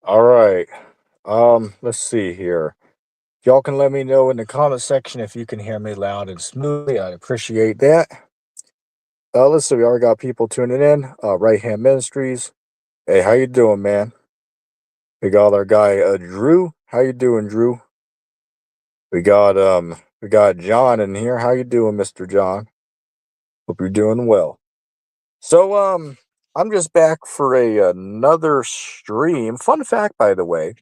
All right. Let's see here. Y'all can let me know in the comment section if you can hear me loud and smoothly. I appreciate that. Let's see. We already got people tuning in. Right Hand Ministries. Hey, how you doing, man? We got our guy Drew. How you doing, Drew? We got John in here. How you doing, Mr. John? Hope you're doing well. So I'm just back for another stream. Fun fact, by the way.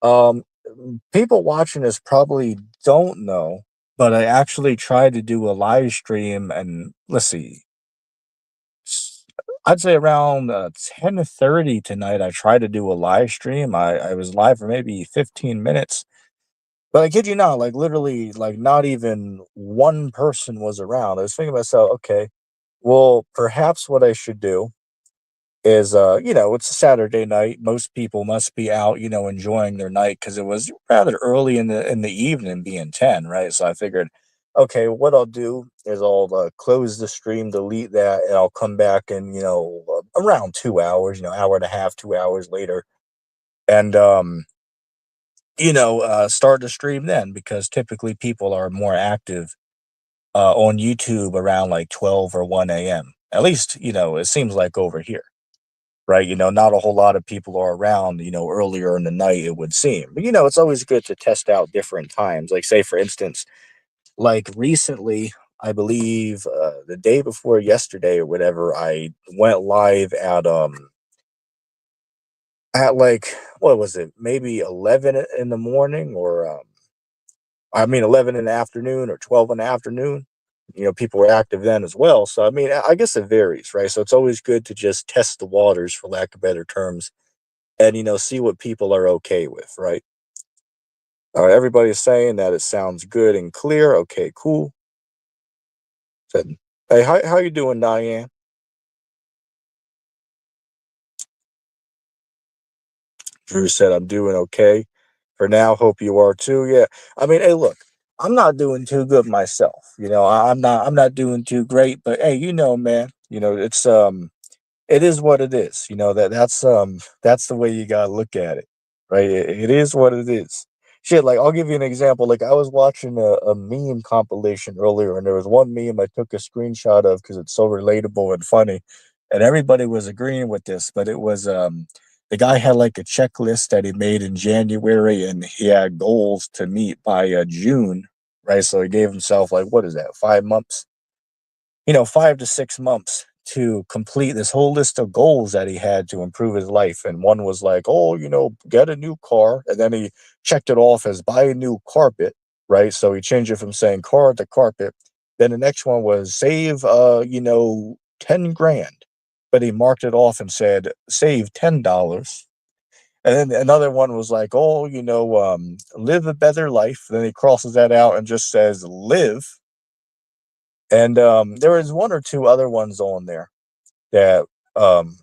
Um, People watching this probably don't know, but I actually tried to do a live stream, and let's see, s- I'd say around 10:30 tonight. I tried to do a live stream. I was live for maybe 15 minutes, but I kid you not, like literally, like not even one person was around. I was thinking to myself, okay, well, perhaps what I should do is it's a Saturday night. Most people must be out, enjoying their night because it was rather early in the evening, being 10, right? So I figured, okay, what I'll do is I'll close the stream, delete that, and I'll come back in, around 2 hours, hour and a half, 2 hours later, and start the stream then because typically people are more active on YouTube around like 12 or 1 a.m. At least, it seems like over here, right? Not a whole lot of people are around, earlier in the night, it would seem. But, it's always good to test out different times. Like, say, for instance, like recently, I believe the day before yesterday or whatever, I went live at like, what was it, maybe 11 in the morning or, I mean, 11 in the afternoon or 12 in the afternoon. People were active then as well. So, I mean, I guess it varies, right? So it's always good to just test the waters, for lack of better terms, and see what people are okay with, right? Everybody's saying that it sounds good and clear. Okay, cool. Said, hey, how you doing, Diane? Drew said, I'm doing okay for now. Hope you are too. Yeah. I mean, hey, look, I'm not doing too good myself. I'm not doing too great, but hey, man, it is what it is. That's the way you gotta look at it, right? It is what it is. Shit, like I'll give you an example. Like I was watching a meme compilation earlier, and there was one meme I took a screenshot of because it's so relatable and funny, and everybody was agreeing with this. But it was the guy had like a checklist that he made in January, and he had goals to meet by June, right? So he gave himself like what is that, 5 months? 5 to 6 months to complete this whole list of goals that he had to improve his life. And one was like, oh, get a new car. And then he checked it off as buy a new carpet, right? So he changed it from saying car to carpet. Then the next one was save, 10 grand. But he marked it off and said, save $10. And then another one was like, oh, live a better life. Then he crosses that out and just says live. And there was one or two other ones on there that, um,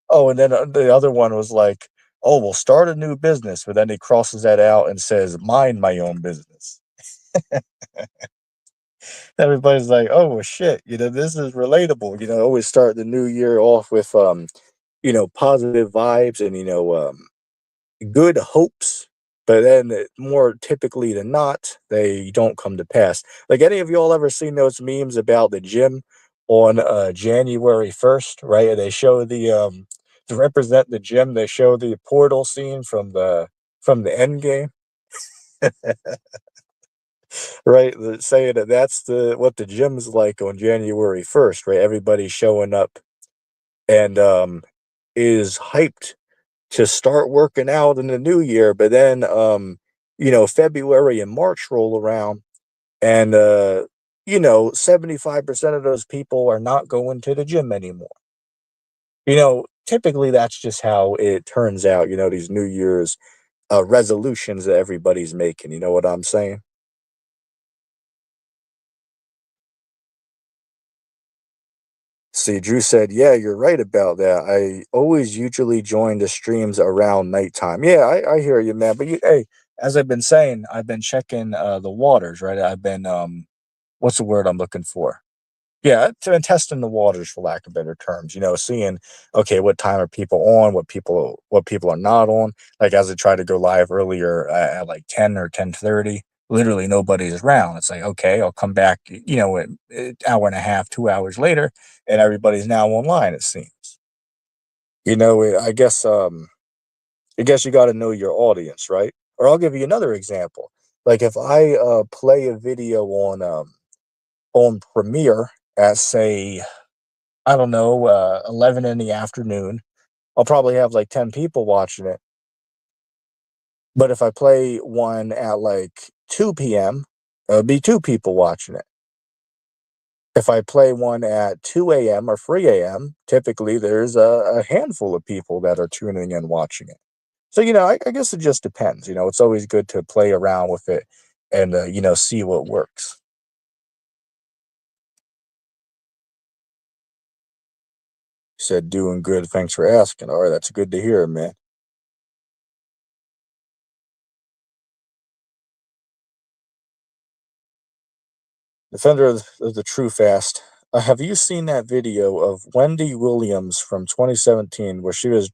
oh, and then the other one was like, oh, we'll start a new business. But then he crosses that out and says, mind my own business. Everybody's like, oh, well, shit, this is relatable. Always start the new year off with, positive vibes and, good hopes. But then more typically than not, they don't come to pass. Like any of y'all ever seen those memes about the gym on January 1st, right? And they show the to represent the gym, they show the portal scene from the end game, right? Saying that that's the what the gym's like on January 1st, right? Everybody showing up and is hyped to start working out in the new year, but then February and March roll around and 75% of those people are not going to the gym anymore. Typically that's just how it turns out, these New Year's resolutions that everybody's making, you know what I'm saying? See, Drew said, yeah, you're right about that. I always usually join the streams around nighttime. Yeah, I hear you, man. But hey, as I've been saying, I've been checking the waters, right? I've been what's the word I'm looking for? Yeah, to testing the waters for lack of better terms, seeing, okay, what time are people on, what people are not on. Like as I tried to go live earlier at like 10 or 10:30, literally nobody's around. It's like, okay, I'll come back, an hour and a half, 2 hours later, and everybody's now online, it seems. I guess you got to know your audience, right? Or I'll give you another example. Like if I play a video on Premiere at say, I don't know, 11 in the afternoon, I'll probably have like 10 people watching it. But if I play one at like 2 p.m., it'll be two people watching it. If I play one at 2 a.m. or 3 a.m., typically there's a handful of people that are tuning in watching it. So, I guess it just depends. It's always good to play around with it and, see what works. Said doing good. Thanks for asking. All right, that's good to hear, man. Defender of the True Fast. Have you seen that video of Wendy Williams from 2017 where she was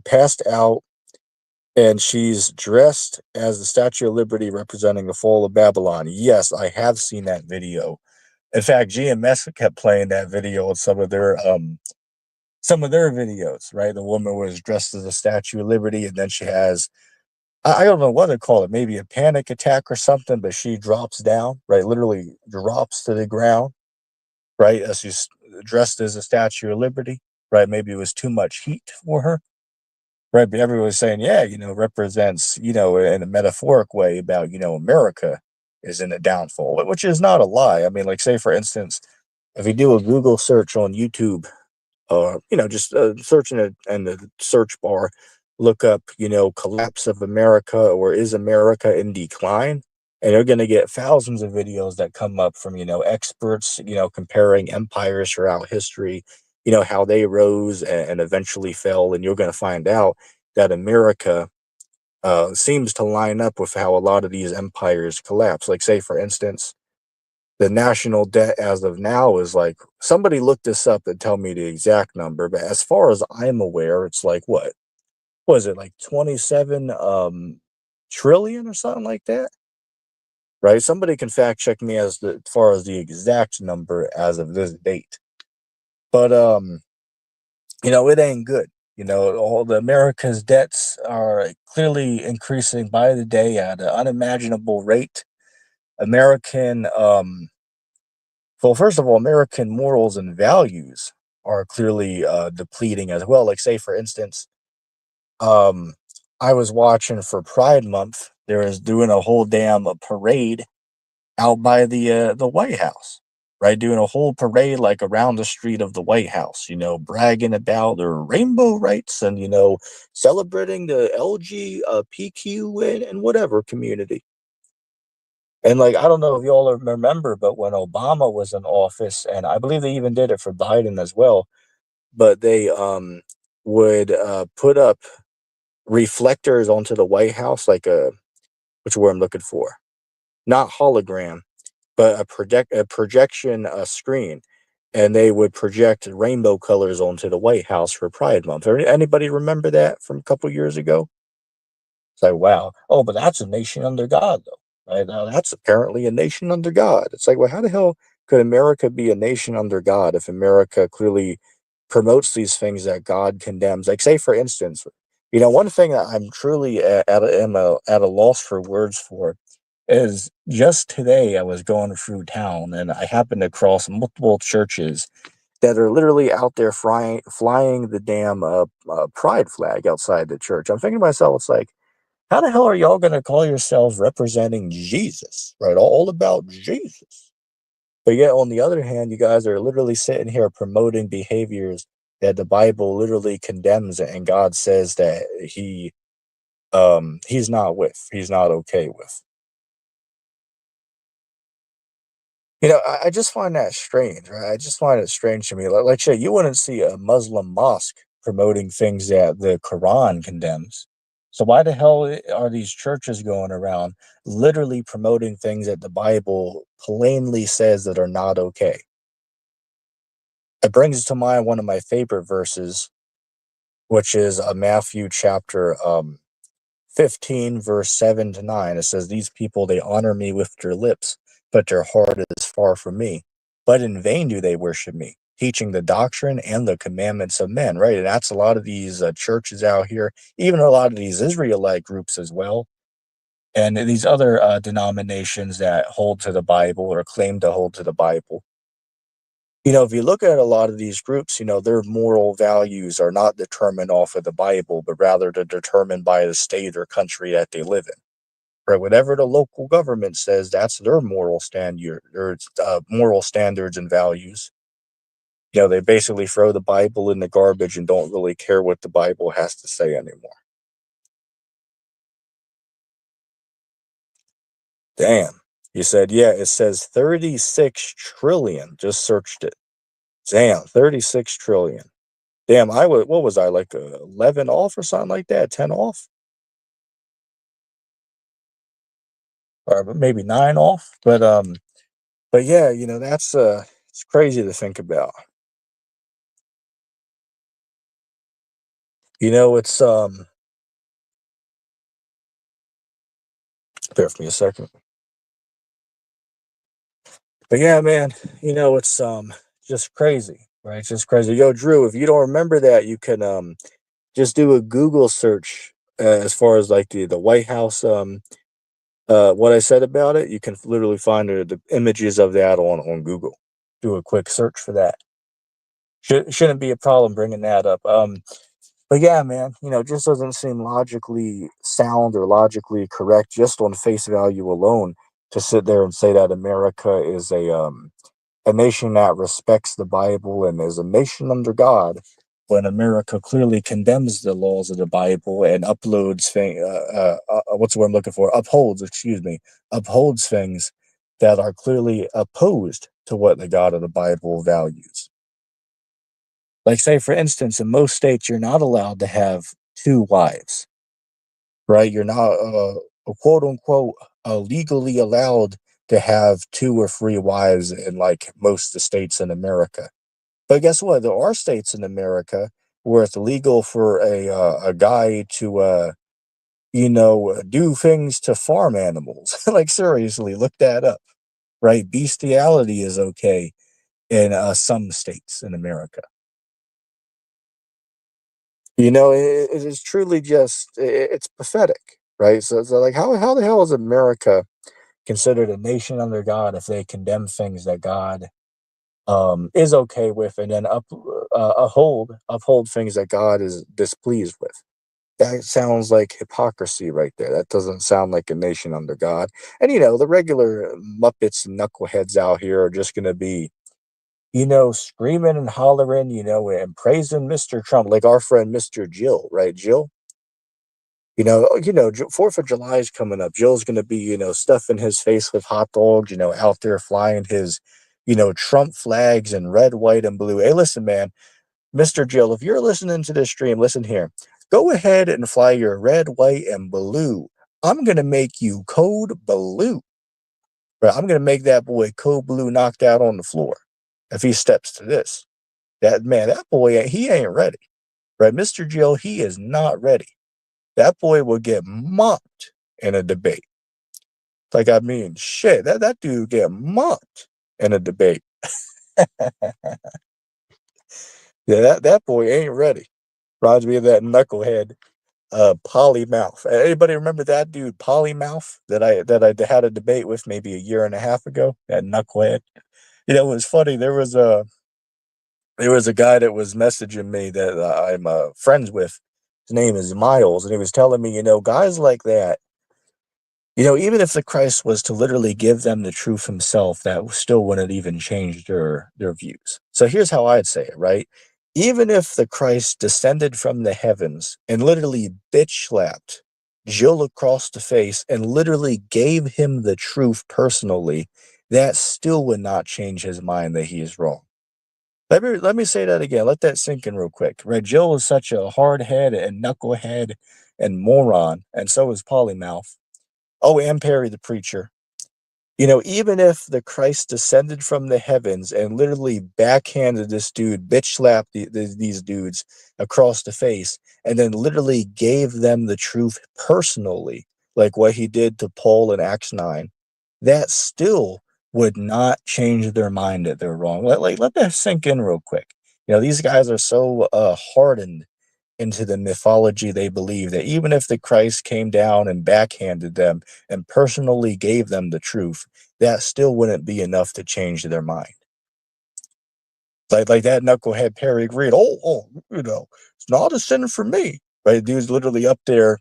passed out and she's dressed as the Statue of Liberty representing the fall of Babylon? Yes, I have seen that video. In fact, GMS kept playing that video in some of their videos, right? The woman was dressed as a Statue of Liberty, and then she has, I don't know what to call it, maybe a panic attack or something, but she drops down, right? Literally drops to the ground, right? As she's dressed as a Statue of Liberty, right? Maybe it was too much heat for her, right? But everyone was saying, yeah, represents, in a metaphoric way about, America is in a downfall, which is not a lie. I mean, like, say, for instance, if you do a Google search on YouTube, just search in the search bar, look up, collapse of America or is America in decline? And you're going to get thousands of videos that come up from, experts, comparing empires throughout history, how they rose and eventually fell. And you're going to find out that America seems to line up with how a lot of these empires collapse. Like, say, for instance, the national debt as of now is like, somebody look this up and tell me the exact number, but as far as I'm aware, it's like, what was it, like 27 trillion or something like that, right? Somebody can fact check me as far as the exact number as of this date. But it ain't good. All the America's debts are clearly increasing by the day at an unimaginable rate. American Well, first of all, American morals and values are clearly depleting as well. Like, say, for instance, um, I was watching for Pride Month. There was doing a whole damn parade out by the White House, right? Doing a whole parade like around the street of the White House. Bragging about their rainbow rights and celebrating the LGBTQ and whatever community. And like, I don't know if y'all remember, but when Obama was in office, and I believe they even did it for Biden as well, but they would put up reflectors onto the White House, like which word I'm looking for, not hologram, but a projection screen, and they would project rainbow colors onto the White House for Pride Month. Anybody remember that from a couple years ago? It's like, wow. Oh, but that's a nation under God, though. Right? Now, that's apparently a nation under God. It's like, well, how the hell could America be a nation under God if America clearly promotes these things that God condemns? Like, say, for instance, one thing that I'm truly at a loss for words for is just today I was going through town and I happened to cross multiple churches that are literally out there flying the damn pride flag outside the church. I'm thinking to myself, it's like, how the hell are y'all going to call yourselves representing Jesus, right? All about Jesus. But yet, on the other hand, you guys are literally sitting here promoting behaviors that the Bible literally condemns and God says that he's not okay with. I just find that strange, right? I just find it strange to me. Like shit, you wouldn't see a Muslim mosque promoting things that the Quran condemns. So why the hell are these churches going around literally promoting things that the Bible plainly says that are not okay? It brings to mind one of my favorite verses, which is Matthew chapter 15, verse 7 to 9. It says, "These people, they honor me with their lips, but their heart is far from me. But in vain do they worship me, teaching the doctrine and the commandments of men," right? And that's a lot of these churches out here, even a lot of these Israelite groups as well. And these other denominations that hold to the Bible or claim to hold to the Bible. If you look at a lot of these groups, their moral values are not determined off of the Bible, but rather they're determined by the state or country that they live in. Right? Whatever the local government says, that's their moral standards and values. They basically throw the Bible in the garbage and don't really care what the Bible has to say anymore. Damn. You said, yeah, it says 36 trillion. Just searched it. Damn, 36 trillion. Damn, what was I, like 11 off or something like that? 10 off? Or maybe 9 off? But yeah, that's it's crazy to think about. It's bear with me a second. But yeah, man, it's just crazy, right? It's just crazy. Yo, Drew, if you don't remember that, you can just do a Google search as far as like the White House what I said about it. You can literally find the images of that on Google. Do a quick search for that. Shouldn't be a problem bringing that up. But yeah, man, it just doesn't seem logically sound or logically correct just on face value alone to sit there and say that America is a nation that respects the Bible and is a nation under God, when America clearly condemns the laws of the Bible and what's the word I'm looking for? Upholds things that are clearly opposed to what the God of the Bible values. Like, say, for instance, in most states, you're not allowed to have two wives, right? You're not, quote unquote, legally allowed to have two or three wives in like most of the states in America. But guess what? There are states in America where it's illegal for a guy to, do things to farm animals. Like, seriously, look that up, right? Bestiality is okay in some states in America. It is truly just it's pathetic, right? So like how the hell is America considered a nation under God if they condemn things that God is okay with, and then uphold things that God is displeased with? That sounds like hypocrisy right there. That doesn't sound like a nation under God. And the regular Muppets and knuckleheads out here are just gonna be screaming and hollering, and praising Mr. Trump, like our friend Mr. Jill, right? Jill, 4th of July is coming up. Jill's gonna be, stuffing his face with hot dogs, out there flying his, Trump flags in red, white, and blue. Hey, listen, man, Mr. Jill, if you're listening to this stream, listen here. Go ahead and fly your red, white, and blue. I'm gonna make you code blue. Right? I'm gonna make that boy code blue knocked out on the floor if he steps to this. That boy, he ain't ready. Right, Mr. Jill, he is not ready. That boy will get mocked in a debate. Like, I mean, shit, that dude get mocked in a debate. Yeah, that boy ain't ready. Reminds me of that knucklehead, Polymouth. Anybody remember that dude, Polymouth, that I had a debate with maybe a year and a half ago? That knucklehead. It was funny. There was a guy that was messaging me that I'm friends with. His name is Miles, and he was telling me, guys like that, even if the Christ was to literally give them the truth himself, that still wouldn't even change their views. So here's how I'd say it, right? Even if the Christ descended from the heavens and literally bitch slapped Jill across the face and literally gave him the truth personally, that still would not change his mind that he is wrong. Let me say that again. Let that sink in real quick. Right? Jill is such a hardhead and knucklehead and moron, and so is Polymouth. Oh, and Perry the preacher. Even if the Christ descended from the heavens and literally backhanded this dude, bitch slapped these dudes across the face, and then literally gave them the truth personally, like what he did to Paul in Acts 9, that still would not change their mind that they're wrong. Let that sink in real quick. These guys are so hardened into the mythology they believe that even if the Christ came down and backhanded them and personally gave them the truth, that still wouldn't be enough to change their mind. Like that knucklehead Perry agreed. It's not a sin for me. Right? Dude's literally up there,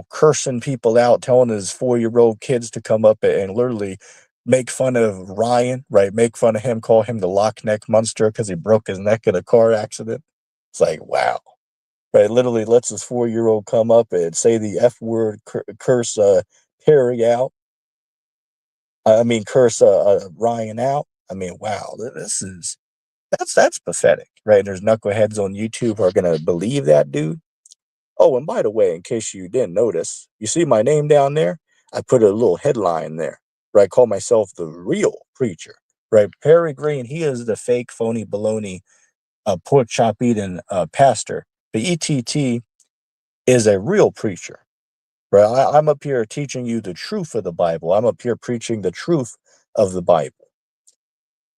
cursing people out, telling his 4-year-old kids to come up and literally make fun of Ryan, right? Make fun of him, call him the Loch Neck Monster because he broke his neck in a car accident. It's like, wow. Right, literally lets his 4-year-old come up and say the F word, curse Perry out. I mean, curse Ryan out. I mean, wow, that's pathetic, right? There's knuckleheads on YouTube who are gonna believe that dude. Oh, and by the way, in case you didn't notice, you see my name down there? I put a little headline there, right? I call myself the real preacher, right? Perry Green, he is the fake, phony, baloney, pork chop eating pastor. The ETT is a real preacher. Right? I'm up here teaching you the truth of the Bible. I'm up here preaching the truth of the Bible.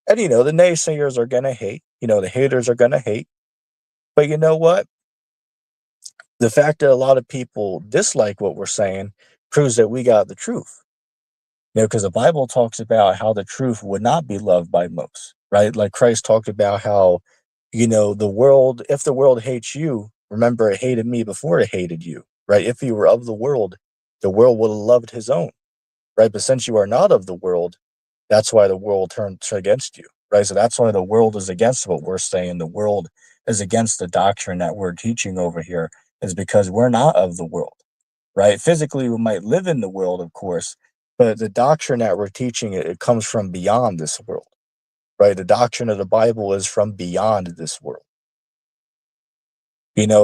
And the naysayers are gonna hate. The haters are gonna hate. But you know what? The fact that a lot of people dislike what we're saying proves that we got the truth. Because the Bible talks about how the truth would not be loved by most, right? Like Christ talked about how, the world, if the world hates you, remember it hated me before it hated you, right? If you were of the world would have loved his own. Right? But since you are not of the world, that's why the world turns against you, right? So that's why the world is against what we're saying. The world is against the doctrine that we're teaching over here, is because we're not of the world, right? Physically, we might live in the world, of course, but the doctrine that we're teaching, it comes from beyond this world, right? The doctrine of the Bible is from beyond this world.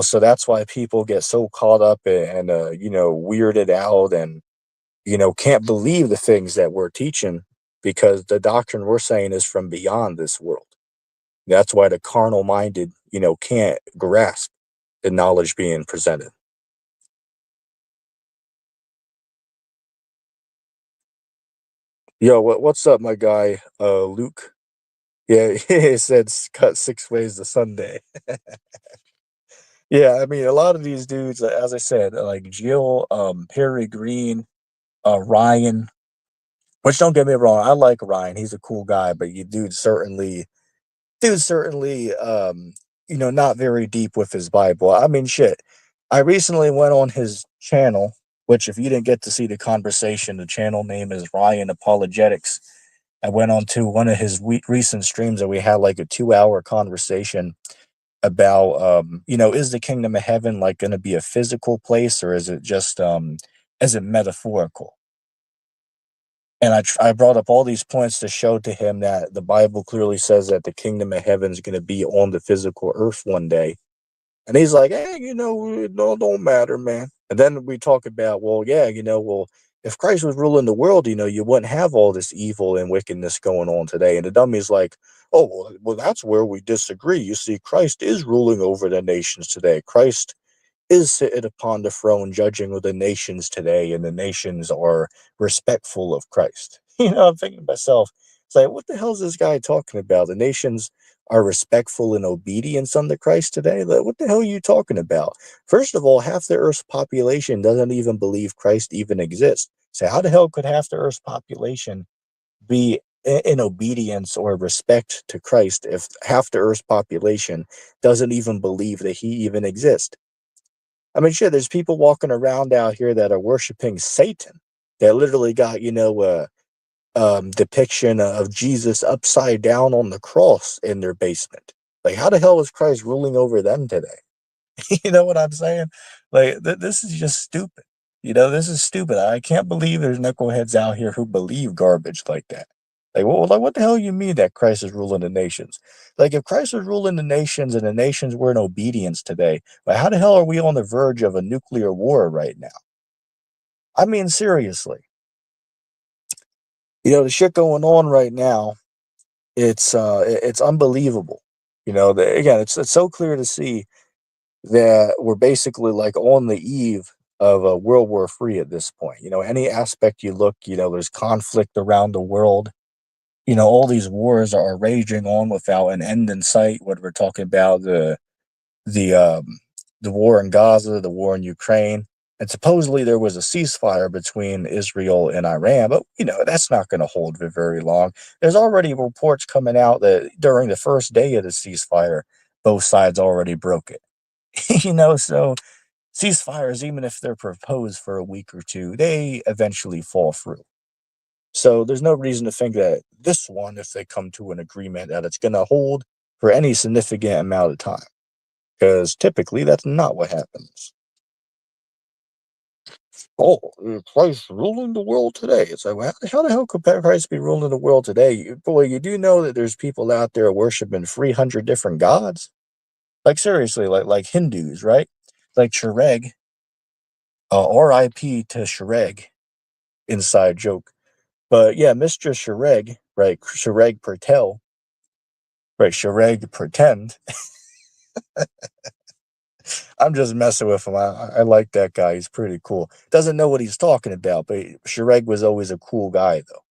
So that's why people get so caught up and weirded out and can't believe the things that we're teaching because the doctrine we're saying is from beyond this world. That's why the carnal minded, can't grasp the knowledge being presented. Yo, what's up, my guy, Luke? Yeah, he said cut 6 ways to Sunday. Yeah, I mean, a lot of these dudes, as I said, like Jill, Perry Green, Ryan, which don't get me wrong, I like Ryan. He's a cool guy, but you dude certainly not very deep with his Bible. I mean, shit, I recently went on his channel, which if you didn't get to see the conversation, the channel name is Ryan Apologetics. I went on to one of his recent streams and we had like a 2-hour conversation about is the kingdom of heaven like going to be a physical place, or is it just is it metaphorical? And I brought up all these points to show to him that the Bible clearly says that the kingdom of heaven is going to be on the physical earth one day. And he's like, hey, it don't matter, man. And then we talk about, well, yeah, if Christ was ruling the world, you wouldn't have all this evil and wickedness going on today. And the dummy's like, oh, well, that's where we disagree. You see, Christ is ruling over the nations today. Christ is seated upon the throne judging the nations today, and the nations are respectful of Christ. I'm thinking to myself, it's like, what the hell is this guy talking about? The nations are respectful and obedience unto Christ today? Like, what the hell are you talking about? First of all, half the earth's population doesn't even believe Christ even exists. So how the hell could half the earth's population be in obedience or respect to Christ if half the earth's population doesn't even believe that he even exists? I mean, shit, there's people walking around out here that are worshiping Satan. That literally got, a depiction of Jesus upside down on the cross in their basement. Like, how the hell is Christ ruling over them today? You know what I'm saying? Like, this is just stupid. This is stupid. I can't believe there's knuckleheads out here who believe garbage like that. Like, what the hell you mean that Christ is ruling the nations? Like, if Christ was ruling the nations and the nations were in obedience today, like, how the hell are we on the verge of a nuclear war right now? I mean, seriously. The shit going on right now, it's unbelievable. Again, it's so clear to see that we're basically like on the eve of a World War III at this point. Any aspect you look, there's conflict around the world. All these wars are raging on without an end in sight. What we're talking about, the um, the war in Gaza, the war in Ukraine, and supposedly there was a ceasefire between Israel and Iran, but that's not going to hold for very long. There's already reports coming out that during the first day of the ceasefire, both sides already broke it. So ceasefires, even if they're proposed for a week or two, they eventually fall through. So there's no reason to think that this one, if they come to an agreement, that it's going to hold for any significant amount of time, because typically that's not what happens. Oh, Christ ruling the world today. It's like, well, how the hell could Christ be ruling the world today? Boy, you do know that there's people out there worshiping 300 different gods? Like, seriously, like Hindus, right? Like Shrek, R.I.P. to Shrek, inside joke. But yeah, Mr. Shrek, right? Shrek Patel, right? Shrek Pretend. I'm just messing with him. I like that guy. He's pretty cool. Doesn't know what he's talking about, but Shrek was always a cool guy, though,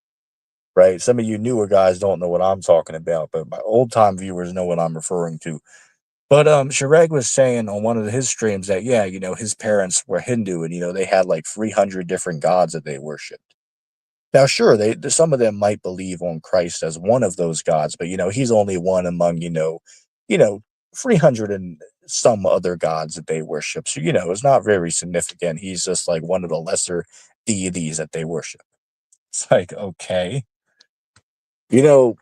right? Some of you newer guys don't know what I'm talking about, but my old time viewers know what I'm referring to. But Shrek was saying on one of his streams that yeah, his parents were Hindu, and they had like 300 different gods that they worshipped. Now, sure, some of them might believe on Christ as one of those gods, but he's only one among you know, 300 and some other gods that they worship. So it's not very significant. He's just like one of the lesser deities that they worship. It's like okay, you know,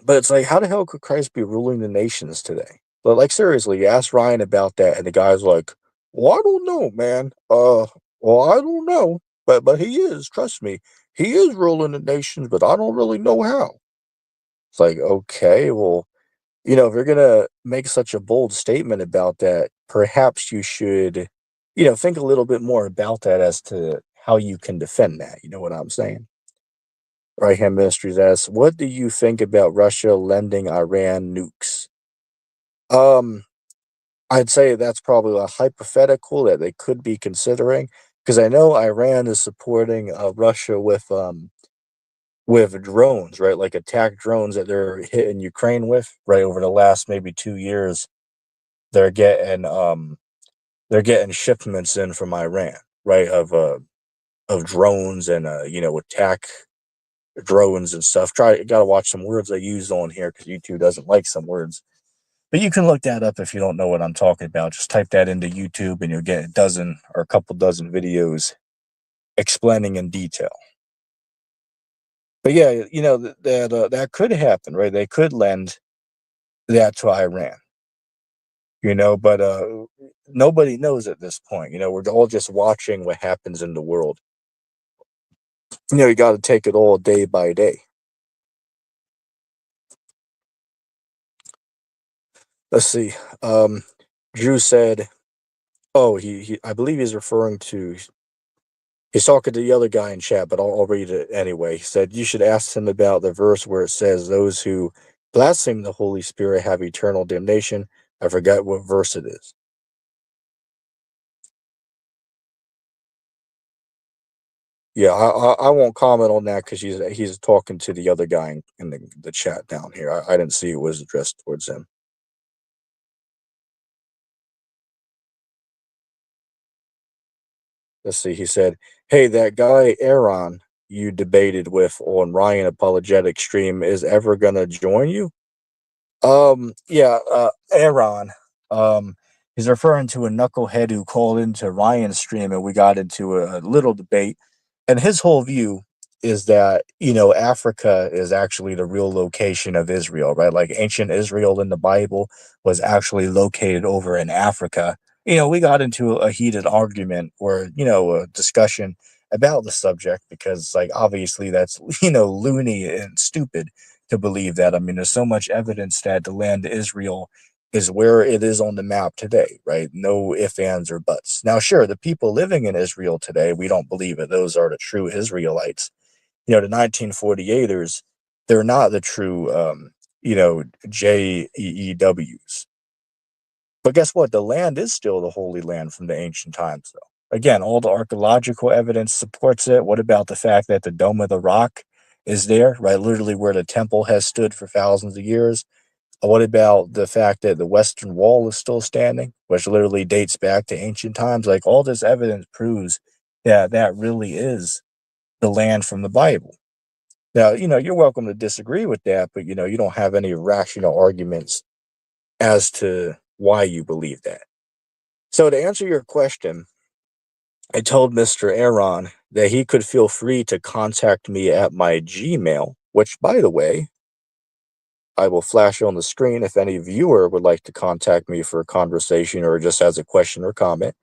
but it's like how the hell could Christ be ruling the nations today? But like seriously, you ask Ryan about that, and the guy's like, "Well, I don't know, man. Well, I don't know, but he is. Trust me, he is ruling the nations, but I don't really know how." It's like, okay, well, if you're gonna make such a bold statement about that, perhaps you should, think a little bit more about that as to how you can defend that. You know what I'm saying? Right Hand Ministries asks, what do you think about Russia lending Iran nukes? Um, I'd say that's probably a hypothetical that they could be considering, because I know Iran is supporting Russia with drones, right? Like attack drones that they're hitting Ukraine with, right? Over the last maybe 2 years, they're getting um they're getting shipments in from Iran, right? Of drones and attack drones and stuff. Gotta watch some words I use on here because YouTube doesn't like some words. But you can look that up if you don't know what I'm talking about. Just type that into YouTube and you'll get a dozen or a couple dozen videos explaining in detail. But yeah, that could happen, right? They could lend that to Iran, but nobody knows at this point. We're all just watching what happens in the world. You got to take it all day by day. Let's see. Um, Drew said, "Oh, he I believe he's referring to." He's talking to the other guy in chat, but I'll read it anyway. He said, "You should ask him about the verse where it says those who blaspheme the Holy Spirit have eternal damnation." I forgot what verse it is. Yeah, I won't comment on that because he's talking to the other guy in the chat down here. I didn't see it was addressed towards him. Let's see. He said, "Hey, that guy Aaron you debated with on Ryan Apologetic stream is ever gonna join you?" Yeah, Aaron. He's referring to a knucklehead who called into Ryan's stream and we got into a little debate. And his whole view is that, Africa is actually the real location of Israel, right? Like ancient Israel in the Bible was actually located over in Africa. We got into a heated argument or, a discussion about the subject because, like, obviously that's, loony and stupid to believe that. I mean, there's so much evidence that the land of Israel is where it is on the map today, right? No ifs, ands, or buts. Now, sure, the people living in Israel today, we don't believe it. Those are the true Israelites. The 1948ers, they're not the true, JEEWs. But guess what? The land is still the Holy Land from the ancient times, though. Again, all the archaeological evidence supports it. What about the fact that the Dome of the Rock is there, right? Literally where the temple has stood for thousands of years. What about the fact that the Western Wall is still standing, which literally dates back to ancient times? Like, all this evidence proves that that really is the land from the Bible. Now, you're welcome to disagree with that, but, you don't have any rational arguments as to why you believe that. So, to answer your question, I told Mr. Aaron that he could feel free to contact me at my Gmail, which, by the way, I will flash on the screen if any viewer would like to contact me for a conversation or just as a question or comment.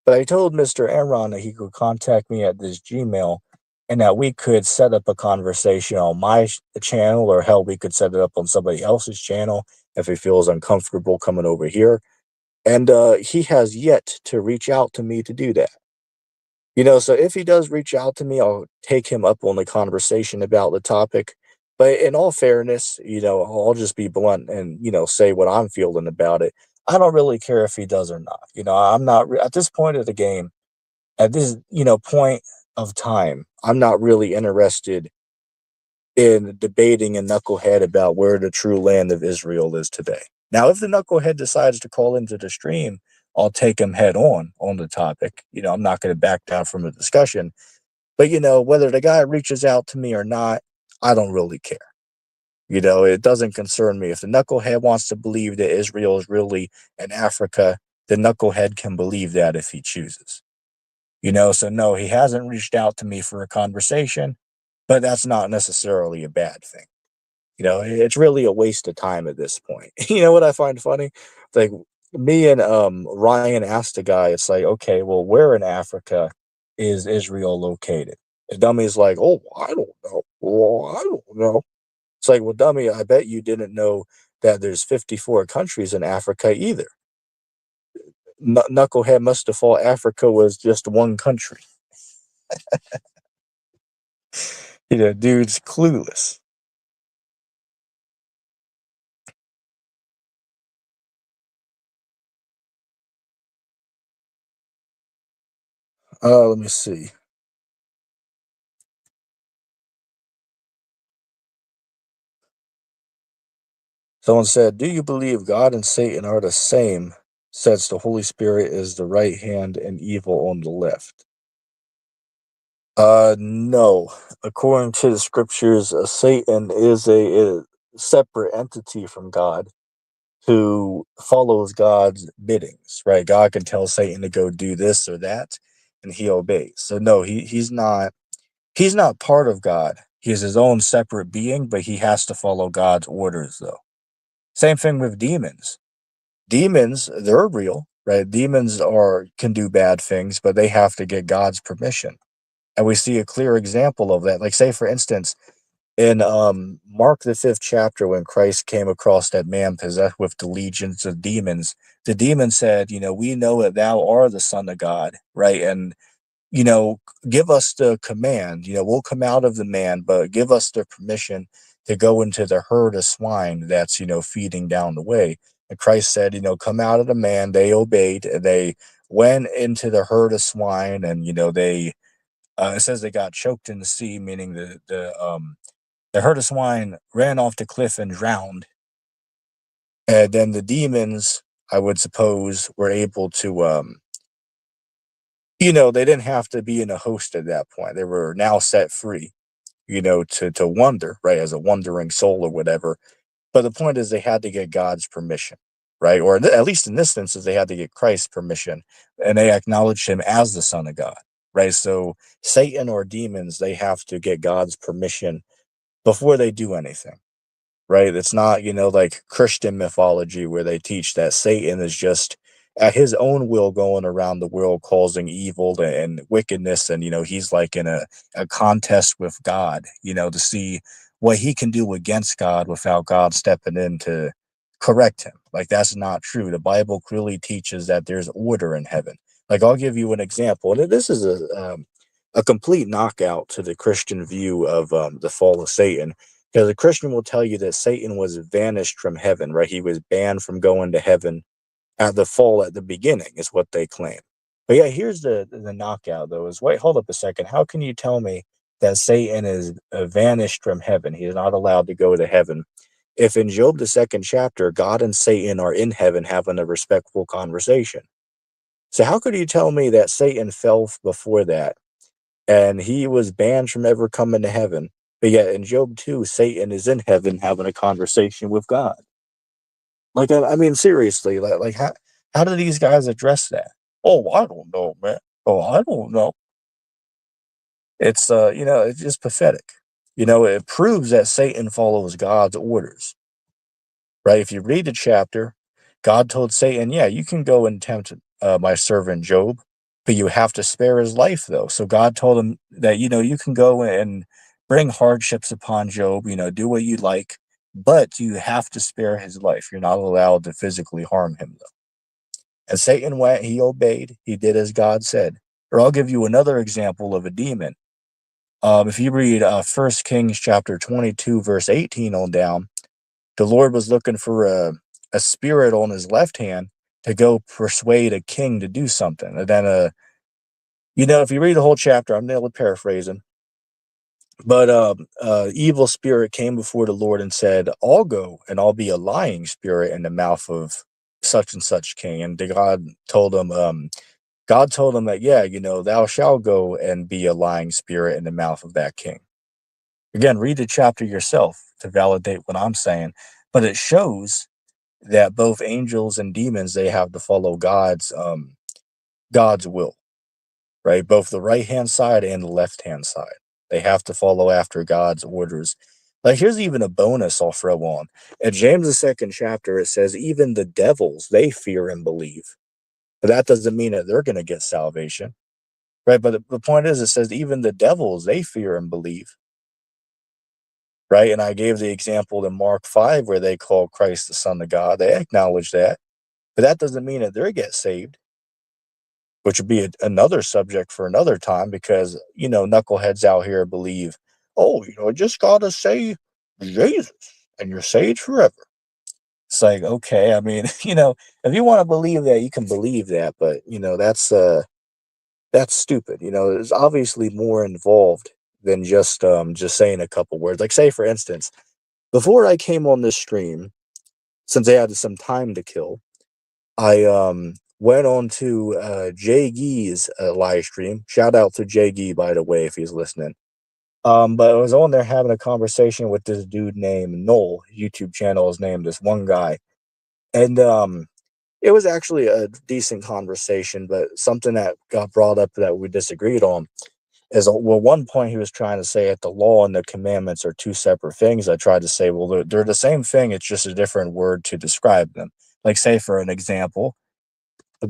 But I told Mr. Aaron that he could contact me at this Gmail and that we could set up a conversation on my channel, or hell, we could set it up on somebody else's channel if he feels uncomfortable coming over here. And he has yet to reach out to me to do that. So if he does reach out to me, I'll take him up on the conversation about the topic. But in all fairness, I'll just be blunt and, say what I'm feeling about it. I don't really care if he does or not. I'm not at this point of the game, at this, point of time, I'm not really interested in debating a knucklehead about where the true land of Israel is today. Now, if the knucklehead decides to call into the stream, I'll take him head on the topic. I'm not going to back down from the discussion. But, whether the guy reaches out to me or not, I don't really care. It doesn't concern me. If the knucklehead wants to believe that Israel is really in Africa, the knucklehead can believe that if he chooses. So no, he hasn't reached out to me for a conversation, but that's not necessarily a bad thing. It's really a waste of time at this point. You know what I find funny? Like, me and Ryan asked the guy, it's like, okay, well, where in Africa is Israel located? The dummy's like, oh, I don't know. Well, I don't know. It's like, well, dummy, I bet you didn't know that there's 54 countries in Africa either. Knucklehead must have thought Africa was just one country. Dude's clueless. Let me see. Someone said, do you believe God and Satan are the same, since the Holy Spirit is the right hand and evil on the left? No. According to the scriptures, Satan is a separate entity from God who follows God's biddings, right? God can tell Satan to go do this or that, and he obeys. So no, he's not part of God. He is his own separate being, but he has to follow God's orders, though. Same thing with demons. Demons, they're real, right? Demons can do bad things, but they have to get God's permission. And we see a clear example of that. Like, say, for instance, in Mark the 5th chapter, when Christ came across that man possessed with the legions of demons, the demon said, we know that thou art the Son of God, right? And you know, give us the command, we'll come out of the man, but give us the permission to go into the herd of swine that's, feeding down the way. And Christ said, come out of the man. They obeyed. They went into the herd of swine, and, it says they got choked in the sea, meaning the herd of swine ran off the cliff and drowned. And then the demons, I would suppose, were able to, they didn't have to be in a host at that point. They were now set free, to wonder, right, as a wandering soul or whatever. But the point is, they had to get God's permission, right? Or at least in this instance, they had to get Christ's permission, and they acknowledged him as the Son of God, right? So Satan or demons, they have to get God's permission before they do anything, right? It's not, like Christian mythology where they teach that Satan is just at his own will going around the world causing evil and wickedness. And, he's like in a contest with God, to see what he can do against God without God stepping in to correct him. Like, that's not true. The Bible clearly teaches that there's order in heaven. Like, I'll give you an example. And this is a complete knockout to the Christian view of the fall of Satan. Because the Christian will tell you that Satan was vanished from heaven, right? He was banned from going to heaven at the fall at the beginning, is what they claim. But yeah, here's the knockout though: is wait, hold up a second. How can you tell me that Satan is vanished from heaven? He is not allowed to go to heaven. If in Job the second chapter, God and Satan are in heaven having a respectful conversation. So how could you tell me that Satan fell before that and he was banned from ever coming to heaven? But yet in Job 2, Satan is in heaven having a conversation with God. Like, I mean, seriously, like how do these guys address that? Oh, I don't know, man. Oh, I don't know. It's it's just pathetic. It proves that Satan follows God's orders, right? If you read the chapter, God told Satan, "Yeah, you can go and tempt my servant Job, but you have to spare his life, though." So God told him that you can go and bring hardships upon Job, do what you like, but you have to spare his life. You're not allowed to physically harm him, though. And Satan went, he obeyed, he did as God said. Or I'll give you another example of a demon. If you read 1 Kings chapter 22, verse 18 on down, the Lord was looking for a spirit on his left hand to go persuade a king to do something. And then, if you read the whole chapter, I'm nearly paraphrasing, but evil spirit came before the Lord and said, "I'll go and I'll be a lying spirit in the mouth of such and such king." And God told him that, yeah, thou shalt go and be a lying spirit in the mouth of that king. Again, read the chapter yourself to validate what I'm saying. But it shows that both angels and demons, they have to follow God's will, right? Both the right hand side and the left hand side. They have to follow after God's orders. Like, here's even a bonus I'll throw on. In James the second chapter, it says, even the devils, they fear and believe. But that doesn't mean that they're going to get salvation. Right, but the point is, it says even the devils, they fear and believe, right? And I gave the example in Mark 5 where they call Christ the Son of God. They acknowledge that, but that doesn't mean that they get saved, which would be another subject for another time because, knuckleheads out here believe, oh, just got to say Jesus and you're saved forever. It's like, okay, I mean, if you want to believe that, you can believe that, but, that's stupid. There's obviously more involved than just saying a couple words. Like, say for instance, before I came on this stream, since I had some time to kill, I went on to Jay Gee's live stream. Shout out to Jay Gee, by the way, if he's listening. But I was on there having a conversation with this dude named Noel. YouTube channel is named this one guy, and it was actually a decent conversation, but something that got brought up that we disagreed on is, well, one point he was trying to say that the law and the commandments are two separate things. I tried to say, well, they're the same thing. It's just a different word to describe them. Like, say, for an example,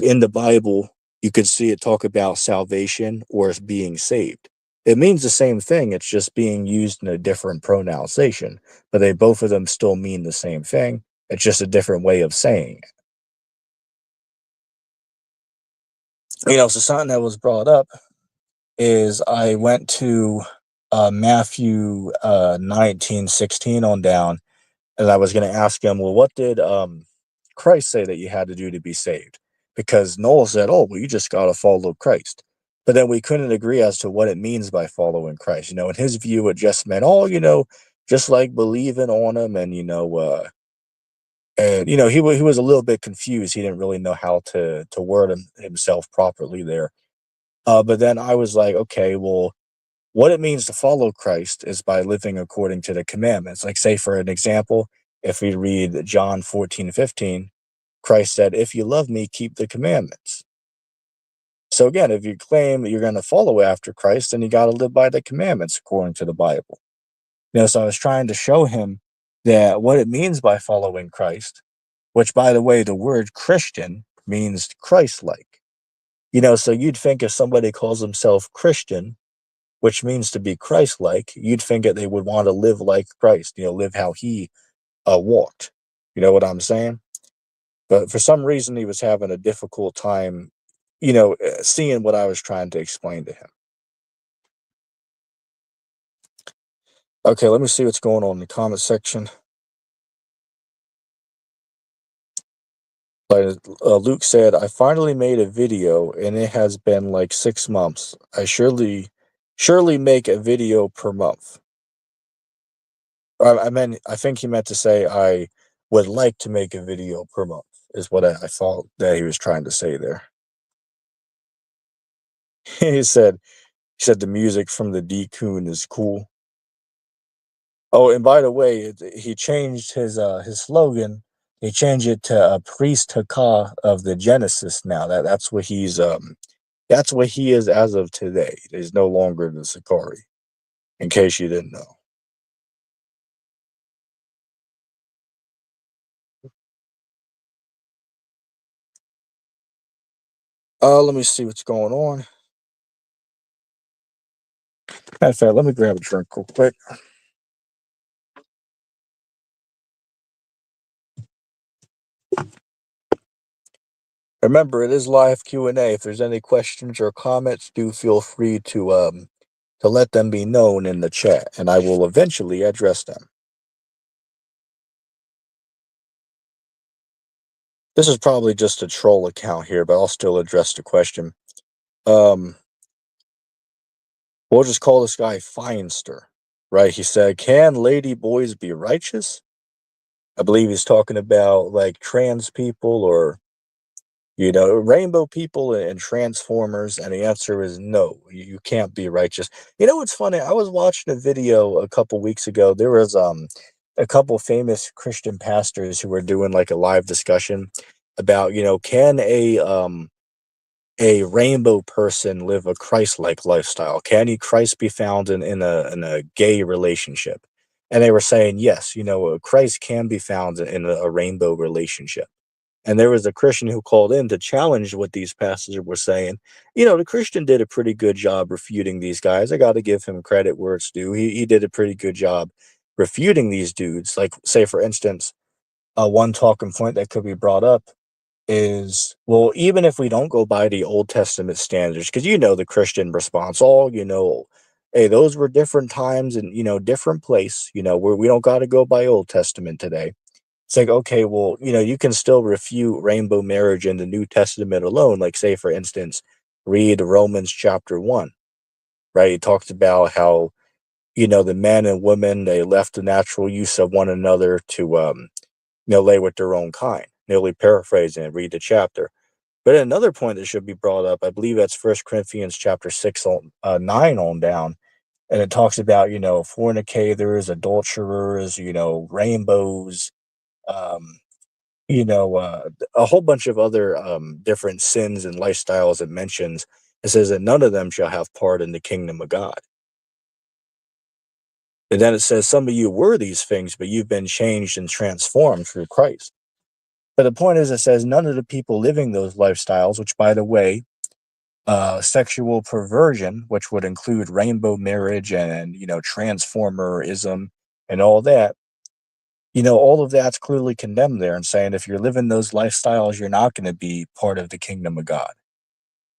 in the Bible, you could see it talk about salvation or as being saved. It means the same thing. It's just being used in a different pronunciation, but both of them still mean the same thing. It's just a different way of saying it. So something that was brought up is I went to Matthew 19:16 on down, and I was going to ask him, well, what did Christ say that you had to do to be saved? Because Noel said, oh, well, you just got to follow Christ. But then we couldn't agree as to what it means by following Christ. In his view, it just meant, oh, just like believing on him and he was a little bit confused. He didn't really know how to word himself properly there. But then I was like, okay, well, what it means to follow Christ is by living according to the commandments. Like, say, for an example, if we read John 14:15, Christ said, if you love me, keep the commandments. So again, if you claim that you're going to follow after Christ, then you got to live by the commandments according to the Bible. So I was trying to show him that what it means by following Christ, which, by the way, the word Christian means Christ-like. So you'd think if somebody calls himself Christian, which means to be Christ-like, you'd think that they would want to live like Christ, live how he walked. You know what I'm saying? But for some reason, he was having a difficult time, seeing what I was trying to explain to him. Okay, let me see what's going on in the comment section. Like, Luke said, I finally made a video and it has been like 6 months. I surely make a video per month. I think he meant to say I would like to make a video per month, is what I thought that he was trying to say there. He said the music from the D-Coon is cool. Oh, and by the way, he changed his slogan. He changed it to a priest Haka of the Genesis now. That's what he is as of today. He's no longer the Sakari, in case you didn't know. Let me see what's going on. Matter of fact, let me grab a drink real quick. Remember, it is live Q&A. If there's any questions or comments, do feel free to let them be known in the chat, and I will eventually address them. This is probably just a troll account here, but I'll still address the question. Um, we'll just call this guy Feinster, right? He said, "Can lady boys be righteous?" I believe he's talking about like trans people or rainbow people and transformers, and the answer is no. You can't be righteous. You know what's funny? I was watching a video a couple weeks ago. There was a couple famous Christian pastors who were doing like a live discussion about, can a rainbow person live a Christ-like lifestyle? Can he Christ be found in a gay relationship? And they were saying yes, Christ can be found in a rainbow relationship. And there was a Christian who called in to challenge what these pastors were saying. The Christian did a pretty good job refuting these guys. I got to give him credit where it's due. He did a pretty good job refuting these dudes. Like, say, for instance, one talking point that could be brought up is, well, even if we don't go by the Old Testament standards, because the Christian response, hey, those were different times and, different place, where we don't got to go by Old Testament today. It's like, okay, well, you can still refute rainbow marriage in the New Testament alone. Like, say, for instance, read Romans chapter 1, right? It talks about how, the men and women, they left the natural use of one another to, lay with their own kind. Nearly paraphrasing and read the chapter. But another point that should be brought up, I believe that's First Corinthians chapter 6, 9 on down. And it talks about, fornicators, adulterers, rainbows, um, a whole bunch of other different sins and lifestyles it mentions. It says that none of them shall have part in the kingdom of God. And then it says some of you were these things, but you've been changed and transformed through Christ. But the point is, it says none of the people living those lifestyles, which, by the way, sexual perversion, which would include rainbow marriage and, transformerism and all that, all of that's clearly condemned there and saying if you're living those lifestyles, you're not going to be part of the kingdom of God.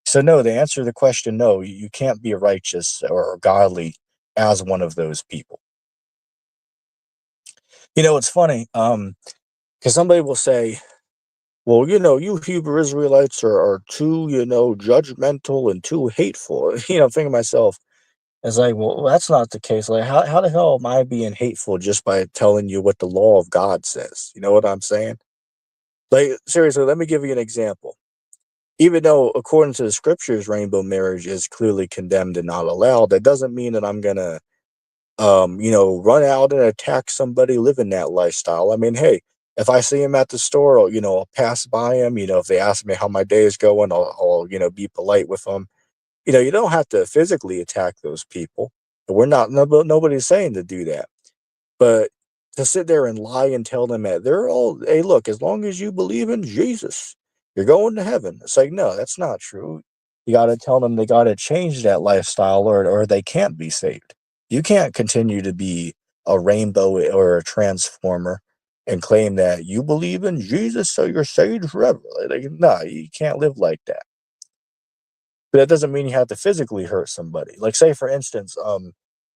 So, no, the answer to the question, no, you can't be righteous or godly as one of those people. It's funny, because somebody will say, well, you Hebrew Israelites are too, judgmental and too hateful. Thinking to myself, it's like, well, that's not the case. Like, how the hell am I being hateful just by telling you what the law of God says? You know what I'm saying? Like, seriously, let me give you an example. Even though, according to the scriptures, rainbow marriage is clearly condemned and not allowed, that doesn't mean that I'm gonna, run out and attack somebody living that lifestyle. I mean, hey, if I see him at the store, I'll pass by him. If they ask me how my day is going, I'll be polite with them. You don't have to physically attack those people. We're not, nobody's saying to do that. But to sit there and lie and tell them that they're all, hey, look, as long as you believe in Jesus, you're going to heaven. It's like, no, that's not true. You got to tell them they got to change that lifestyle or they can't be saved. You can't continue to be a rainbow or a transformer and claim that you believe in Jesus, so you're saved forever. Like, no, you can't live like that. But that doesn't mean you have to physically hurt somebody. Like, say, for instance,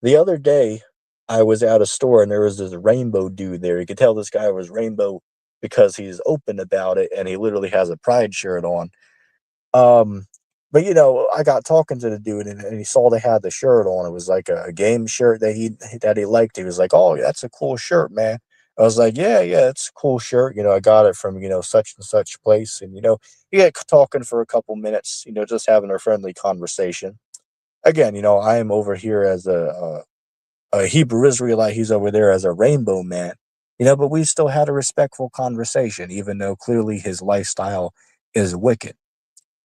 the other day, I was at a store and there was this rainbow dude there. You could tell this guy was rainbow because he's open about it and he literally has a pride shirt on. Um, but I got talking to the dude and he saw they had the shirt on. It was like a game shirt that he liked. He was like, "Oh, that's a cool shirt, man." I was like, "Yeah, yeah, it's a cool shirt. I got it from such and such place." And you get talking for a couple minutes. Just having a friendly conversation. Again, I am over here as a Hebrew Israelite. He's over there as a rainbow man. But we still had a respectful conversation, even though clearly his lifestyle is wicked.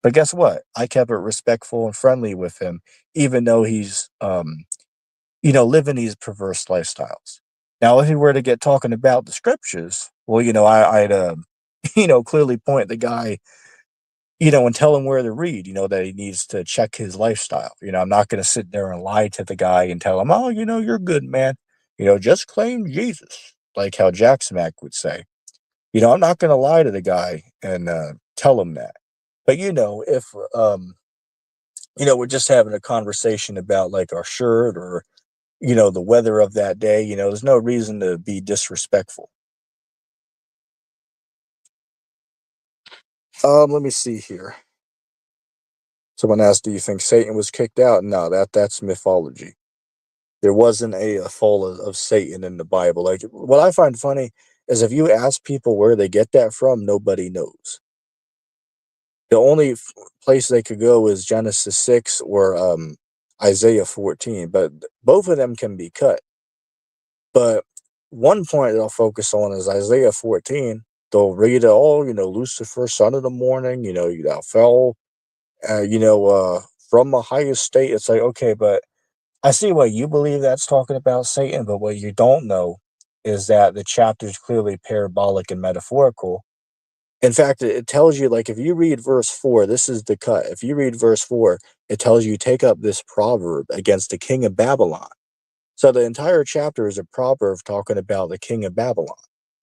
But guess what? I kept it respectful and friendly with him, even though he's, living these perverse lifestyles. Now, if he were to get talking about the scriptures, well, I'd, clearly point the guy, and tell him where to read, that he needs to check his lifestyle. I'm not going to sit there and lie to the guy and tell him, oh, you're good, man. Just claim Jesus, like how Jack Smack would say. I'm not going to lie to the guy and tell him that. But if we're just having a conversation about like our shirt or the weather of that day, there's no reason to be disrespectful. Let me see here. Someone asked, "Do you think Satan was kicked out?" No, that's mythology. There wasn't a fall of Satan in the Bible. Like what I find funny is if you ask people where they get that from, nobody knows. The only place they could go is Genesis 6 or Isaiah 14, but both of them can be cut. But one point they'll focus on is Isaiah 14. They'll read it all, Lucifer, son of the morning, thou fell, from the highest state. It's like, okay, but I see what you believe that's talking about Satan, but what you don't know is that the chapter is clearly parabolic and metaphorical. In fact, it tells you, like, if you read verse 4, this is the cut. If you read verse 4, it tells you take up this proverb against the king of Babylon. So the entire chapter is a proverb talking about the king of Babylon.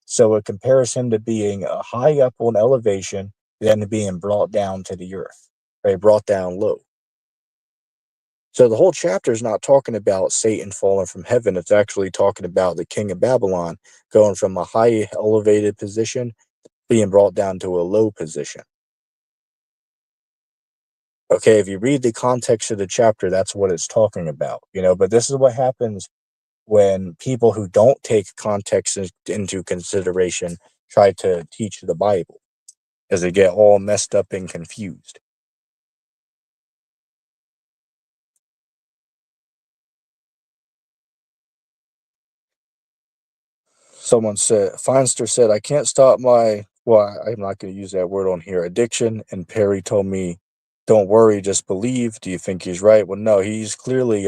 So it compares him to being high up on elevation, then to being brought down to the earth, right? Brought down low. So the whole chapter is not talking about Satan falling from heaven. It's actually talking about the king of Babylon going from a high elevated position being brought down to a low position. Okay, if you read the context of the chapter, that's what it's talking about, but this is what happens when people who don't take context into consideration try to teach the Bible, as they get all messed up and confused. Someone said, Feinster said, I can't stop I'm not going to use that word on here, addiction. And Perry told me, don't worry, just believe. Do you think he's right? Well, no, he's clearly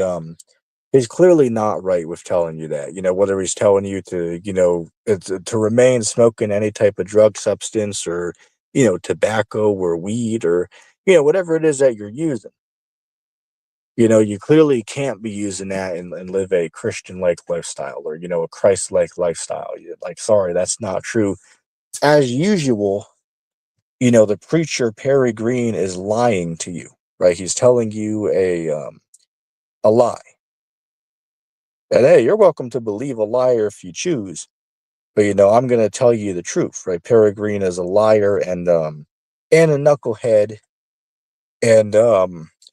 not right with telling you that, whether he's telling you to, to remain smoking any type of drug substance or, tobacco or weed or, whatever it is that you're using. You clearly can't be using that and live a Christian-like lifestyle or, a Christ-like lifestyle. Like, sorry, that's not true. As usual, the preacher Perry Green is lying to you, right? He's telling you a lie. And hey, you're welcome to believe a liar if you choose. But I'm gonna tell you the truth, right? Peregrine is a liar and a knucklehead and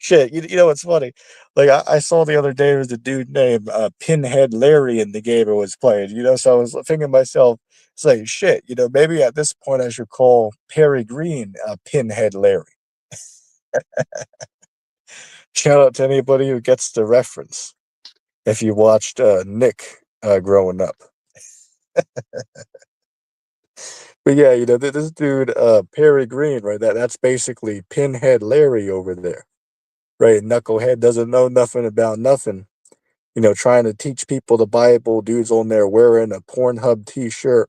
shit. You know what's funny? Like I saw the other day there was a dude named Pinhead Larry in the game I was playing, so I was thinking to myself, say shit, maybe at this point I should call Peregrine Pinhead Larry. Shout out to anybody who gets the reference if you watched Nick growing up. But yeah, this dude, Perry Green, right? That's basically Pinhead Larry over there, right? Knucklehead doesn't know nothing about nothing. Trying to teach people the Bible. Dude's on there wearing a Pornhub T-shirt.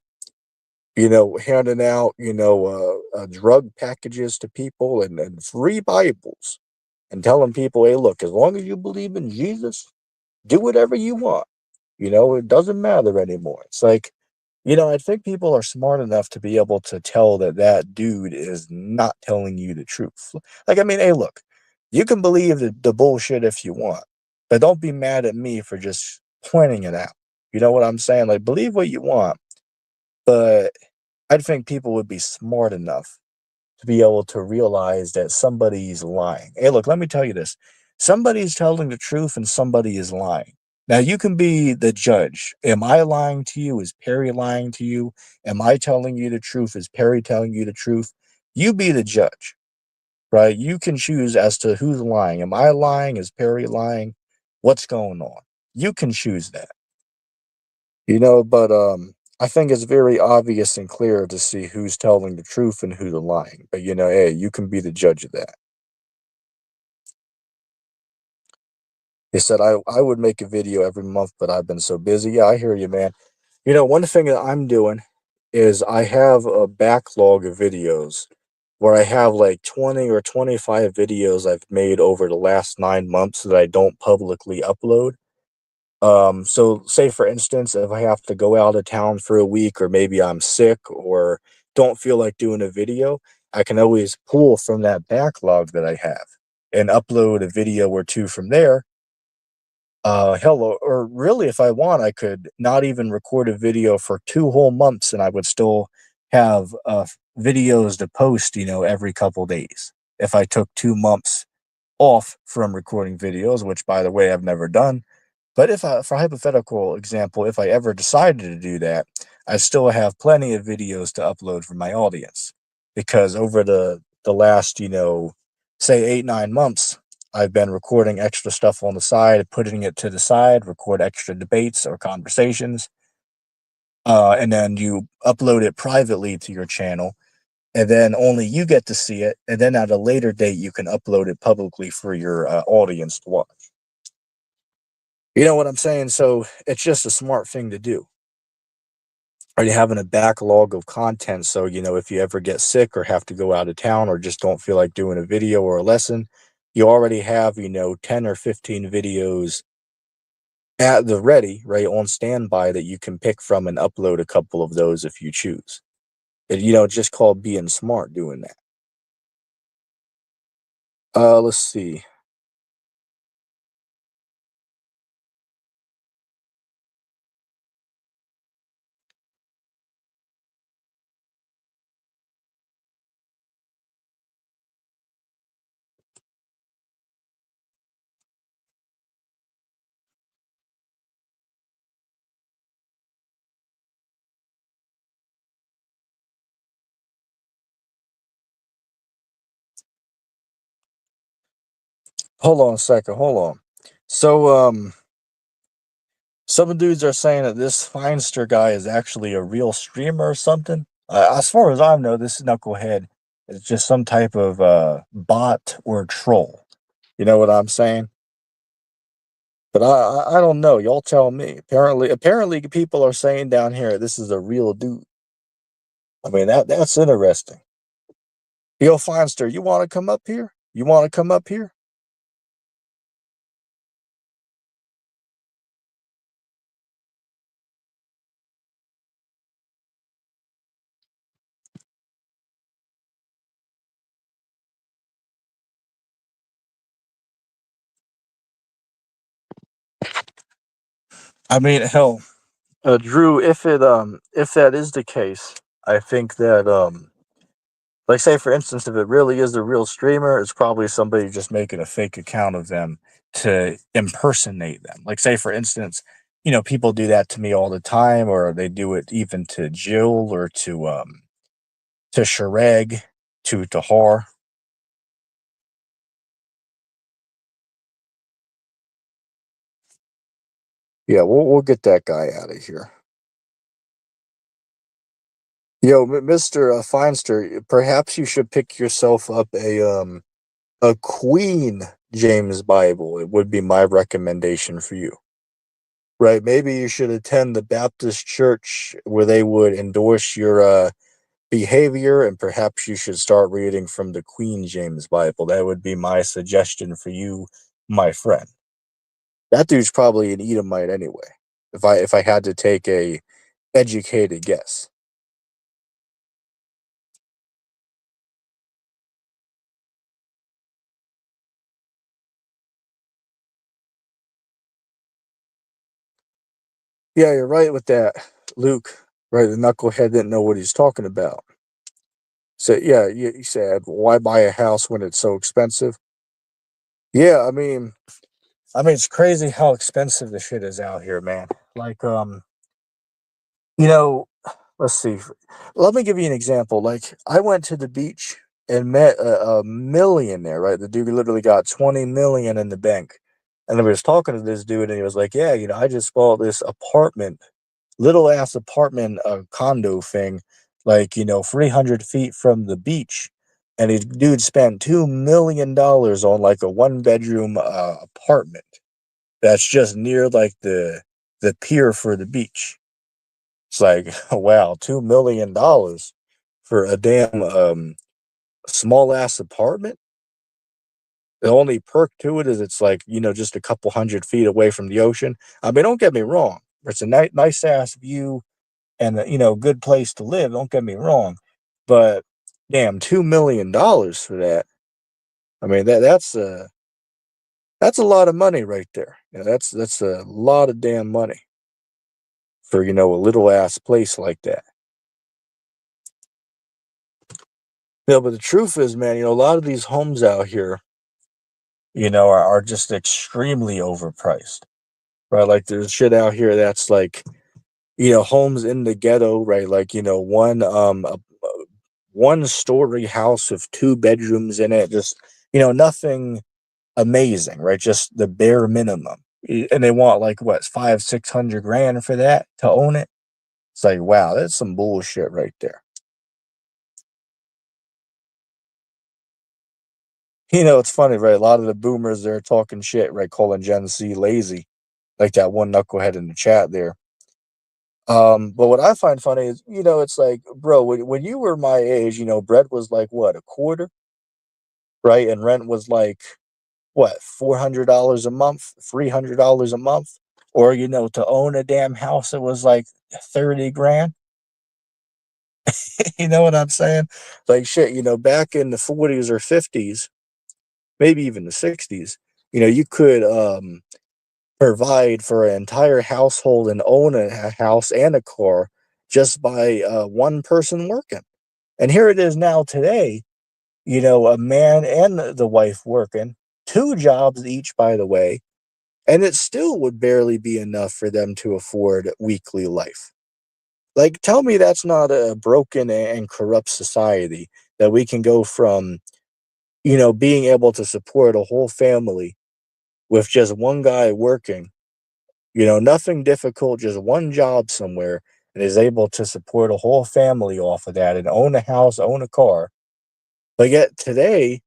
Handing out drug packages to people and free Bibles, and telling people, hey, look, as long as you believe in Jesus, do whatever you want. It doesn't matter anymore. It's like, I think people are smart enough to be able to tell that that dude is not telling you the truth. Like, I mean, hey, look, you can believe the bullshit if you want, but don't be mad at me for just pointing it out. You know what I'm saying? Like, believe what you want, but I think people would be smart enough to be able to realize that somebody's lying. Hey, look, let me tell you this. Somebody's telling the truth and somebody is lying. Now, you can be the judge. Am I lying to you? Is Perry lying to you? Am I telling you the truth? Is Perry telling you the truth? You be the judge, right? You can choose as to who's lying. Am I lying? Is Perry lying? What's going on? You can choose that. But I think it's very obvious and clear to see who's telling the truth and who's lying. But hey, you can be the judge of that. He said I would make a video every month, but I've been so busy. Yeah, I hear you, man. One thing that I'm doing is I have a backlog of videos where I have like 20 or 25 videos I've made over the last 9 months that I don't publicly upload. So say for instance, if I have to go out of town for a week, or maybe I'm sick or don't feel like doing a video, I can always pull from that backlog that I have and upload a video or two from there. Hell, or really, if I want, I could not even record a video for 2 whole months, and I would still have videos to post, every couple days. If I took 2 months off from recording videos, which by the way, I've never done. But if I, for hypothetical example, if I ever decided to do that, I still have plenty of videos to upload for my audience, because over the last, say 8 9 months, I've been recording extra stuff on the side, putting it to the side, record extra debates or conversations, and then you upload it privately to your channel, and then only you get to see it, and then at a later date you can upload it publicly for your audience to watch. You know what I'm saying? So it's just a smart thing to do. Already having a backlog of content, so if you ever get sick or have to go out of town or just don't feel like doing a video or a lesson, you already have 10 or 15 videos at the ready, right, on standby, that you can pick from and upload a couple of those if you choose. It's just called being smart doing that. Let's see. Hold on a second. Hold on. So some dudes are saying that this Feinster guy is actually a real streamer or something. As far as I know, this knucklehead is just some type of bot or troll. You know what I'm saying? But I don't know. Y'all tell me. Apparently, people are saying down here this is a real dude. I mean, that's interesting. Yo, Feinster, you want to come up here? You want to come up here? I mean, hell, Drew, if that is the case, I think that like, say for instance, if it really is a real streamer, it's probably somebody just making a fake account of them to impersonate them. Like, say for instance, people do that to me all the time, or they do it even to Jill or to Shreg, to Tahar. Yeah, we'll get that guy out of here. Yo, Mr. Feinster, perhaps you should pick yourself up a Queen James Bible. It would be my recommendation for you. Right, maybe you should attend the Baptist church where they would endorse your behavior, and perhaps you should start reading from the Queen James Bible. That would be my suggestion for you, my friend. That dude's probably an Edomite anyway. If I had to take a educated guess. Yeah, you're right with that, Luke. Right, the knucklehead didn't know what he's talking about. So yeah, you said why buy a house when it's so expensive? Yeah, I mean it's crazy how expensive the shit is out here, man. Like you know, let's see. Let me give you an example. Like I went to the beach and met a millionaire. Right, the dude literally got 20 million in the bank, and I was talking to this dude, and he was like, "Yeah, I just bought this apartment, little ass apartment, condo thing, like 300 feet from the beach." And his dude spent $2 million on like a one bedroom apartment that's just near like the pier for the beach. It's like, wow, $2 million for a damn small ass apartment. The only perk to it is it's like, just a couple 100 feet away from the ocean. I mean, don't get me wrong. It's a nice ass view and good place to live. Don't get me wrong, but damn, $2 million for that. I mean, that's a lot of money right there. Yeah, that's a lot of damn money for a little ass place like that. Yeah, but the truth is, man, a lot of these homes out here, are just extremely overpriced, right? Like there's shit out here that's like, homes in the ghetto, right? Like, one story house with two bedrooms in it, just, nothing amazing, right? Just the bare minimum. And they want like what, 500-600 grand for that to own it. It's like, wow, that's some bullshit right there. It's funny, right? A lot of the boomers they're talking shit, right? Calling Gen Z lazy, like that one knucklehead in the chat there. But what I find funny is, it's like, bro, when you were my age, bread was like what, a quarter, right? And rent was like what, $400 a month, $300 a month, or to own a damn house, it was like 30 grand. You know what I'm saying? Like shit, back in the 40s or 50s, maybe even the 60s, you could provide for an entire household and own a house and a car just by one person working. And here it is now today, a man and the wife working, two jobs each, by the way, and it still would barely be enough for them to afford weekly life. Like, tell me that's not a broken and corrupt society that we can go from, being able to support a whole family with just one guy working, nothing difficult, just one job somewhere, and is able to support a whole family off of that and own a house, own a car. But yet today,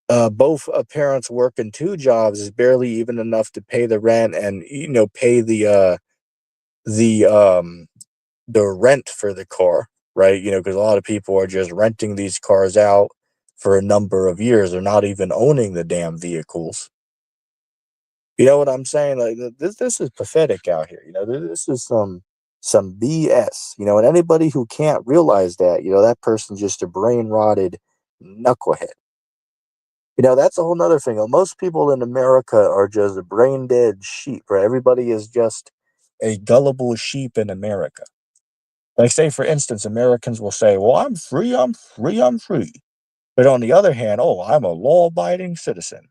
both parents working two jobs is barely even enough to pay the rent and pay the um the rent for the car, right? Because a lot of people are just renting these cars out for a number of years. They're not even owning the damn vehicles. You know what I'm saying? Like this is pathetic out here. This is some BS. And anybody who can't realize that, that person's just a brain rotted knucklehead. That's a whole nother thing. Most people in America are just brain dead sheep, right? Everybody is just a gullible sheep in America. Like, say, for instance, Americans will say, well, I'm free, I'm free, I'm free. But on the other hand, oh, I'm a law abiding citizen.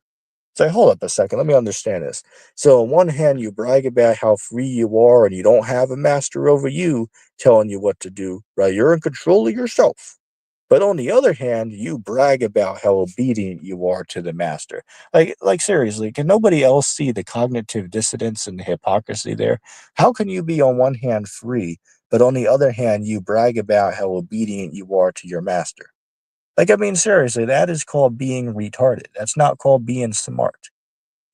Say, hold up a second, let me understand this. So, on one hand, you brag about how free you are and you don't have a master over you telling you what to do, right? You're in control of yourself. But on the other hand, you brag about how obedient you are to the master. Like seriously, can nobody else see the cognitive dissonance and the hypocrisy there? How can you be on one hand free, but on the other hand, you brag about how obedient you are to your master? Like, I mean, seriously, that is called being retarded. That's not called being smart.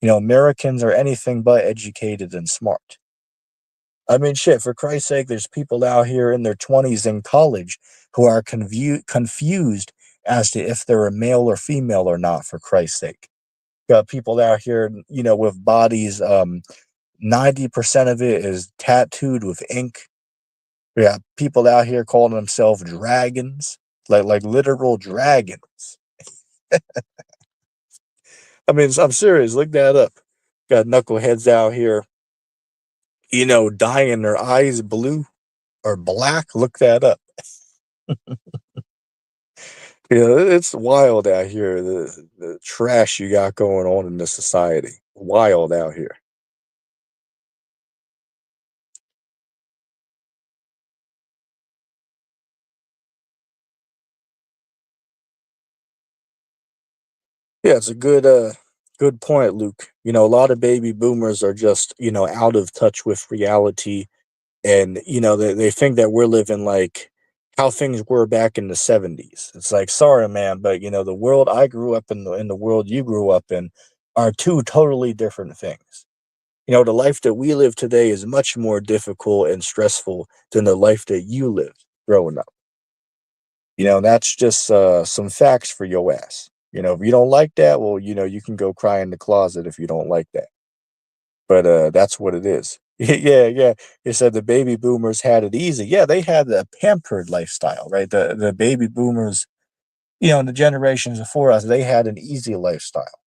Americans are anything but educated and smart. I mean, shit, for Christ's sake, there's people out here in their 20s in college who are confused as to if they're a male or female or not, for Christ's sake. Got people out here, with bodies, 90% of it is tattooed with ink. We got people out here calling themselves dragons, like literal dragons. I mean, I'm serious. Look that up. Got knuckleheads out here dyeing their eyes blue or black. Look that up. It's wild out here. The trash you got going on in this society. Wild out here. Yeah, it's a good point, Luke. A lot of baby boomers are just, out of touch with reality, and they think that we're living like how things were back in the 70s. It's like, sorry man, but the world I grew up in, the world you grew up in, are two totally different things. The life that we live today is much more difficult and stressful than the life that you lived growing up. That's just some facts for your ass. If you don't like that, well, you can go cry in the closet if you don't like that. But that's what it is. Yeah, yeah. It said the baby boomers had it easy. Yeah, they had the pampered lifestyle, right? The baby boomers, the generations before us, they had an easy lifestyle,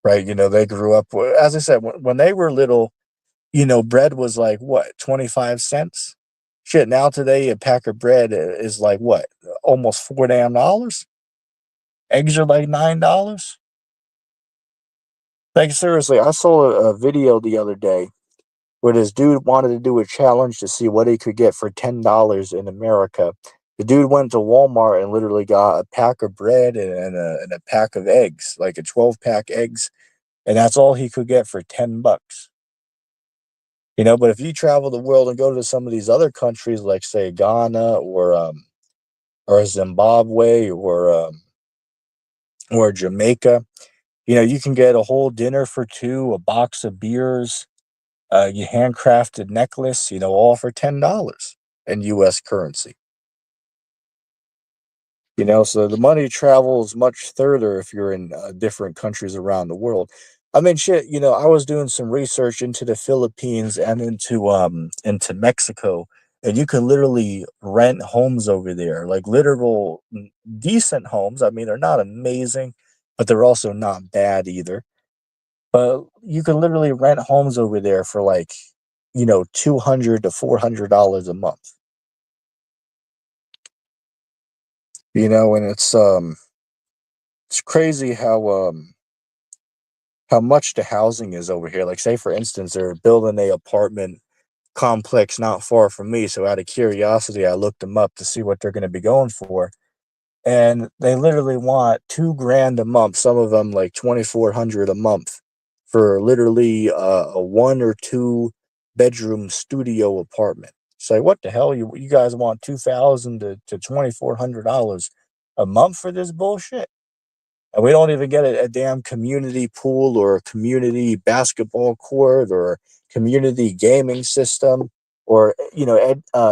right? They grew up, as I said, when they were little, bread was like what, 25 cents? Shit, now today a pack of bread is like what? Almost $4 damn. Eggs are like $9. Like seriously, I saw a video the other day where this dude wanted to do a challenge to see what he could get for $10 in America. The dude went to Walmart and literally got a pack of bread and a pack of eggs, like a 12-pack eggs, and that's all he could get for $10. But if you travel the world and go to some of these other countries, like say Ghana or Zimbabwe or Jamaica, you can get a whole dinner for two, a box of beers, your handcrafted necklace, all for $10 in U.S. currency. So the money travels much further if you're in different countries around the world. I mean, shit. I was doing some research into the Philippines and into Mexico, and you can literally rent homes over there, like literal decent homes. I mean, they're not amazing, but they're also not bad either. But you can literally rent homes over there for like, $200 to $400 a month. And it's crazy how much the housing is over here. Like, say for instance, they're building a apartment complex not far from me. So out of curiosity, I looked them up to see what they're going to be going for, and they literally want 2 grand a month. Some of them like 2,400 a month for literally a 1 or 2 bedroom studio apartment. It's like, what the hell? You guys want 2,000 to $2,400 a month for this bullshit? And we don't even get a damn community pool or a community basketball court or community gaming system or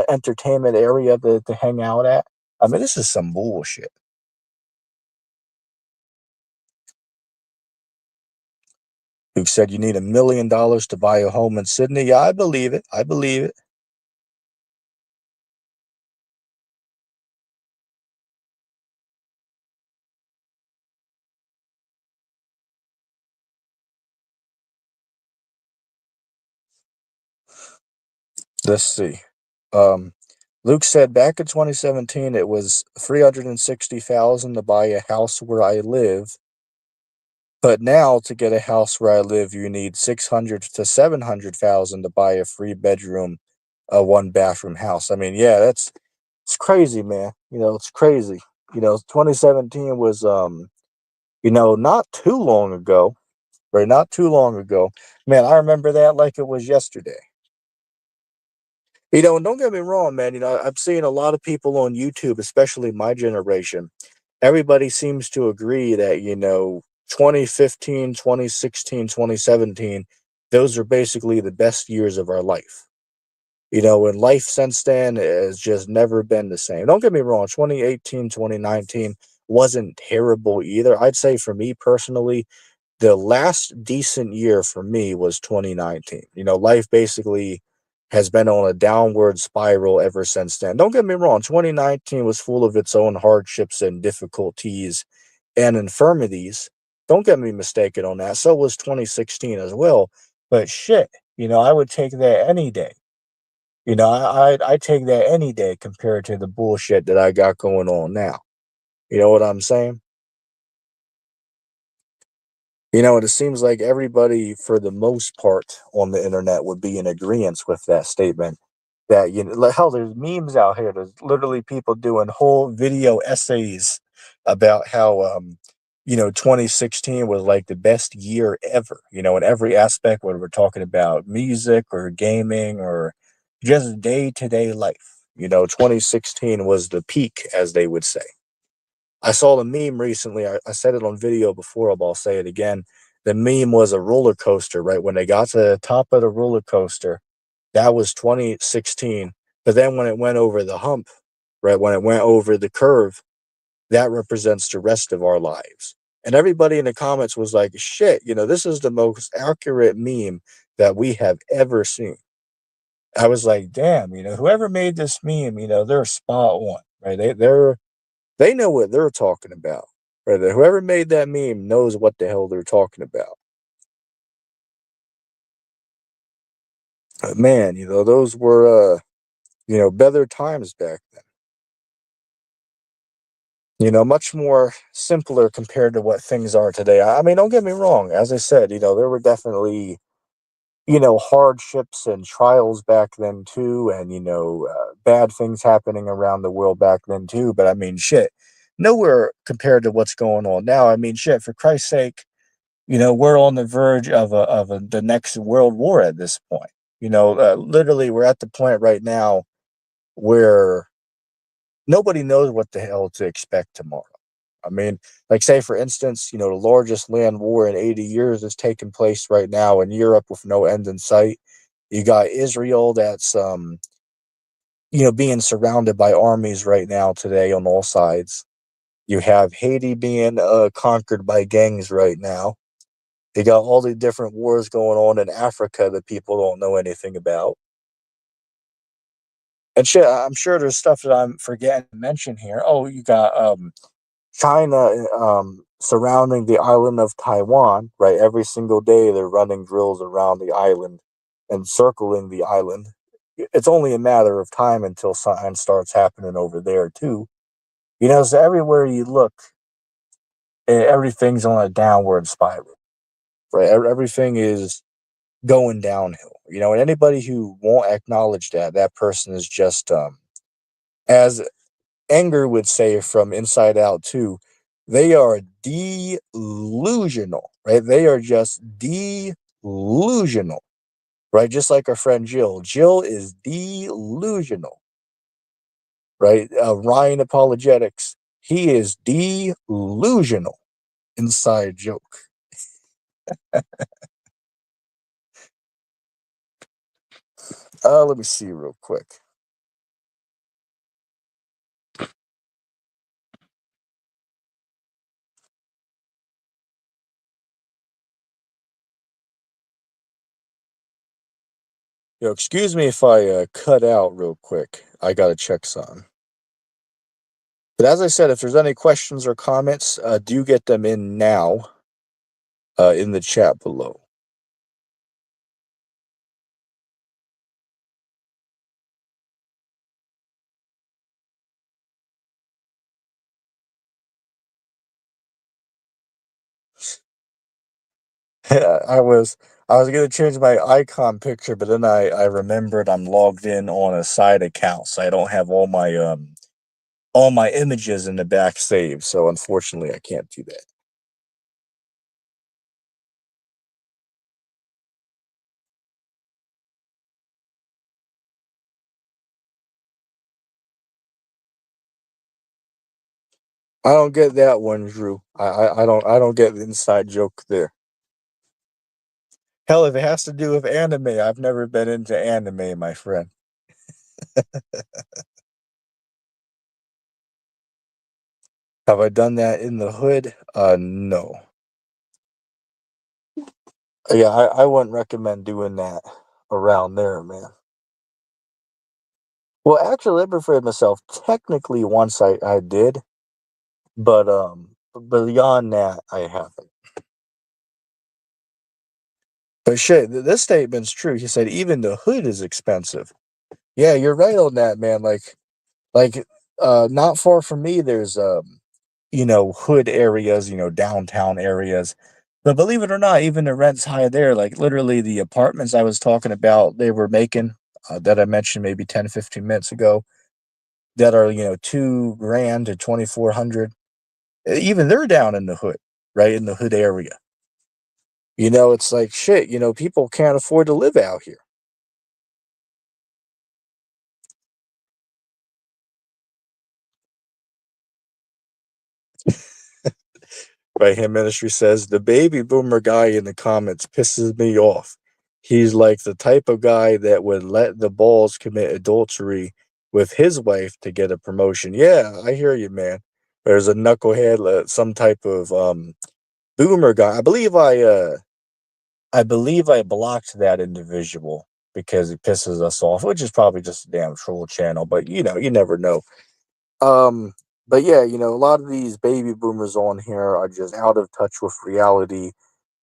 entertainment area to hang out at. I mean, this is some bullshit. Who said you need $1 million to buy a home in Sydney? Yeah, I believe it. I believe it. Let's see. Um, Luke said back in 2017 it was 360,000 to buy a house where I live. But now to get a house where I live, you need 600 to 700,000 to buy a 3 bedroom, a 1 bathroom house. I mean, yeah, it's crazy, man. It's crazy. 2017 was not too long ago, right? Not too long ago. Man, I remember that like it was yesterday. And don't get me wrong, man. I've seen a lot of people on YouTube, especially my generation. Everybody seems to agree that, 2015, 2016, 2017, those are basically the best years of our life. And life since then has just never been the same. Don't get me wrong, 2018, 2019 wasn't terrible either. I'd say for me personally, the last decent year for me was 2019. Life basically has been on a downward spiral ever since then. Don't get me wrong, 2019 was full of its own hardships and difficulties and infirmities. Don't get me mistaken on that. So was 2016 as well. But shit, I would take that any day. I take that any day compared to the bullshit that I got going on now. You know what I'm saying? It seems like everybody, for the most part, on the internet would be in agreement with that statement. That like, hell, there's memes out here. There's literally people doing whole video essays about how 2016 was like the best year ever. In every aspect, whether we're talking about music or gaming or just day to day life. 2016 was the peak, as they would say. I saw the meme recently. I said it on video before, but I'll say it again. The meme was a roller coaster, right? When they got to the top of the roller coaster, that was 2016. But then when it went over the hump, right? When it went over the curve, that represents the rest of our lives. And everybody in the comments was like, shit, this is the most accurate meme that we have ever seen. I was like, damn, whoever made this meme, they're spot on, right? They know what they're talking about. Right? Whoever made that meme knows what the hell they're talking about. But man, those were better times back then. Much more simpler compared to what things are today. I mean, don't get me wrong. As I said, there were definitely hardships and trials back then too, and bad things happening around the world back then too. But I mean, shit, nowhere compared to what's going on now. I mean, shit, for Christ's sake, we're on the verge of the next world war at this point. Literally, we're at the point right now where nobody knows what the hell to expect tomorrow. I mean, like, say, for instance, the largest land war in 80 years is taking place right now in Europe with no end in sight. You got Israel that's, being surrounded by armies right now today on all sides. You have Haiti being conquered by gangs right now. You got all the different wars going on in Africa that people don't know anything about. And shit, I'm sure there's stuff that I'm forgetting to mention here. Oh, you got China surrounding the island of Taiwan, right? Every single day they're running drills around the island and circling the island. It's only a matter of time until something starts happening over there too. So everywhere you look, everything's on a downward spiral, right? Everything is going downhill. And anybody who won't acknowledge that person is just as Anger would say from Inside Out too, they are delusional, right? They are just delusional, right? Just like our friend Jill. Jill is delusional, right? Ryan Apologetics, he is delusional. Inside joke. Let me see real quick. Excuse me if I cut out real quick. I gotta check something. But as I said, if there's any questions or comments, do get them in now in the chat below. I was gonna change my icon picture, but then I remembered I'm logged in on a side account, so I don't have all my images in the back saved. So unfortunately, I can't do that. I don't get that one, Drew. I don't get the inside joke there. Hell, if it has to do with anime, I've never been into anime, my friend. Have I done that in the hood? No. Yeah, I wouldn't recommend doing that around there, man. Well, actually, let me rephrase myself. Technically, once I did, but beyond that, I haven't. But shit, this statement's true. He said even the hood is expensive. Yeah, you're right on that, man. Like not far from me, there's hood areas, downtown areas. But believe it or not, even the rent's high there. Like literally the apartments I was talking about, they were making that I mentioned maybe 10, 15 minutes ago, that are 2 grand to 2,400. Even they're down in the hood, right in the hood area. It's like shit. People can't afford to live out here. Right Hand Ministry says the baby boomer guy in the comments pisses me off. He's like the type of guy that would let the balls commit adultery with his wife to get a promotion. Yeah, I hear you, man. There's a knucklehead, some type of boomer guy. I believe I blocked that individual because he pisses us off, which is probably just a damn troll channel. But you never know. Um, but yeah, a lot of these baby boomers on here are just out of touch with reality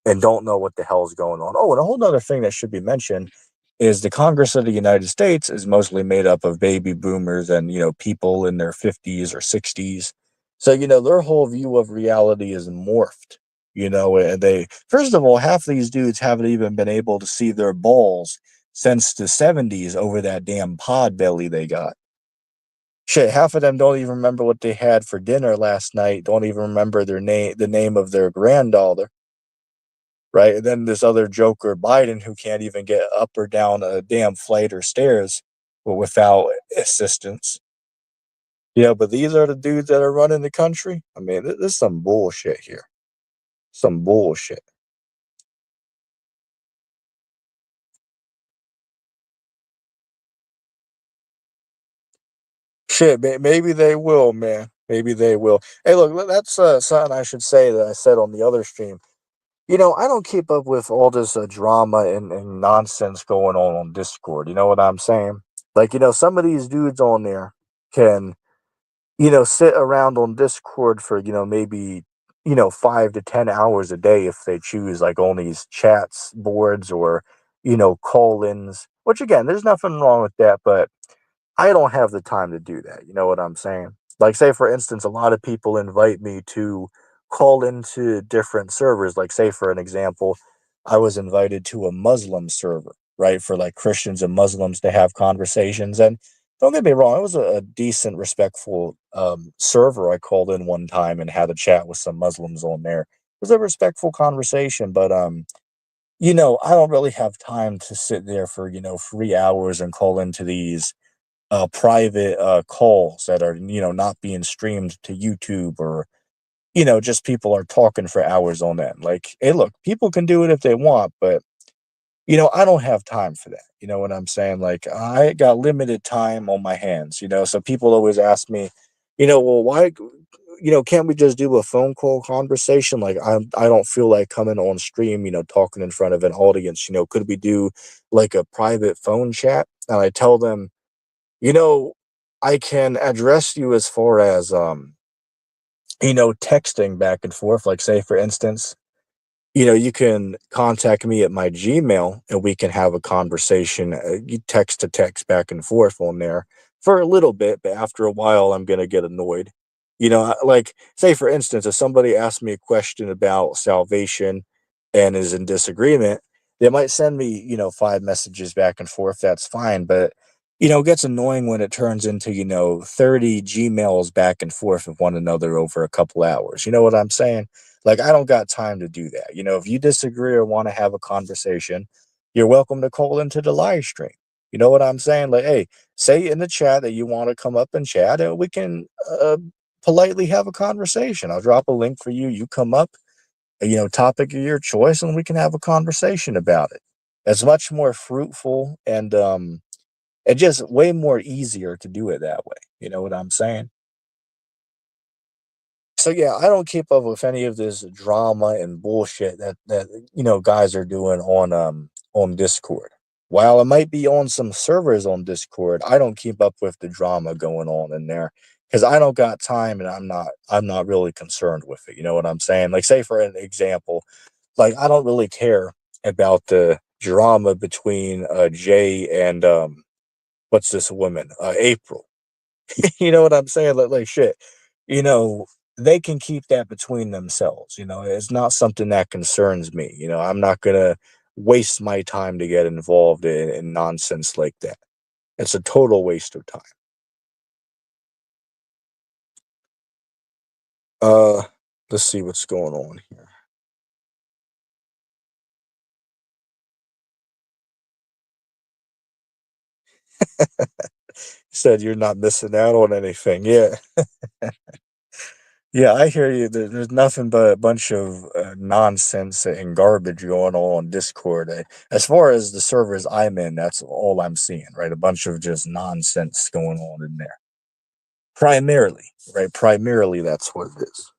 and don't know what the hell is going on. Oh, and a whole other thing that should be mentioned is the Congress of the United States is mostly made up of baby boomers and, people in their 50s or 60s. So, their whole view of reality is morphed, and first of all, half these dudes haven't even been able to see their balls since the 70s over that damn pod belly they got. Shit, half of them don't even remember what they had for dinner last night, don't even remember the name of their granddaughter, right? And then this other joker, Biden, who can't even get up or down a damn flight or stairs without assistance. But these are the dudes that are running the country. I mean, this is some bullshit here. Some bullshit. Shit, maybe they will, man. Maybe they will. Hey, look, that's something I should say that I said on the other stream. I don't keep up with all this drama and nonsense going on Discord. You know what I'm saying? Like, some of these dudes on there can, sit around on Discord for, maybe, 5 to 10 hours a day if they choose, like on these chats boards or, call ins, which again, there's nothing wrong with that. But I don't have the time to do that. You know what I'm saying? Like, say, for instance, a lot of people invite me to call into different servers. Like, say, for an example, I was invited to a Muslim server, right, for like Christians and Muslims to have conversations. And don't get me wrong, it was a decent, respectful server. I called in one time and had a chat with some Muslims on there. It was a respectful conversation, but I don't really have time to sit there for 3 hours and call into these private calls that are not being streamed to YouTube, or just people are talking for hours on that. Like, hey, look, people can do it if they want, but I don't have time for that. You know what I'm saying? Like, I got limited time on my hands. So people always ask me, well, why? Can't we just do a phone call conversation? Like, I don't feel like coming on stream, talking in front of an audience. Could we do like a private phone chat? And I tell them, you know, I can address you as far as texting back and forth. Like, say for instance, you can contact me at my Gmail and we can have a conversation, you text to text back and forth on there for a little bit, but after a while, I'm going to get annoyed. Like, say, for instance, if somebody asks me a question about salvation and is in disagreement, they might send me, 5 messages back and forth. That's fine. But, it gets annoying when it turns into, 30 Gmails back and forth with one another over a couple hours. You know what I'm saying? Like, I don't got time to do that. If you disagree or want to have a conversation, you're welcome to call into the live stream. You know what I'm saying? Like, hey, say in the chat that you want to come up and chat, and we can politely have a conversation. I'll drop a link for you. You come up, topic of your choice, and we can have a conversation about it. It's much more fruitful and just way more easier to do it that way. You know what I'm saying? So yeah, I don't keep up with any of this drama and bullshit that guys are doing on Discord. While it might be on some servers on Discord, I don't keep up with the drama going on in there because I don't got time and I'm not really concerned with it. You know what I'm saying? Like, say for an example, like, I don't really care about the drama between Jay and what's this woman, April. You know what I'm saying? Like shit, you know, they can keep that between themselves. You know, it's not something that concerns me. You know, I'm not gonna waste my time to get involved in nonsense like that. It's a total waste of time. Uh, let's see what's going on here. Said you're not missing out on anything. Yeah, yeah, I hear you. There's nothing but a bunch of nonsense and garbage going on Discord. As far as the servers I'm in, that's all I'm seeing, right? A bunch of just nonsense going on in there. Primarily, right? Primarily, that's what it is.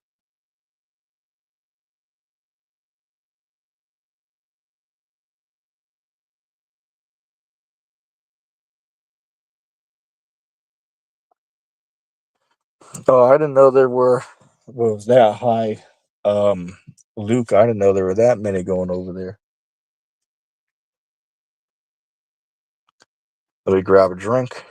Oh, I didn't know there were, was that high. Um, Luke, I didn't know there were that many going over there. Let me grab a drink.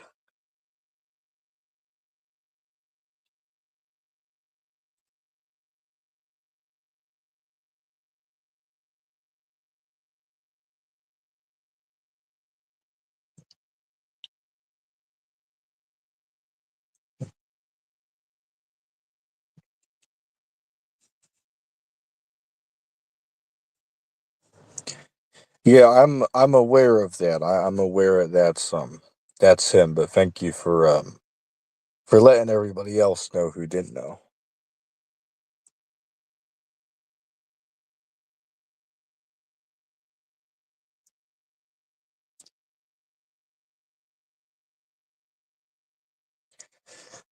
Yeah, I'm aware of that. I'm aware that's him. But thank you for letting everybody else know who didn't know.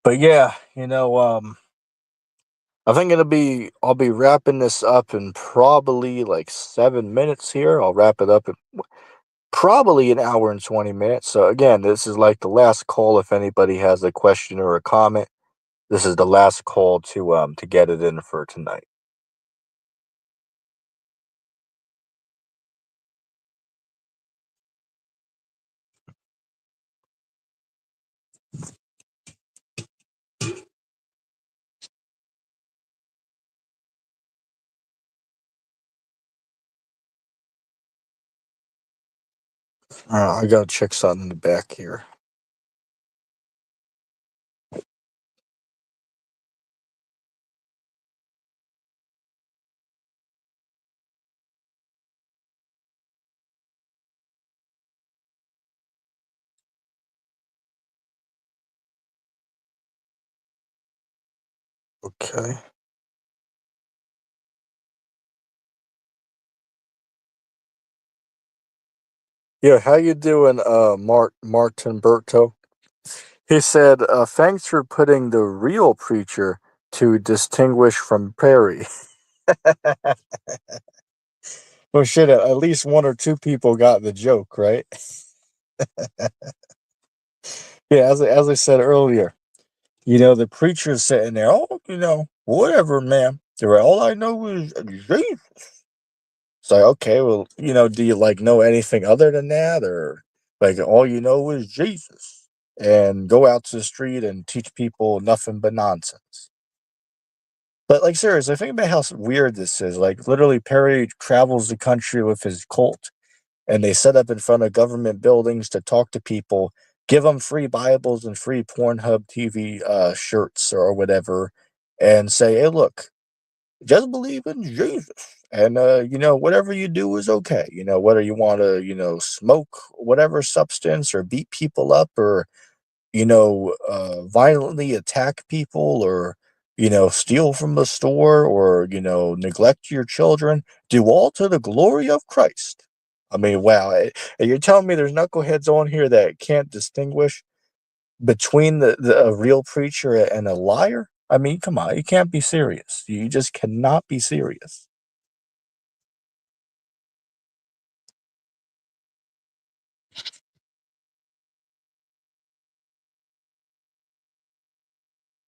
But yeah, I think I'll be wrapping this up in probably like 7 minutes here. I'll wrap it up in probably an hour and 20 minutes. So again, this is like the last call. If anybody has a question or a comment, this is the last call to get it in for tonight. I gotta check something in the back here. Okay. Yeah, how you doing, Martin Berto? He said, "Thanks for putting the real preacher to distinguish from Perry." Well, shit, at least one or two people got the joke, right? Yeah, as I said earlier, the preacher's sitting there, oh, whatever, man. They're like, all I know is Jesus. It's like, okay, well, do you like know anything other than that? Or like all you know is Jesus. And go out to the street and teach people nothing but nonsense. But like seriously, think about how weird this is. Like literally Perry travels the country with his cult and they set up in front of government buildings to talk to people, give them free Bibles and free Pornhub TV shirts or whatever, and say, "Hey, look, just believe in Jesus, and whatever you do is okay. Whether you want to, smoke whatever substance or beat people up or violently attack people or." Steal from the store or, neglect your children, do all to the glory of Christ. I mean, wow. And you're telling me there's knuckleheads on here that can't distinguish between a real preacher and a liar? I mean, come on, you can't be serious. You just cannot be serious.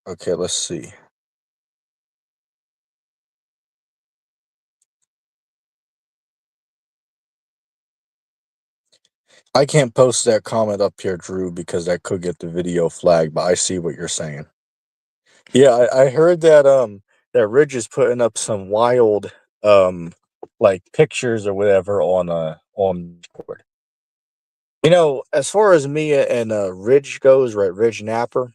Okay, let's see. I can't post that comment up here, Drew, because that could get the video flagged, but I see what you're saying. Yeah, I heard that that Ridge is putting up some wild like pictures or whatever on Discord. As far as Mia and Ridge goes, right, Ridge Napper,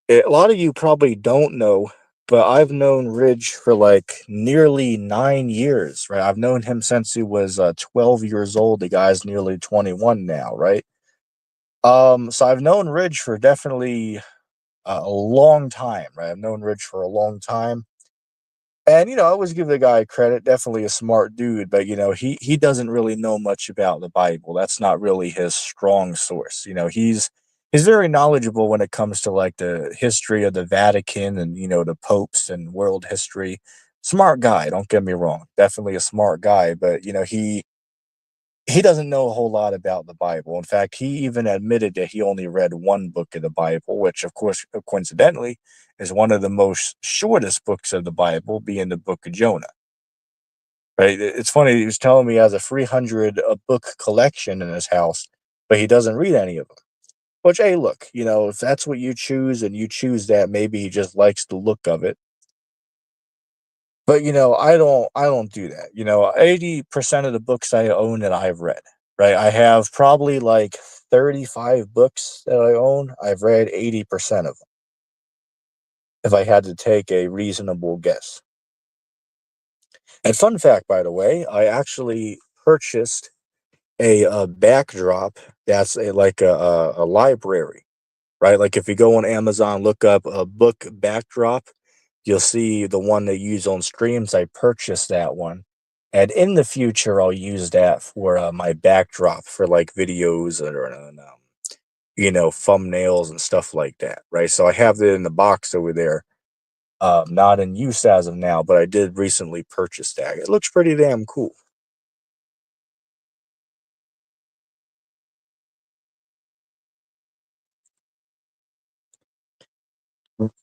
a lot of you probably don't know, but I've known Ridge for like nearly 9 years, right? I've known him since he was 12 years old. The guy's nearly 21 now, right? So I've known Ridge for definitely a long time, right? I've known Ridge for a long time. And I always give the guy credit, definitely a smart dude, but he doesn't really know much about the Bible. That's not really his strong source. He's very knowledgeable when it comes to like the history of the Vatican and the popes and world history. Smart guy, don't get me wrong. Definitely a smart guy, but he doesn't know a whole lot about the Bible. In fact, he even admitted that he only read one book of the Bible, which, of course, coincidentally, is one of the most shortest books of the Bible, being the book of Jonah. Right? It's funny. He was telling me he has a 300 book collection in his house, but he doesn't read any of them. Which, hey, look, if that's what you choose and you choose that, maybe he just likes the look of it. But I don't do that. 80% of the books I own that I've read, right? I have probably like 35 books that I own. I've read 80% of them if I had to take a reasonable guess. And fun fact, by the way, I actually purchased a backdrop that's like a library, right? Like if you go on Amazon, look up a book backdrop, you'll see the one they use on streams. I purchased that one. And in the future, I'll use that for my backdrop for like videos and thumbnails and stuff like that, right? So I have it in the box over there. Not in use as of now, but I did recently purchase that. It looks pretty damn cool.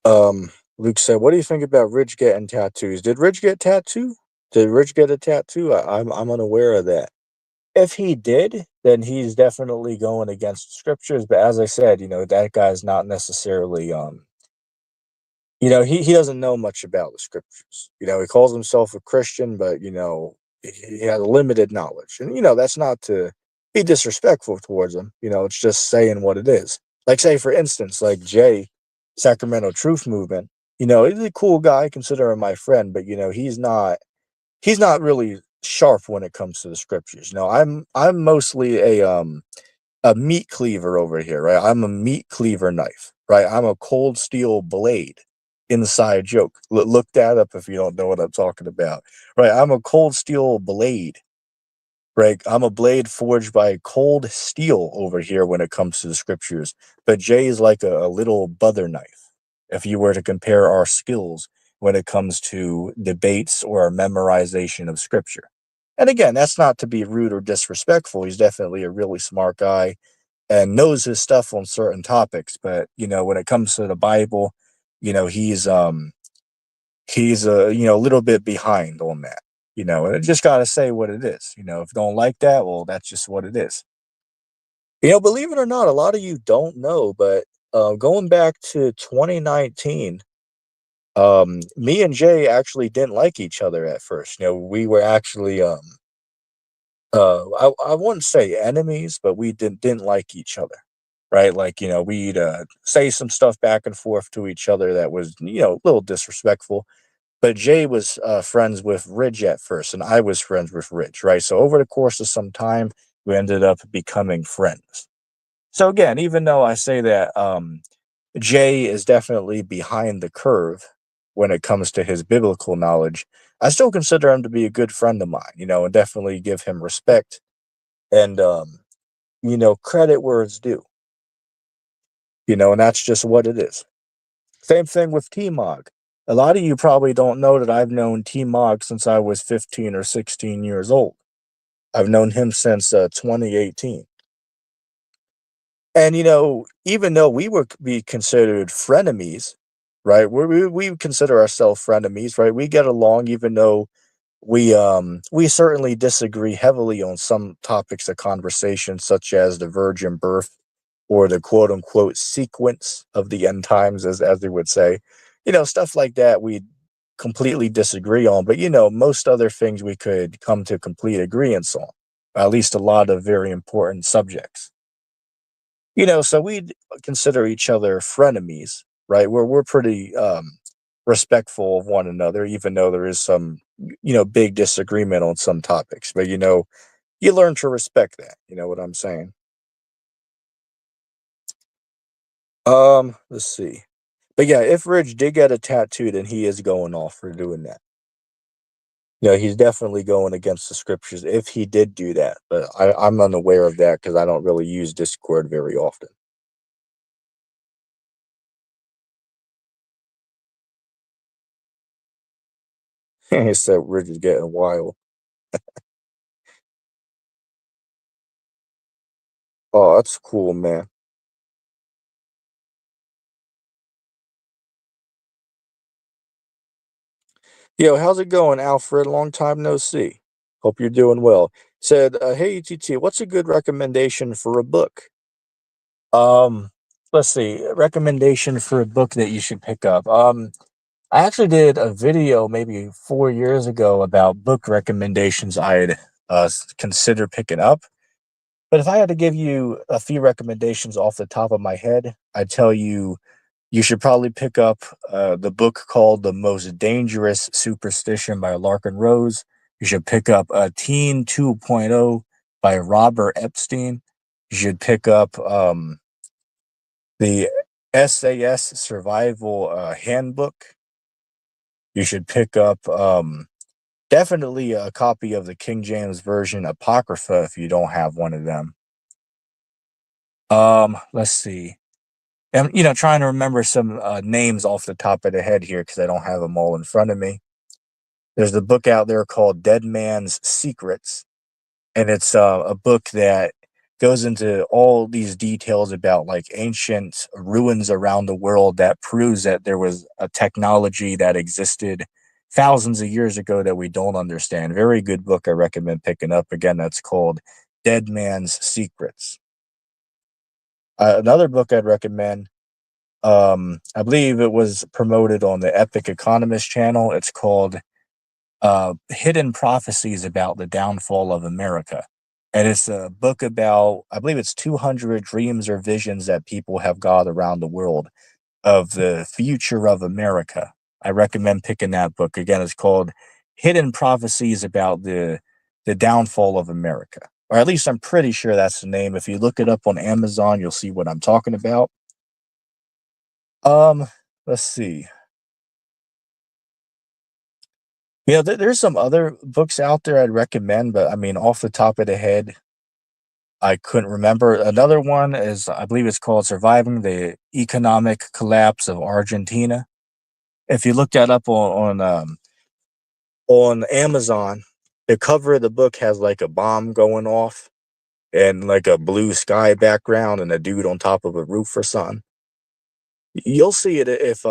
Um, Luke said, "What do you think about Rich getting tattoos? Did Rich get tattoo? Did Rich get a tattoo? I'm unaware of that. If he did, then he's definitely going against the scriptures. But as I said, that guy's not necessarily he doesn't know much about the scriptures. He calls himself a Christian, but he has limited knowledge. And that's not to be disrespectful towards him. It's just saying what it is. Like say for instance, like Jay, Sacramento Truth Movement, he's a cool guy, consider him my friend, but he's not really sharp when it comes to the scriptures. I'm mostly a meat cleaver over here, right? I'm a meat cleaver knife, right? I'm a cold steel blade. Inside joke. Look that up if you don't know what I'm talking about, right? I'm a cold steel blade, right? I'm a blade forged by cold steel over here when it comes to the scriptures. But Jay is like a little butter knife. If you were to compare our skills when it comes to debates or memorization of scripture. And again, that's not to be rude or disrespectful. He's definitely a really smart guy and knows his stuff on certain topics. But when it comes to the Bible, he's a little bit behind on that. And I just gotta say what it is. If you don't like that, well, that's just what it is. Believe it or not, a lot of you don't know, but going back to 2019, me and Jay actually didn't like each other at first. We were actually I wouldn't say enemies, but we didn't like each other, right? Like we'd say some stuff back and forth to each other that was a little disrespectful. But Jay was friends with Ridge at first, and I was friends with Ridge, right? So over the course of some time, we ended up becoming friends. So again, even though I say that Jay is definitely behind the curve when it comes to his biblical knowledge, I still consider him to be a good friend of mine, and definitely give him respect and credit where it's due, and that's just what it is. Same thing with T Mog. A lot of you probably don't know that I've known T Mog since I was 15 or 16 years old. I've known him since 2018. And even though we would be considered frenemies, right? We consider ourselves frenemies, right? We get along, even though We certainly disagree heavily on some topics of conversation, such as the virgin birth or the quote unquote sequence of the end times, as they would say. Stuff like that we completely disagree on, but most other things we could come to complete agreements on, at least a lot of very important subjects. So we'd consider each other frenemies, right? We're pretty respectful of one another, even though there is some big disagreement on some topics. But you learn to respect that. You know what I'm saying? Let's see. But yeah, if Rich did get a tattoo, then he is going off for doing that. He's definitely going against the scriptures if he did do that. But I'm unaware of that because I don't really use Discord very often. He said Rich is getting wild. Oh, that's cool, man. Yo, how's it going, Alfred? Long time no see. Hope you're doing well. Said, hey, ETT, what's a good recommendation for a book? Um, let's see. Recommendation for a book that you should pick up. I actually did a video maybe 4 years ago about book recommendations I'd consider picking up. But if I had to give you a few recommendations off the top of my head, I'd tell you you should probably pick up the book called The Most Dangerous Superstition by Larkin Rose. You should pick up Teen 2.0 by Robert Epstein. You should pick up the SAS Survival Handbook. You should pick up definitely a copy of the King James Version Apocrypha if you don't have one of them. Let's see. I'm, trying to remember some names off the top of the head here because I don't have them all in front of me. There's a book out there called Dead Man's Secrets, and it's a book that goes into all these details about like ancient ruins around the world that proves that there was a technology that existed thousands of years ago that we don't understand. Very good book. I recommend picking up. Again, that's called Dead Man's Secrets. Another book I'd recommend, I believe it was promoted on the Epic Economist channel. It's called Hidden Prophecies About the Downfall of America. And it's a book about, I believe it's 200 dreams or visions that people have got around the world of the future of America. I recommend picking that book. Again, it's called Hidden Prophecies About the Downfall of America. Or at least I'm pretty sure that's the name. If you look it up on Amazon, you'll see what I'm talking about. Um, let's see. There's some other books out there I'd recommend, but I mean, off the top of the head, I couldn't remember. Another one is, I believe it's called Surviving the Economic Collapse of Argentina. If you look that up on Amazon, the cover of the book has like a bomb going off and like a blue sky background and a dude on top of a roof or something. You'll see it if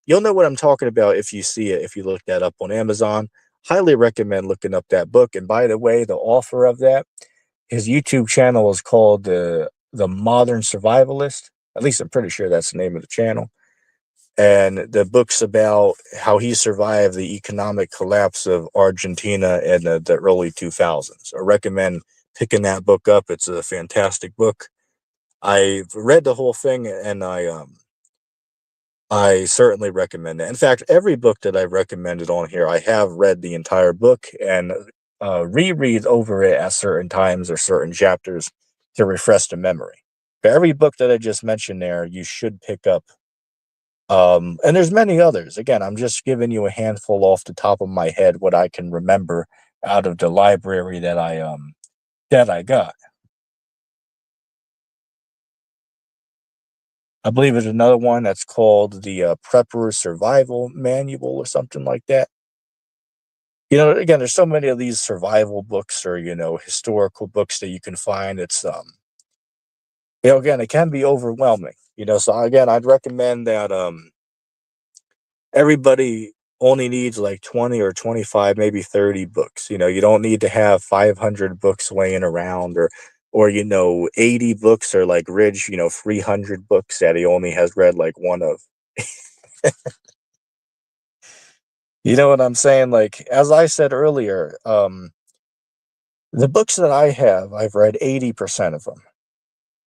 you'll know what I'm talking about if you see it if you look that up on Amazon. Highly recommend looking up that book. And by the way, the author of that, his YouTube channel is called the Modern Survivalist. At least I'm pretty sure that's the name of the channel. And the book's about how he survived the economic collapse of Argentina in the early 2000s. I recommend picking that book up. It's a fantastic book. I've read the whole thing, and I certainly recommend it. In fact, every book that I've recommended on here, I have read the entire book and reread over it at certain times or certain chapters to refresh the memory. But every book that I just mentioned there, you should pick up. And there's many others. Again, I'm just giving you a handful off the top of my head what I can remember out of the library that I got. I believe there's another one that's called the Prepper Survival Manual or something like that. Again, there's so many of these survival books or historical books that you can find. It's again, it can be overwhelming. So again, I'd recommend that everybody only needs like 20 or 25, maybe 30 books. You don't need to have 500 books laying around, or 80 books, or like Ridge, 300 books that he only has read like one of. You know what I'm saying? Like, as I said earlier, the books that I have, I've read 80% of them.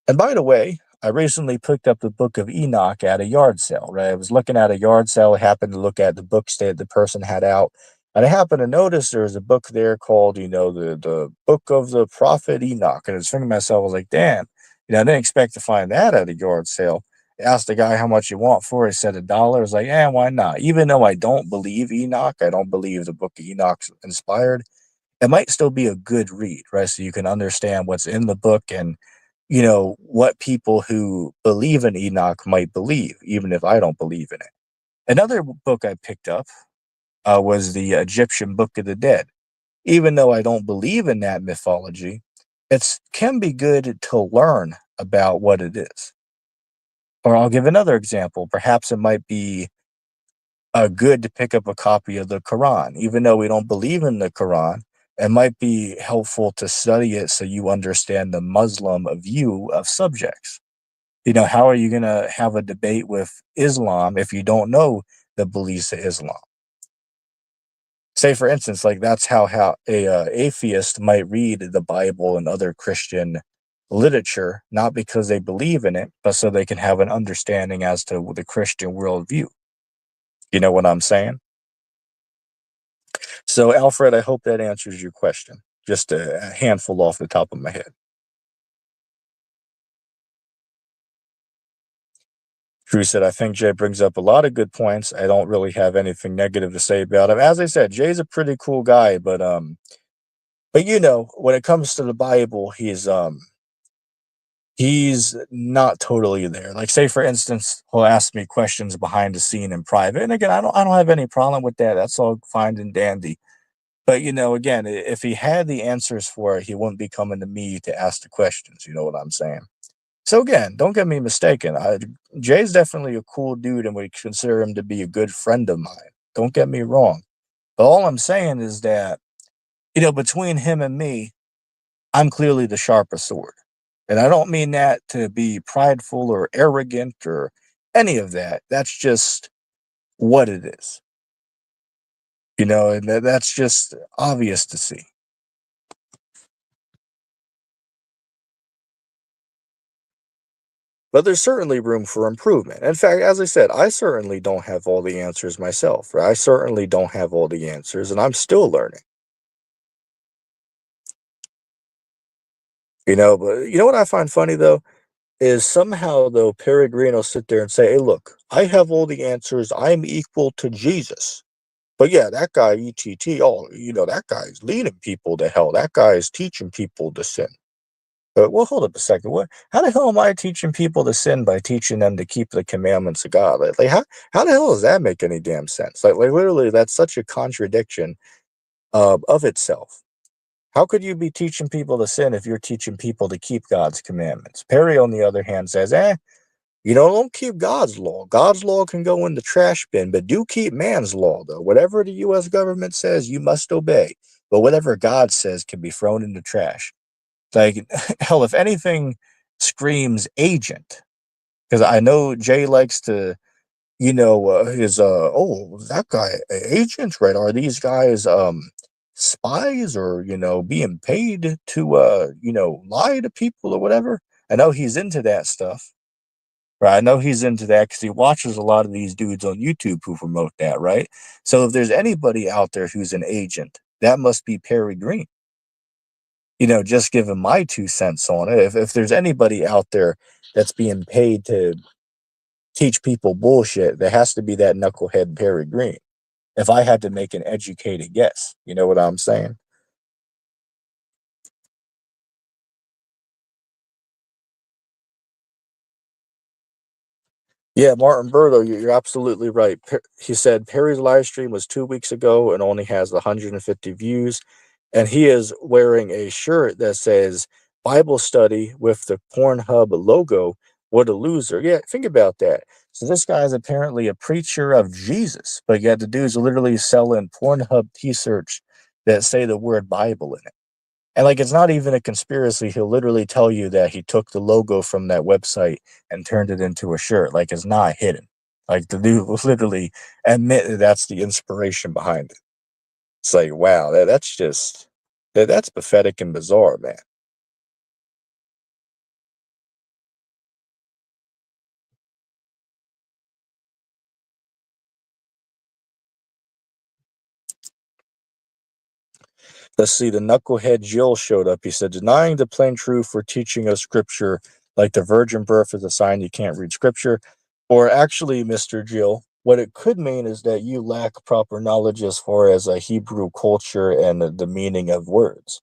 And by the way, I recently picked up the book of Enoch at a yard sale, right? I was looking at a yard sale, happened to look at the books that the person had out. And I happened to notice there was a book there called, the book of the prophet Enoch. And I was thinking to myself, I was like, damn, I didn't expect to find that at a yard sale. I asked the guy how much you want for it. He said $1. I was like, yeah, why not? Even though I don't believe Enoch, I don't believe the book of Enoch's inspired, it might still be a good read, right? So you can understand what's in the book and what people who believe in Enoch might believe, even if I don't believe in it. Another book I picked up was the Egyptian Book of the Dead. Even though I don't believe in that mythology, it can be good to learn about what it is. Or I'll give another example. Perhaps it might be good to pick up a copy of the Quran. Even though we don't believe in the Quran, it might be helpful to study it so you understand the Muslim view of subjects. How are you going to have a debate with Islam if you don't know the beliefs of Islam? Say, for instance, like that's how a atheist might read the Bible and other Christian literature, not because they believe in it, but so they can have an understanding as to the Christian worldview. You know what I'm saying? So, Alfred, I hope that answers your question. Just a handful off the top of my head. Drew said, I think Jay brings up a lot of good points. I don't really have anything negative to say about him. As I said, Jay's a pretty cool guy, but when it comes to the Bible, he's not totally there. Like, say for instance, he'll ask me questions behind the scene in private. And again, I don't have any problem with that. That's all fine and dandy. But again, if he had the answers for it, he wouldn't be coming to me to ask the questions. You know what I'm saying? So again, don't get me mistaken. Jay's definitely a cool dude, and we consider him to be a good friend of mine. Don't get me wrong. But all I'm saying is that, between him and me, I'm clearly the sharper sword. And I don't mean that to be prideful or arrogant or any of that. That's just what it is. And that's just obvious to see. But there's certainly room for improvement. In fact, as I said, I certainly don't have all the answers myself. Right? I certainly don't have all the answers, and I'm still learning. But you know what I find funny though is somehow though Peregrino sit there and say, "Hey, look, I have all the answers. I'm equal to Jesus." But yeah, that guy ETT, oh, that guy's leading people to hell. That guy is teaching people to sin. Well, hold up a second. What? How the hell am I teaching people to sin by teaching them to keep the commandments of God? Like how the hell does that make any damn sense? Like literally, that's such a contradiction of itself. How could you be teaching people to sin if you're teaching people to keep God's commandments? Perry, on the other hand, says, don't keep God's law. God's law can go in the trash bin, but do keep man's law, though. Whatever the U.S. government says, you must obey. But whatever God says can be thrown in the trash. Like, hell, if anything screams agent, because I know Jay likes to, that guy, agent, right? Are these guys, spies or, being paid to, lie to people or whatever? I know he's into that stuff. Right, I know he's into that because he watches a lot of these dudes on YouTube who promote that, right? So if there's anybody out there who's an agent, that must be Perry Green. Just giving my 2 cents on it. If there's anybody out there that's being paid to teach people bullshit, there has to be that knucklehead Perry Green. If I had to make an educated guess, you know what I'm saying? Yeah, Martin Berto, you're absolutely right. He said Perry's live stream was 2 weeks ago and only has 150 views. And he is wearing a shirt that says Bible study with the Pornhub logo. What a loser. Yeah, think about that. So this guy is apparently a preacher of Jesus, but yet the dude's literally selling Pornhub t-shirts that say the word Bible in it. And like it's not even a conspiracy. He'll literally tell you that he took the logo from that website and turned it into a shirt. Like it's not hidden. Like the dude will literally admit that that's the inspiration behind it. It's like, wow, that's just that's pathetic and bizarre, man. Let's see, the knucklehead Jill showed up. He said, denying the plain truth for teaching us scripture like the virgin birth is a sign you can't read scripture. Or actually, Mr. Jill, what it could mean is that you lack proper knowledge as far as a Hebrew culture and the meaning of words.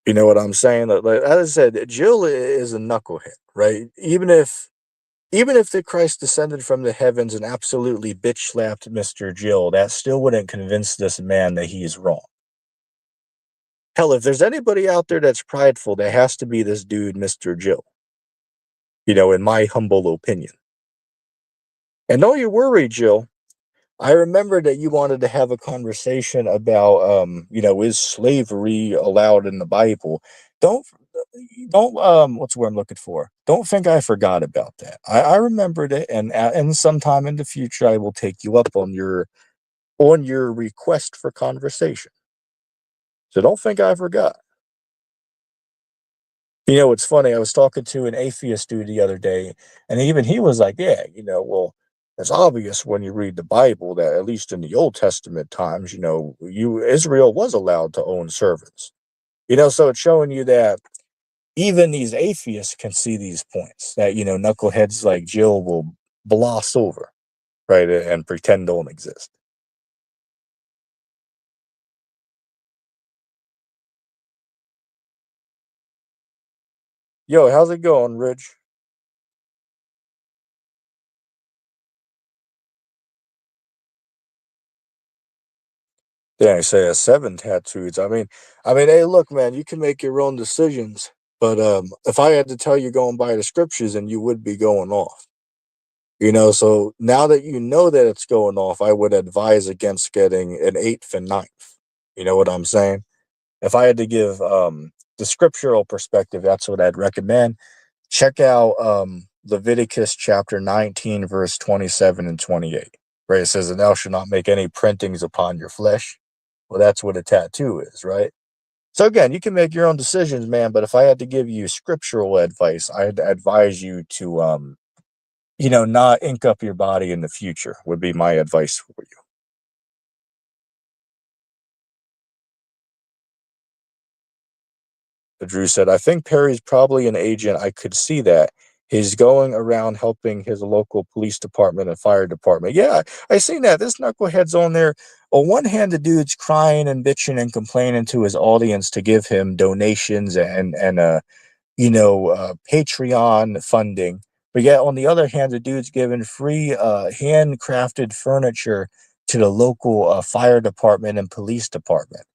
You know what I'm saying? Like, as I said, Jill is a knucklehead, right? Even if the Christ descended from the heavens and absolutely bitch slapped Mr. Jill, that still wouldn't convince this man that he is wrong. Hell, if there's anybody out there that's prideful, there has to be this dude, Mr. Jill, in my humble opinion. And don't you worry, Jill. I remember that you wanted to have a conversation about, is slavery allowed in the Bible? Don't, what's the word I'm looking for? Don't think I forgot about that. I remembered it, and sometime in the future, I will take you up on your request for conversation. So don't think I forgot. It's funny. I was talking to an atheist dude the other day, and even he was like, yeah, well, it's obvious when you read the Bible that at least in the Old Testament times, Israel was allowed to own servants. So it's showing you that even these atheists can see these points that, knuckleheads like Jill will gloss over, right, and pretend don't exist. Yo, how's it going, Rich? Yeah, I say 7 tattoos. I mean, hey, look, man, you can make your own decisions, but if I had to tell you going by the scriptures, then you would be going off. So now that you know that it's going off, I would advise against getting an eighth and ninth. You know what I'm saying? If I had to give the scriptural perspective, that's what I'd recommend. Check out Leviticus chapter 19, verse 27 and 28, where it says, and thou shalt not make any printings upon your flesh. Well, that's what a tattoo is, right? So again, you can make your own decisions, man. But if I had to give you scriptural advice, I'd advise you to, not ink up your body in the future. Would be my advice for you. Drew said, I think Perry's probably an agent. I could see that. He's going around helping his local police department and fire department. Yeah, I seen that. This knucklehead's on there. On one hand, the dude's crying and bitching and complaining to his audience to give him donations and Patreon funding. But yet, on the other hand, the dude's giving free handcrafted furniture to the local fire department and police department.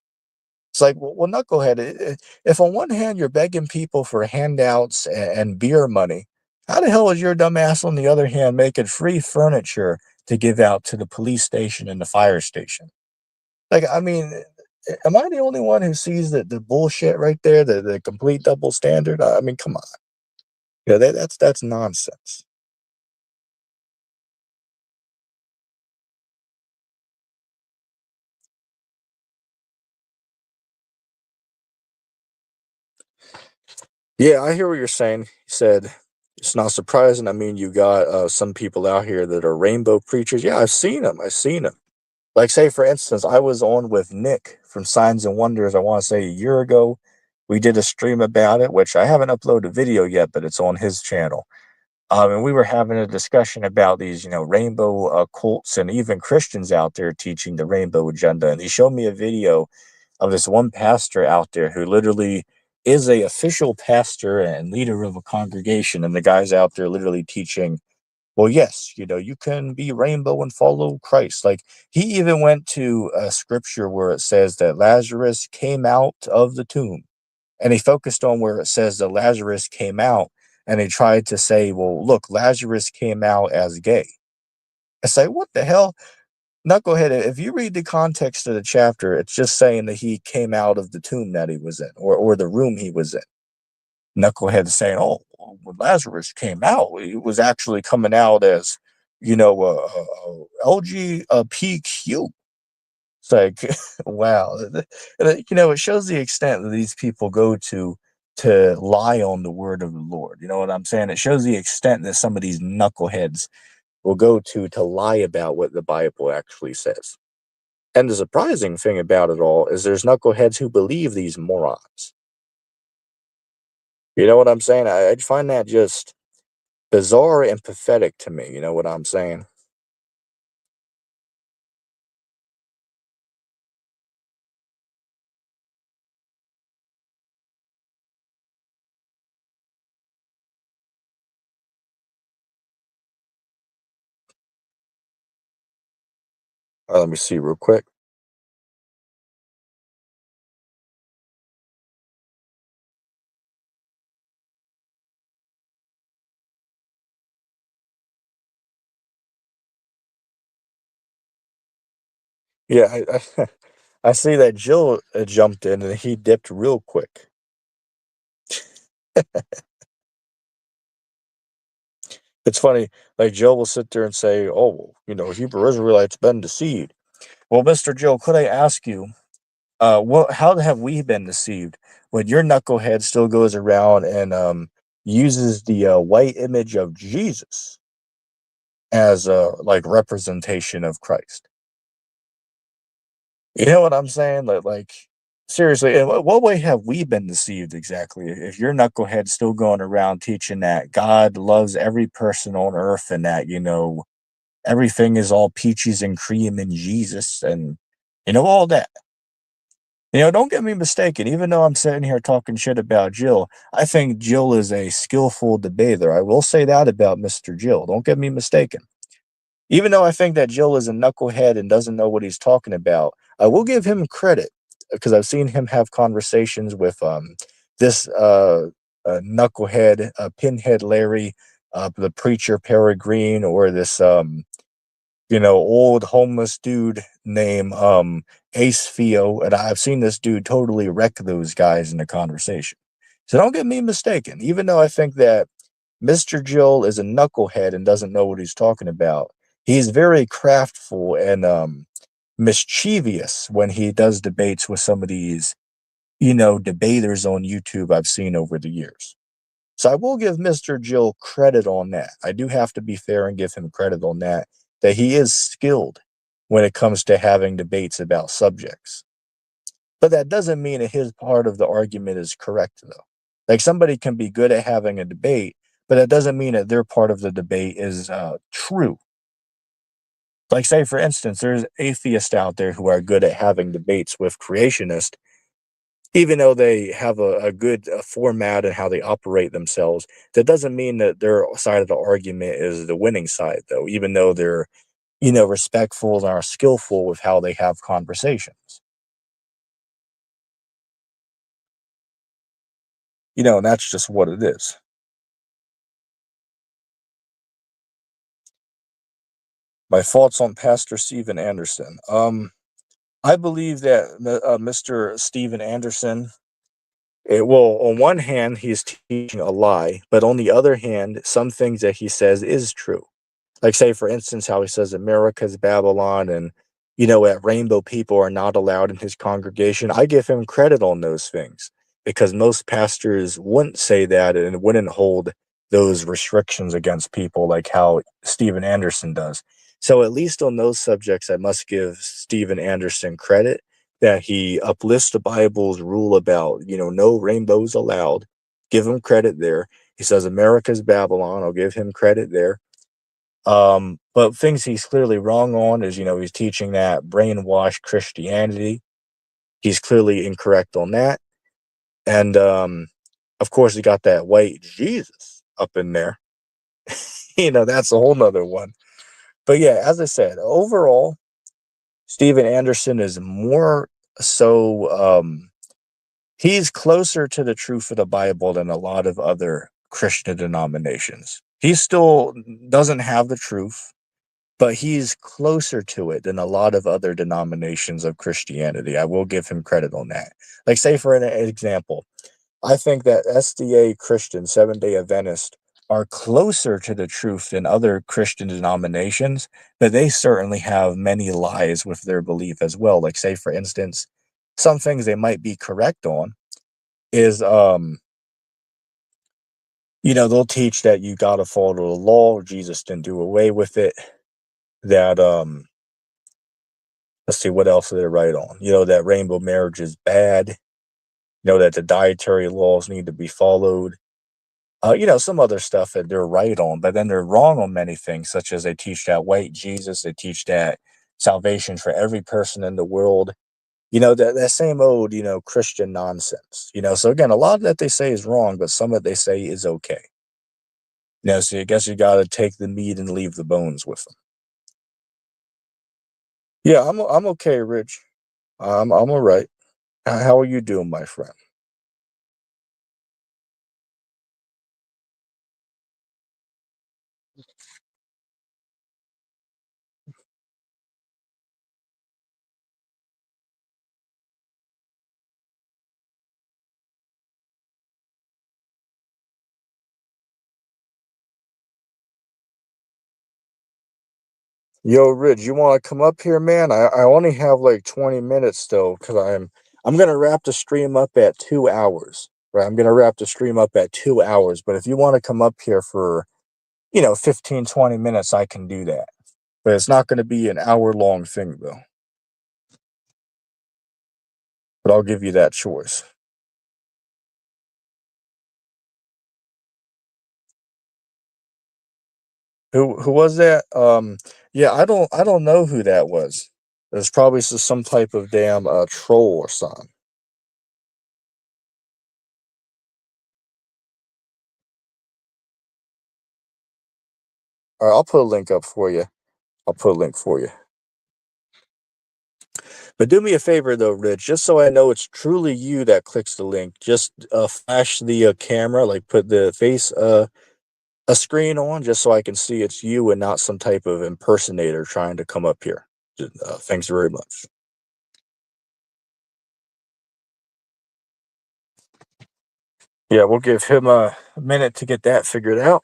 It's like, well, knucklehead, if on one hand you're begging people for handouts and beer money, how the hell is your dumb ass on the other hand making free furniture to give out to the police station and the fire station? Like, I mean, am I the only one who sees the bullshit right there, the complete double standard? I mean, come on. That's nonsense. Yeah, I hear what you're saying. He said it's not surprising. I mean, you got some people out here that are rainbow preachers. Yeah, I've seen them. I've seen them. Like, say, for instance, I was on with Nick from Signs and Wonders, I want to say a year ago. We did a stream about it, which I haven't uploaded a video yet, but it's on his channel. And we were having a discussion about these, rainbow cults and even Christians out there teaching the rainbow agenda. And he showed me a video of this one pastor out there who literally is a official pastor and leader of a congregation. And the guy's out there literally teaching, well, yes, you can be rainbow and follow Christ. Like, he even went to a scripture where it says that Lazarus came out of the tomb. And he focused on where it says that Lazarus came out, and they tried to say, well, look, Lazarus came out as gay. I say, what the hell? Knucklehead, if you read the context of the chapter, it's just saying that he came out of the tomb that he was in, or the room he was in. Knucklehead is saying, oh, well, when Lazarus came out, he was actually coming out as, LGBTQ. It's like, wow. It shows the extent that these people go to lie on the word of the Lord. You know what I'm saying? It shows the extent that some of these knuckleheads will go to lie about what the Bible actually says. And the surprising thing about it all is there's knuckleheads who believe these morons. You know what I'm saying? I find that just bizarre and pathetic to me. You know what I'm saying? Let me see real quick. Yeah, I see that Jill jumped in and he dipped real quick. It's funny, like Jill will sit there and say, "Oh, well, Hebrew Israelites been deceived." Well, Mister Jill, could I ask you, how have we been deceived when your knucklehead still goes around and uses the white image of Jesus as a like representation of Christ? You know what I'm saying? Like seriously, in what way have we been deceived exactly? If your knucklehead's still going around teaching that God loves every person on earth and that, everything is all peaches and cream in Jesus and all that. Don't get me mistaken, even though I'm sitting here talking shit about Jill, I think Jill is a skillful debater. I will say that about Mr. Jill. Don't get me mistaken. Even though I think that Jill is a knucklehead and doesn't know what he's talking about, I will give him credit because I've seen him have conversations with this knucklehead, Pinhead Larry, the preacher Peregrine, or this old homeless dude named Ace Theo, and I've seen this dude totally wreck those guys in the conversation. So don't get me mistaken. Even though I think that Mr. Jill is a knucklehead and doesn't know what he's talking about, he's very craftful and mischievous when he does debates with some of these, debaters on YouTube I've seen over the years. So I will give Mr. Jill credit on that. I do have to be fair and give him credit on that he is skilled when it comes to having debates about subjects. But that doesn't mean that his part of the argument is correct, though. Like somebody can be good at having a debate, but that doesn't mean that their part of the debate is true. Like, say, for instance, there's atheists out there who are good at having debates with creationists, even though they have a good format and how they operate themselves. That doesn't mean that their side of the argument is the winning side, though, even though they're respectful and are skillful with how they have conversations. And that's just what it is. My thoughts on Pastor Steven Anderson. I believe that Mr. Steven Anderson, well, on one hand, he's teaching a lie, but on the other hand, some things that he says is true. Like, say, for instance, how he says America's Babylon and, that rainbow people are not allowed in his congregation. I give him credit on those things because most pastors wouldn't say that and wouldn't hold those restrictions against people like how Steven Anderson does. So, at least on those subjects, I must give Steven Anderson credit that he uplifts the Bible's rule about, no rainbows allowed. Give him credit there. He says America's Babylon. I'll give him credit there. But things he's clearly wrong on is, he's teaching that brainwashed Christianity. He's clearly incorrect on that. And of course, he got that white Jesus up in there. That's a whole nother one. But yeah, as I said, overall, Steven Anderson is more so he's closer to the truth of the Bible than a lot of other Christian denominations. He still doesn't have the truth, but he's closer to it than a lot of other denominations of Christianity. I will give him credit on that. Like, say, for an example, I think that SDA Christian, Seventh day Adventist, are closer to the truth than other Christian denominations, but they certainly have many lies with their belief as well. Like, say, for instance, some things they might be correct on is, they'll teach that you got to follow the law. Jesus didn't do away with it. That, let's see, what else are they right on? That rainbow marriage is bad. That the dietary laws need to be followed. Some other stuff that they're right on, but then they're wrong on many things, such as they teach that white Jesus, they teach that salvation for every person in the world. That same old, Christian nonsense. So again, a lot of that they say is wrong, but some of it they say is okay. So I guess you got to take the meat and leave the bones with them. Yeah, I'm okay, Rich. I'm all right. How are you doing, my friend? Yo, Rich, you want to come up here, man? I only have like 20 minutes though, because I'm gonna wrap the stream up at 2 hours. Right, I'm gonna wrap the stream up at 2 hours. But if you want to come up here for 15, 20 minutes, I can do that. But it's not gonna be an hour-long thing though. But I'll give you that choice. Who was that? Yeah, I don't know who that was. It was probably some type of damn troll or something. All right, I'll put a link up for you. I'll put a link for you. But do me a favor though, Rich, just so I know it's truly you that clicks the link. Just flash the camera, like put the face a screen on, just so I can see it's you and not some type of impersonator trying to come up here. Thanks very much. Yeah, we'll give him a minute to get that figured out.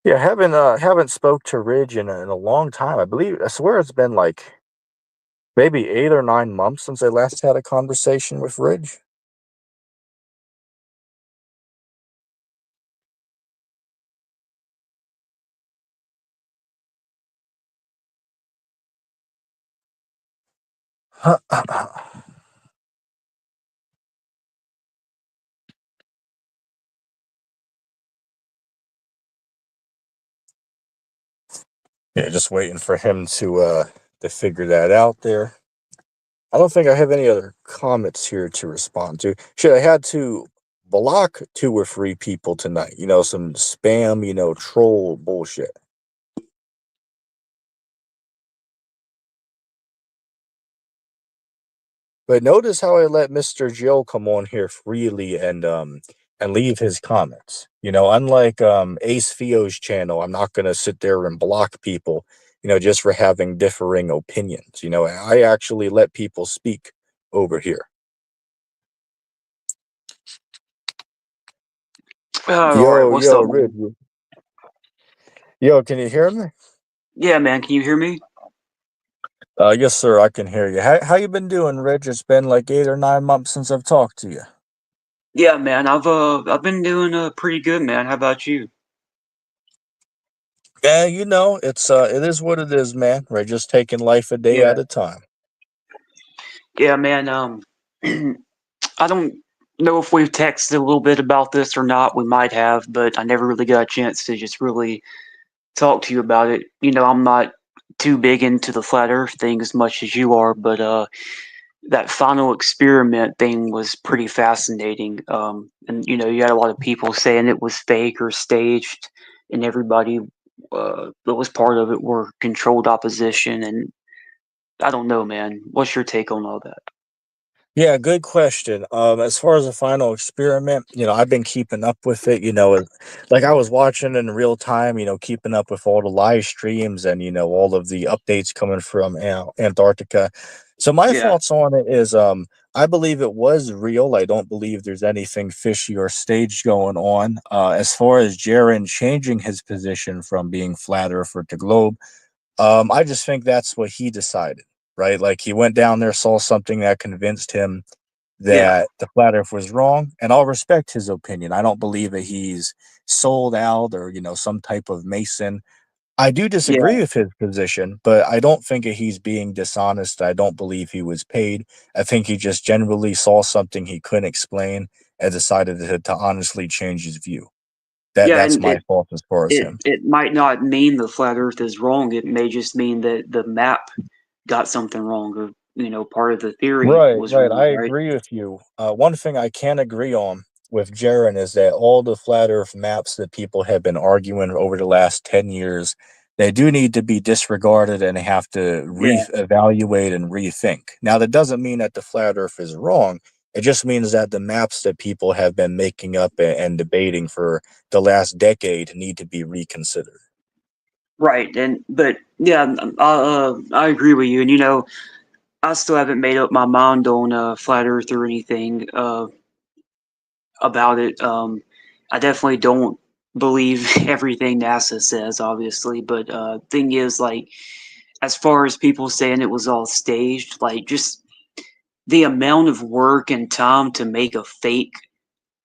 Yeah, haven't spoke to Ridge in a long time. I swear it's been like maybe 8 or 9 months since I last had a conversation with Ridge. Yeah, just waiting for him to figure that out there. I don't think I have any other comments here to respond to. Shit, I had to block 2 or 3 people tonight. Some spam, troll bullshit. But notice how I let Mr. Joe come on here freely and leave his comments. Unlike Ace Theo's channel, I'm not gonna sit there and block people, just for having differing opinions. I actually let people speak over here. All right, what's Yo, up, Rid. man? Yo, can you hear me? Yeah, man, can you hear me? Yes, sir, I can hear you. How you been doing, Rich? It's been like 8 or 9 months since I've talked to you. Yeah, man, I've been doing pretty good, man. How about you? Yeah, it is what it is, man. We're just taking life a day Yeah, at a time. yeah, man. I don't know if we've texted a little bit about this or not. We might have, but I never really got a chance to just really talk to you about it. I'm not too big into the flat Earth thing as much as you are, but that final experiment thing was pretty fascinating. And you had a lot of people saying it was fake or staged, and everybody that was part of it were controlled opposition. And I don't know, man. What's your take on all that? Yeah, good question. As far as the final experiment, I've been keeping up with it. Like I was watching in real time. Keeping up with all the live streams and all of the updates coming from Antarctica. So my Yeah, thoughts on it is, I believe it was real. I don't believe there's anything fishy or staged going on. As far as Jaron changing his position from being flat earther to globe, I just think that's what he decided, right? Like he went down there, saw something that convinced him yeah, that the flat earth was wrong, and I'll respect his opinion. I don't believe that he's sold out or, some type of Mason. I do yeah, disagree with his position, but I don't think that he's being dishonest. I don't believe he was paid. I think he just generally saw something he couldn't explain and decided to honestly change his view. yeah. That's And my thought as far as it him. it might not mean the flat Earth is wrong. It may just mean that the map got something wrong, or part of the theory Right, was right. wrong, I right? agree with you. One thing I can agree on with Jaron is that all the flat Earth maps that people have been arguing over the last 10 years, they do need to be disregarded and have to Yeah, re-evaluate and rethink. Now, that doesn't mean that the flat Earth is wrong. It just means that the maps that people have been making up and debating for the last decade need to be reconsidered. right. And but yeah, I agree with you. And I still haven't made up my mind on flat Earth or anything about it. I definitely don't believe everything NASA says, obviously. But thing is, like, as far as people saying it was all staged, like, just the amount of work and time to make a fake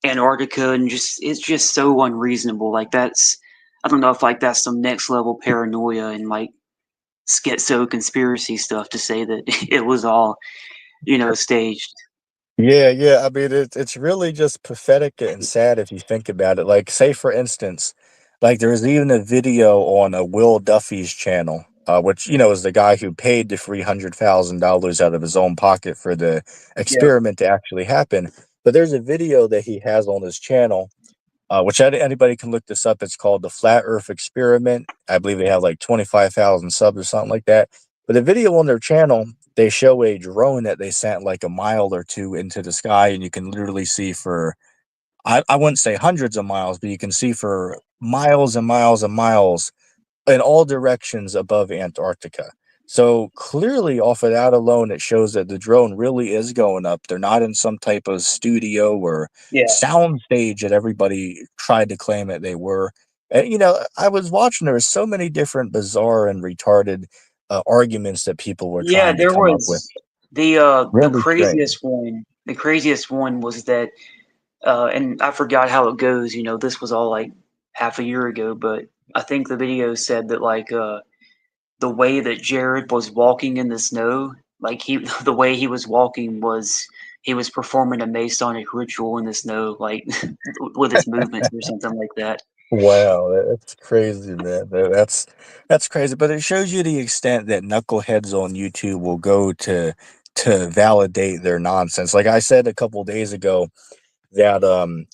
Antarctica, and just it's just so unreasonable. Like, that's I don't know if like that's some next level paranoia and like schizo conspiracy stuff to say that it was all staged. Yeah, yeah. I mean, it's really just pathetic and sad if you think about it. Like, say for instance, like there was even a video on a Will Duffy's channel, which is the guy who paid the $300,000 out of his own pocket for the Yeah, experiment to actually happen. But there's a video that he has on his channel, which anybody can look this up. It's called the Flat Earth Experiment. I believe they have like 25,000 subs or something like that. But the video on their channel, they show a drone that they sent like a mile or two into the sky, and you can literally see for, I wouldn't say hundreds of miles, but you can see for miles and miles and miles in all directions above Antarctica. So clearly, off of that alone, it shows that the drone really is going up. They're not in some type of studio or yeah, sound stage that everybody tried to claim that they were. And I was watching. There were so many different bizarre and retarded arguments that people were yeah. trying to There come up with. was the Really strange. craziest one. The craziest one was that, and I forgot how it goes. This was all like half a year ago, but I think the video said that like the way that Jared was walking in the snow, like he the way he was walking was he was performing a Masonic ritual in the snow, like with his movements or something like that. Wow, that's crazy, man. That's crazy, but it shows you the extent that knuckleheads on YouTube will go to validate their nonsense. Like I said a couple days ago, that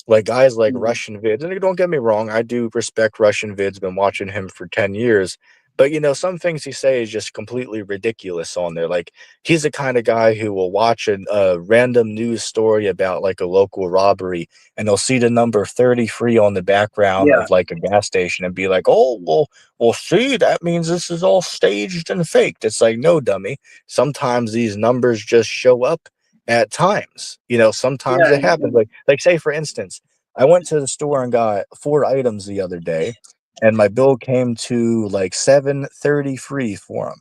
like guys like Mhm. Russian vids, and don't get me wrong, I do respect Russian vids, been watching him for 10 years. But some things he say is just completely ridiculous on there. Like he's the kind of guy who will watch a random news story about like a local robbery, and they'll see the number 33 on the background Yeah, of like a gas station and be like, oh well see, that means this is all staged and faked. It's like, no, dummy. Sometimes these numbers just show up at times. Sometimes yeah, it happens. Like say for instance, I went to the store and got 4 items the other day, and my bill came to like 733 for them.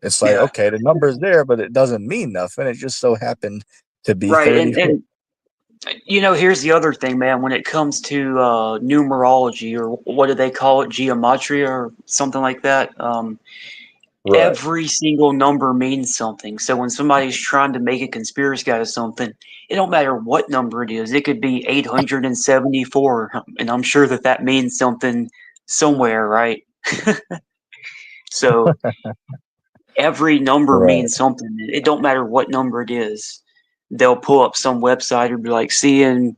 It's like, yeah. okay, the number's there, but it doesn't mean nothing. It just so happened to be Right, 33. and here's the other thing, man. When it comes to numerology, or what do they call it, geometry or something like that, Right. every single number means something. So when somebody's trying to make a conspiracy out of something, it don't matter what number it is. It could be 874, and I'm sure that that means something somewhere, right? So every number Right. means something. It don't matter what number it is. They'll pull up some website or be like, "See, in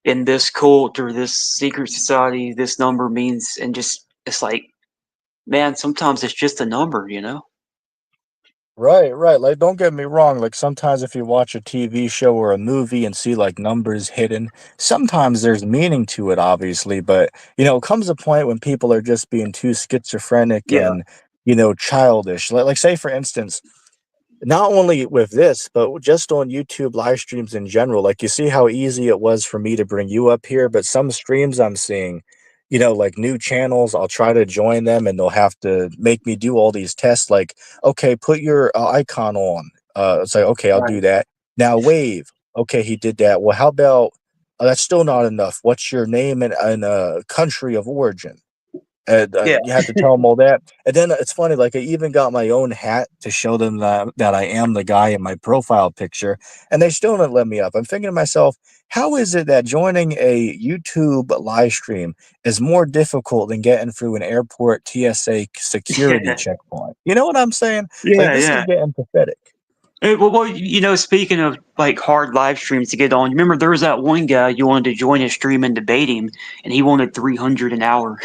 this cult or this secret society, this number means," and just it's like, man, sometimes it's just a number. Right, right. Like, don't get me wrong. Like, sometimes if you watch a TV show or a movie and see like numbers hidden, sometimes there's meaning to it, obviously. But, it comes a point when people are just being too schizophrenic Yeah, and, childish. Like, say, for instance, not only with this, but just on YouTube live streams in general. Like, you see how easy it was for me to bring you up here, but some streams I'm seeing, like new channels, I'll try to join them and they'll have to make me do all these tests. Like, okay, put your icon on. It's like, okay, I'll do right. that. Now, wave. Okay, he did that. Well, how about that's still not enough. What's your name and country of origin? And Yeah, you have to tell them all that. And then it's funny, like I even got my own hat to show them that I am the guy in my profile picture, and they still didn't let me up. I'm thinking to myself, how is it that joining a YouTube live stream is more difficult than getting through an airport TSA security yeah, checkpoint? You know what I'm saying? Like yeah, this is yeah. getting pathetic. Well, speaking of like hard live streams to get on, remember there was that one guy you wanted to join his stream and debate him, and he wanted 300 an hour.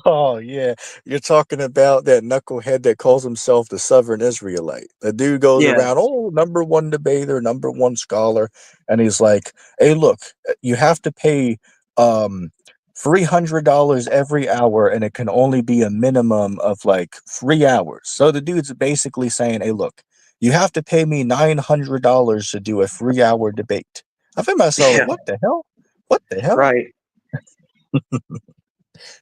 Oh yeah, you're talking about that knucklehead that calls himself the Southern Israelite. The dude goes Yeah, around, oh, number one debater, number one scholar, and he's like, "Hey, look, you have to pay um $300 every hour, and it can only be a minimum of like 3 hours." So the dude's basically saying, "Hey, look, you have to pay me $900 to do a 3 hour debate." I think to myself, like, yeah, what the hell? What the hell? right.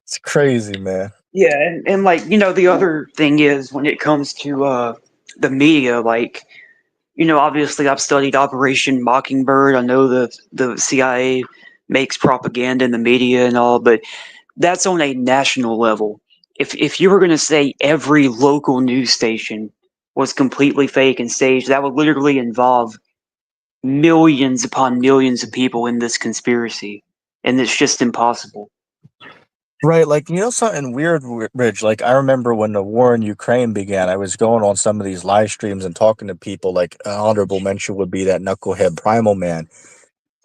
It's crazy, man. Yeah, and like the other thing is when it comes to the media, like obviously I've studied Operation Mockingbird. I know the CIA makes propaganda in the media and all, but that's on a national level. If you were going to say every local news station was completely fake and staged, that would literally involve millions upon millions of people in this conspiracy, and it's just impossible. Right, like, something weird, Rich, like, I remember when the war in Ukraine began, I was going on some of these live streams and talking to people, like, an honorable mention would be that knucklehead Primal Man,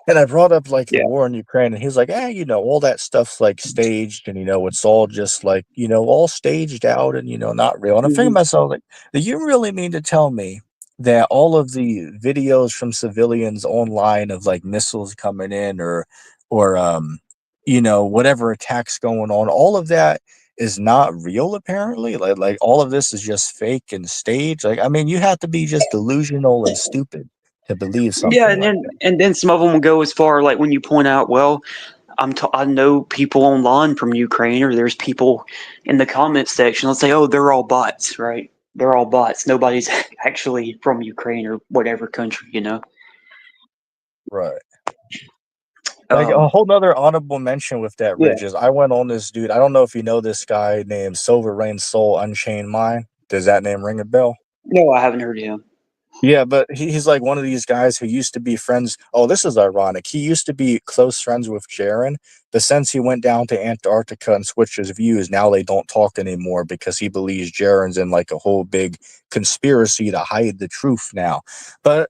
and I brought up, like, the Yeah. war in Ukraine, and he's like, all that stuff's, like, staged, and, it's all just, like, all staged out and, not real." And I'm thinking to Hmm. myself, like, do you really mean to tell me that all of the videos from civilians online of, like, missiles coming in or whatever attacks going on, all of that is not real apparently? Like, all of this is just fake and staged? Like, I mean, you have to be just delusional and stupid to believe Yeah, something like that. and then some of them will go as far like when you point out, well, I know people online from Ukraine, or there's people in the comment section. Let's say, oh, they're all bots, right? They're all bots. Nobody's actually from Ukraine or whatever country. Right. Like, a Um, whole nother honorable mention with that, yeah. Ridge, is I went on this dude. I don't know if you know this guy named Silver Rain Soul Unchained Mind. Does that name ring a bell? No, I haven't heard of him. Yeah, but he's like one of these guys who used to be friends. Oh, this is ironic. He used to be close friends with Jaren, but since he went down to Antarctica and switched his views, now they don't talk anymore because he believes Jaren's in like a whole big conspiracy to hide the truth now. But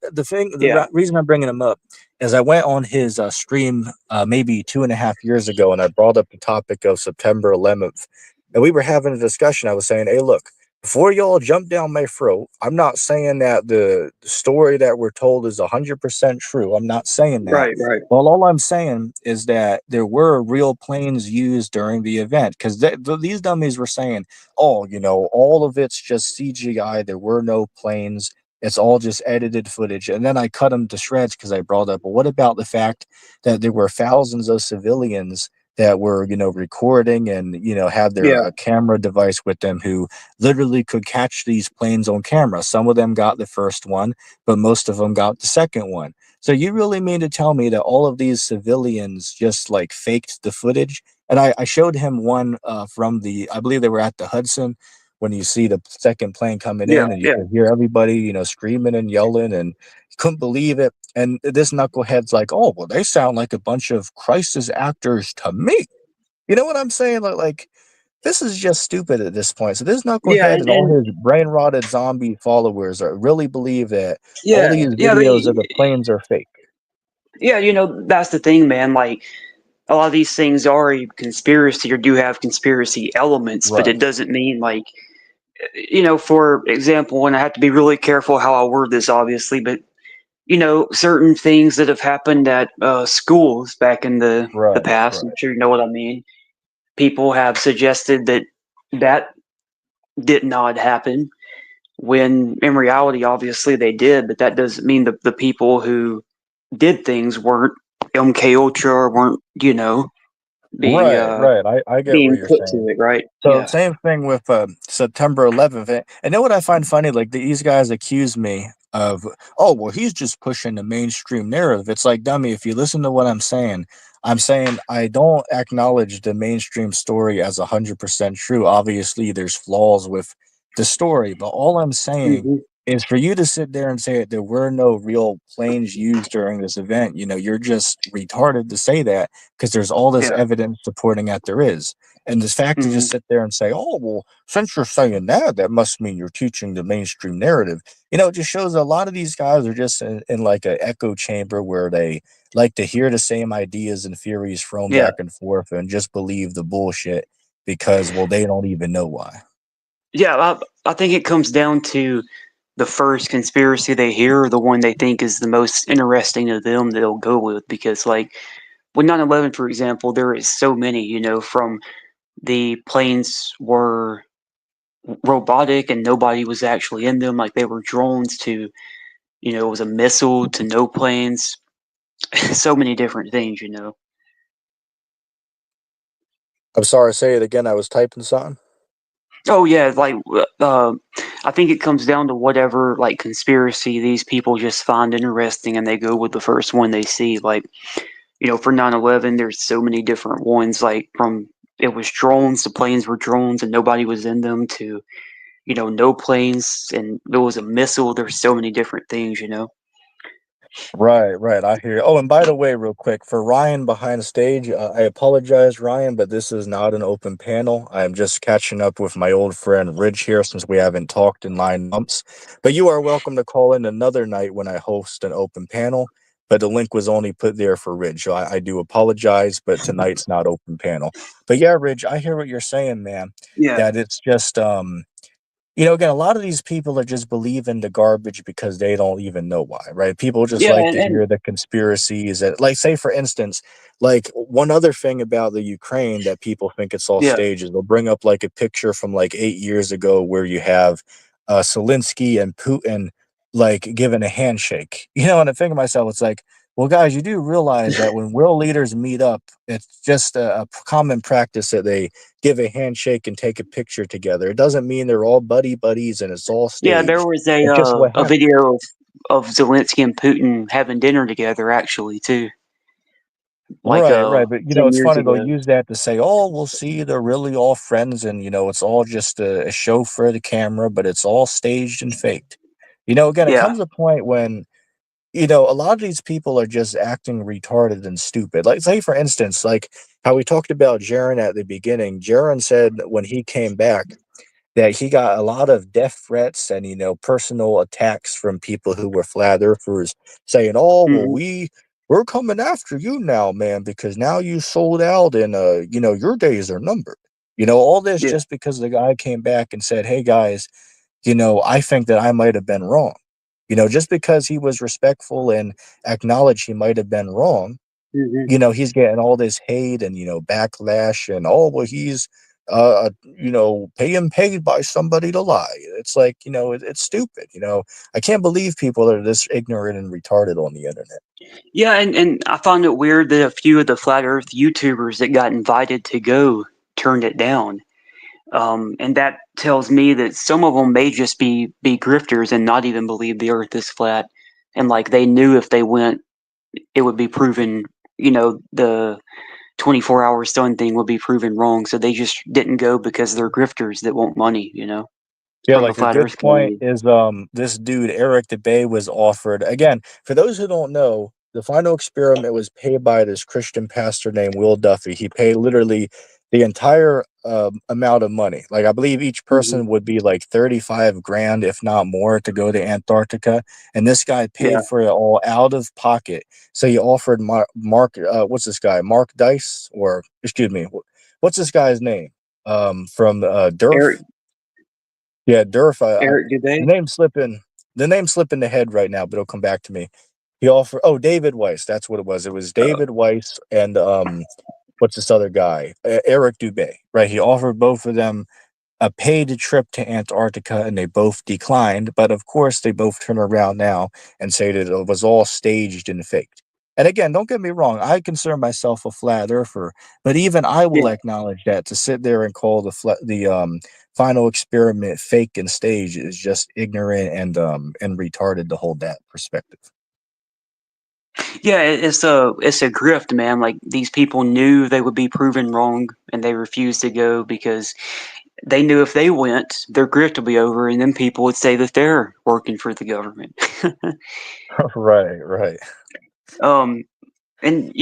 Yeah. reason I'm bringing him up is I went on his stream maybe 2.5 years ago, and I brought up the topic of September 11th, and we were having a discussion. I was saying, "Hey, look, before y'all jump down my throat, I'm not saying that the story that we're told is 100% true. I'm not saying that. Right. Right. Well, all I'm saying is that there were real planes used during the event because these dummies were saying, oh, all of it's just CGI. There were no planes. It's all just edited footage." And then I cut them to shreds because I brought up, well, what about the fact that there were thousands of civilians that were, recording and, had their Yeah. camera device with them who literally could catch these planes on camera. Some of them got the first one, but most of them got the second one. So you really mean to tell me that all of these civilians just like faked the footage? And I showed him one from I believe they were at the Hudson when you see the second plane coming Yeah. in and you Yeah. could hear everybody, screaming and yelling and couldn't believe it. And this knucklehead's like, oh, well, they sound like a bunch of crisis actors to me. You know what I'm saying? Like this is just stupid at this point. So this Yeah. knucklehead and all And his brain rotted zombie followers really believe that all yeah. these Yeah. videos of the planes are fake. Yeah. That's the thing, man. Like a lot of these things are a conspiracy or do have conspiracy elements, but Right. it doesn't mean like for example, and I have to be really careful how I word this, obviously, but certain things that have happened at schools back in the Right, past. I'm right. sure you know what I mean. People have suggested that that did not happen, when in reality, obviously, they did. But that doesn't mean the people who did things weren't MK Ultra or weren't being Right, right. I get what being you're put to saying. it, right? So Yeah. same thing with September 11th. And know what I find funny? Like these guys accuse me of, oh, well, he's just pushing the mainstream narrative. It's like, dummy, if you listen to what I'm saying I don't acknowledge the mainstream story as 100% true. Obviously, there's flaws with the story, but all I'm saying Hmm. is for you to sit there and say that there were no real planes used during this event. You're just retarded to say that because there's all this Yeah. evidence supporting that there is. And the fact to Hmm. just sit there and say, oh, well, since you're saying that, that must mean you're teaching the mainstream narrative. It just shows a lot of these guys are just in like an echo chamber where they like to hear the same ideas and theories thrown Yeah. back and forth and just believe the bullshit because, well, they don't even know why. Yeah. I think it comes down to the first conspiracy they hear, or the one they think is the most interesting to them, that they'll go with. Because, like, with 9/11, for example, there is so many, from the planes were robotic and nobody was actually in them, like they were drones, to, it was a missile, to no planes. So many different things. I'm sorry, say it again. I was typing something. Oh yeah, like I think it comes down to whatever like conspiracy these people just find interesting, and they go with the first one they see. Like, for 9/11, there's so many different ones. Like, from it was drones, the planes were drones and nobody was in them, to no planes and there was a missile. There's so many different things. Right, right. I hear you. Oh, and by the way, real quick, for Ryan behind stage, I apologize, Ryan, but this is not an open panel. I'm just catching up with my old friend Ridge here since we haven't talked in 9 months. But you are welcome to call in another night when I host an open panel. But the link was only put there for Ridge. So I do apologize, but tonight's not open panel. But yeah, Ridge, I hear what you're saying, man. Yeah. That it's just again, a lot of these people are just believing the garbage because they don't even know why, right? People just Yeah, like to and hear the conspiracies. And, like, say, for instance, like one other thing about the Ukraine that people think it's all yeah. staged is they'll bring up like a picture from like 8 years ago where you have Zelensky and Putin like giving a handshake. And I think to myself, it's like, well, guys, you do realize that when world leaders meet up, it's just a common practice that they give a handshake and take a picture together. It doesn't mean they're all buddies and it's all Yeah, there staged. was It's just what a happened. video of Zelensky and Putin having dinner together, actually, too, like Right, right. But 10 it's years funny they'll ago. use that to say, "Oh, we'll see, they're really all friends, and it's all just a show for the camera, but it's all staged and faked." Again, it Yeah. comes a point when a lot of these people are just acting retarded and stupid. Like, say, for instance, like how we talked about Jaron at the beginning. Jaron said when he came back that he got a lot of death threats and personal attacks from people who were flat earthers saying, "Oh, well, Hmm. we're coming after you now, man, because now you sold out and your days are numbered." All this Yeah. just because the guy came back and said, "Hey guys, I think that I might have been wrong." Just because he was respectful and acknowledged he might have been wrong, Hmm. he's getting all this hate and backlash and, oh, well, he's paying paid by somebody to lie. It's like, it's stupid. I can't believe people are this ignorant and retarded on the internet. Yeah, and I found it weird that a few of the flat Earth YouTubers that got invited to go turned it down. And that tells me that some of them may just be grifters and not even believe the Earth is flat. And like they knew if they went, it would be proven. The 24-hour sun thing would be proven wrong. So they just didn't go because they're grifters that want money. Yeah, From the like a flat good Earth point community. is this dude Eric DeBay was offered again. For those who don't know, the final experiment was paid by this Christian pastor named Will Duffy. He paid literally the entire amount of money. Like, I believe each Hmm. person would be like 35 grand, if not more, to go to Antarctica. And this guy Yeah. paid for it all out of pocket. So he offered Mark, what's this guy? Mark Dice, or excuse me, what's this guy's name? From Eric. Durf. Yeah, Durf. Eric, did The they? name slipping, the name slipping the head right now, but it'll come back to me. He offered. Oh, David Weiss. That's what it was. It was Uh, David Weiss and what's this other guy? Eric Dubé. Right. He offered both of them a paid trip to Antarctica, and they both declined. But of course, they both turn around now and say that it was all staged and faked. And again, don't get me wrong, I consider myself a flat earther, but even I will yeah. acknowledge that to sit there and call the final experiment fake and staged is just ignorant and retarded to hold that perspective. Yeah, it's a grift, man. Like these people knew they would be proven wrong, and they refused to go because they knew if they went, their grift would be over, and then people would say that they're working for the government. Right, right. um, and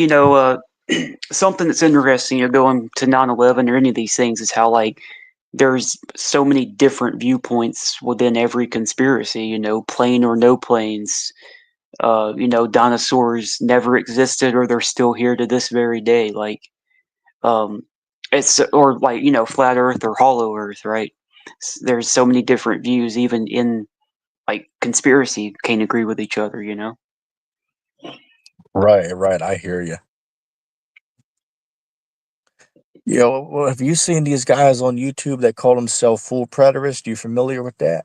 something that's interesting, going to 9/11 or any of these things, is how like there's so many different viewpoints within every conspiracy. Plane or no planes. Dinosaurs never existed, or they're still here to this very day. Like, um, it's or like flat Earth or hollow Earth, right? There's so many different views, even in like conspiracy, can't agree with each other. Right, right. I hear you. Well, have you seen these guys on YouTube that call themselves full preterists? You familiar with that?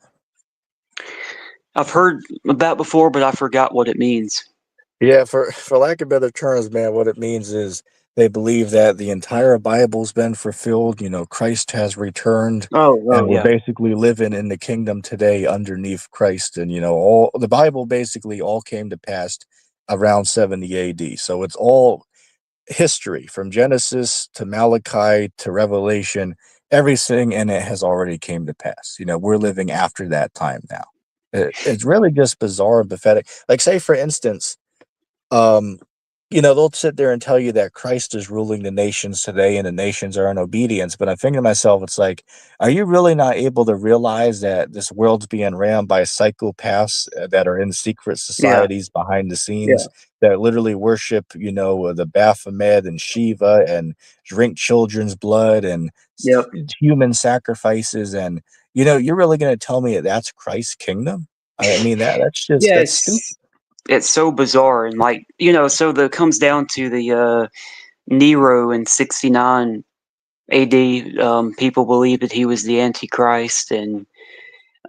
I've heard that before, but I forgot what it means. Yeah, for lack of better terms, man, what it means is they believe that the entire Bible's been fulfilled. Christ has returned, Oh, and oh we're yeah, basically living in the kingdom today underneath Christ. And all the Bible basically all came to pass around 70 AD. So it's all history from Genesis to Malachi to Revelation. Everything in it has already came to pass. We're living after that time now. It's really just bizarre and pathetic. Like, say for instance, um, they'll sit there and tell you that Christ is ruling the nations today and the nations are in obedience. But I'm thinking to myself, it's like, are you really not able to realize that this world's being ran by psychopaths that are in secret yeah, societies behind the yeah, scenes that literally worship, the Baphomet and Shiva and drink children's blood and yep. human sacrifices? And, you're really going to tell me that that's Christ's kingdom? I mean, Yeah, that's stupid. it's so bizarre, and like so the comes down to the Nero in 69 AD. People believe that he was the Antichrist, and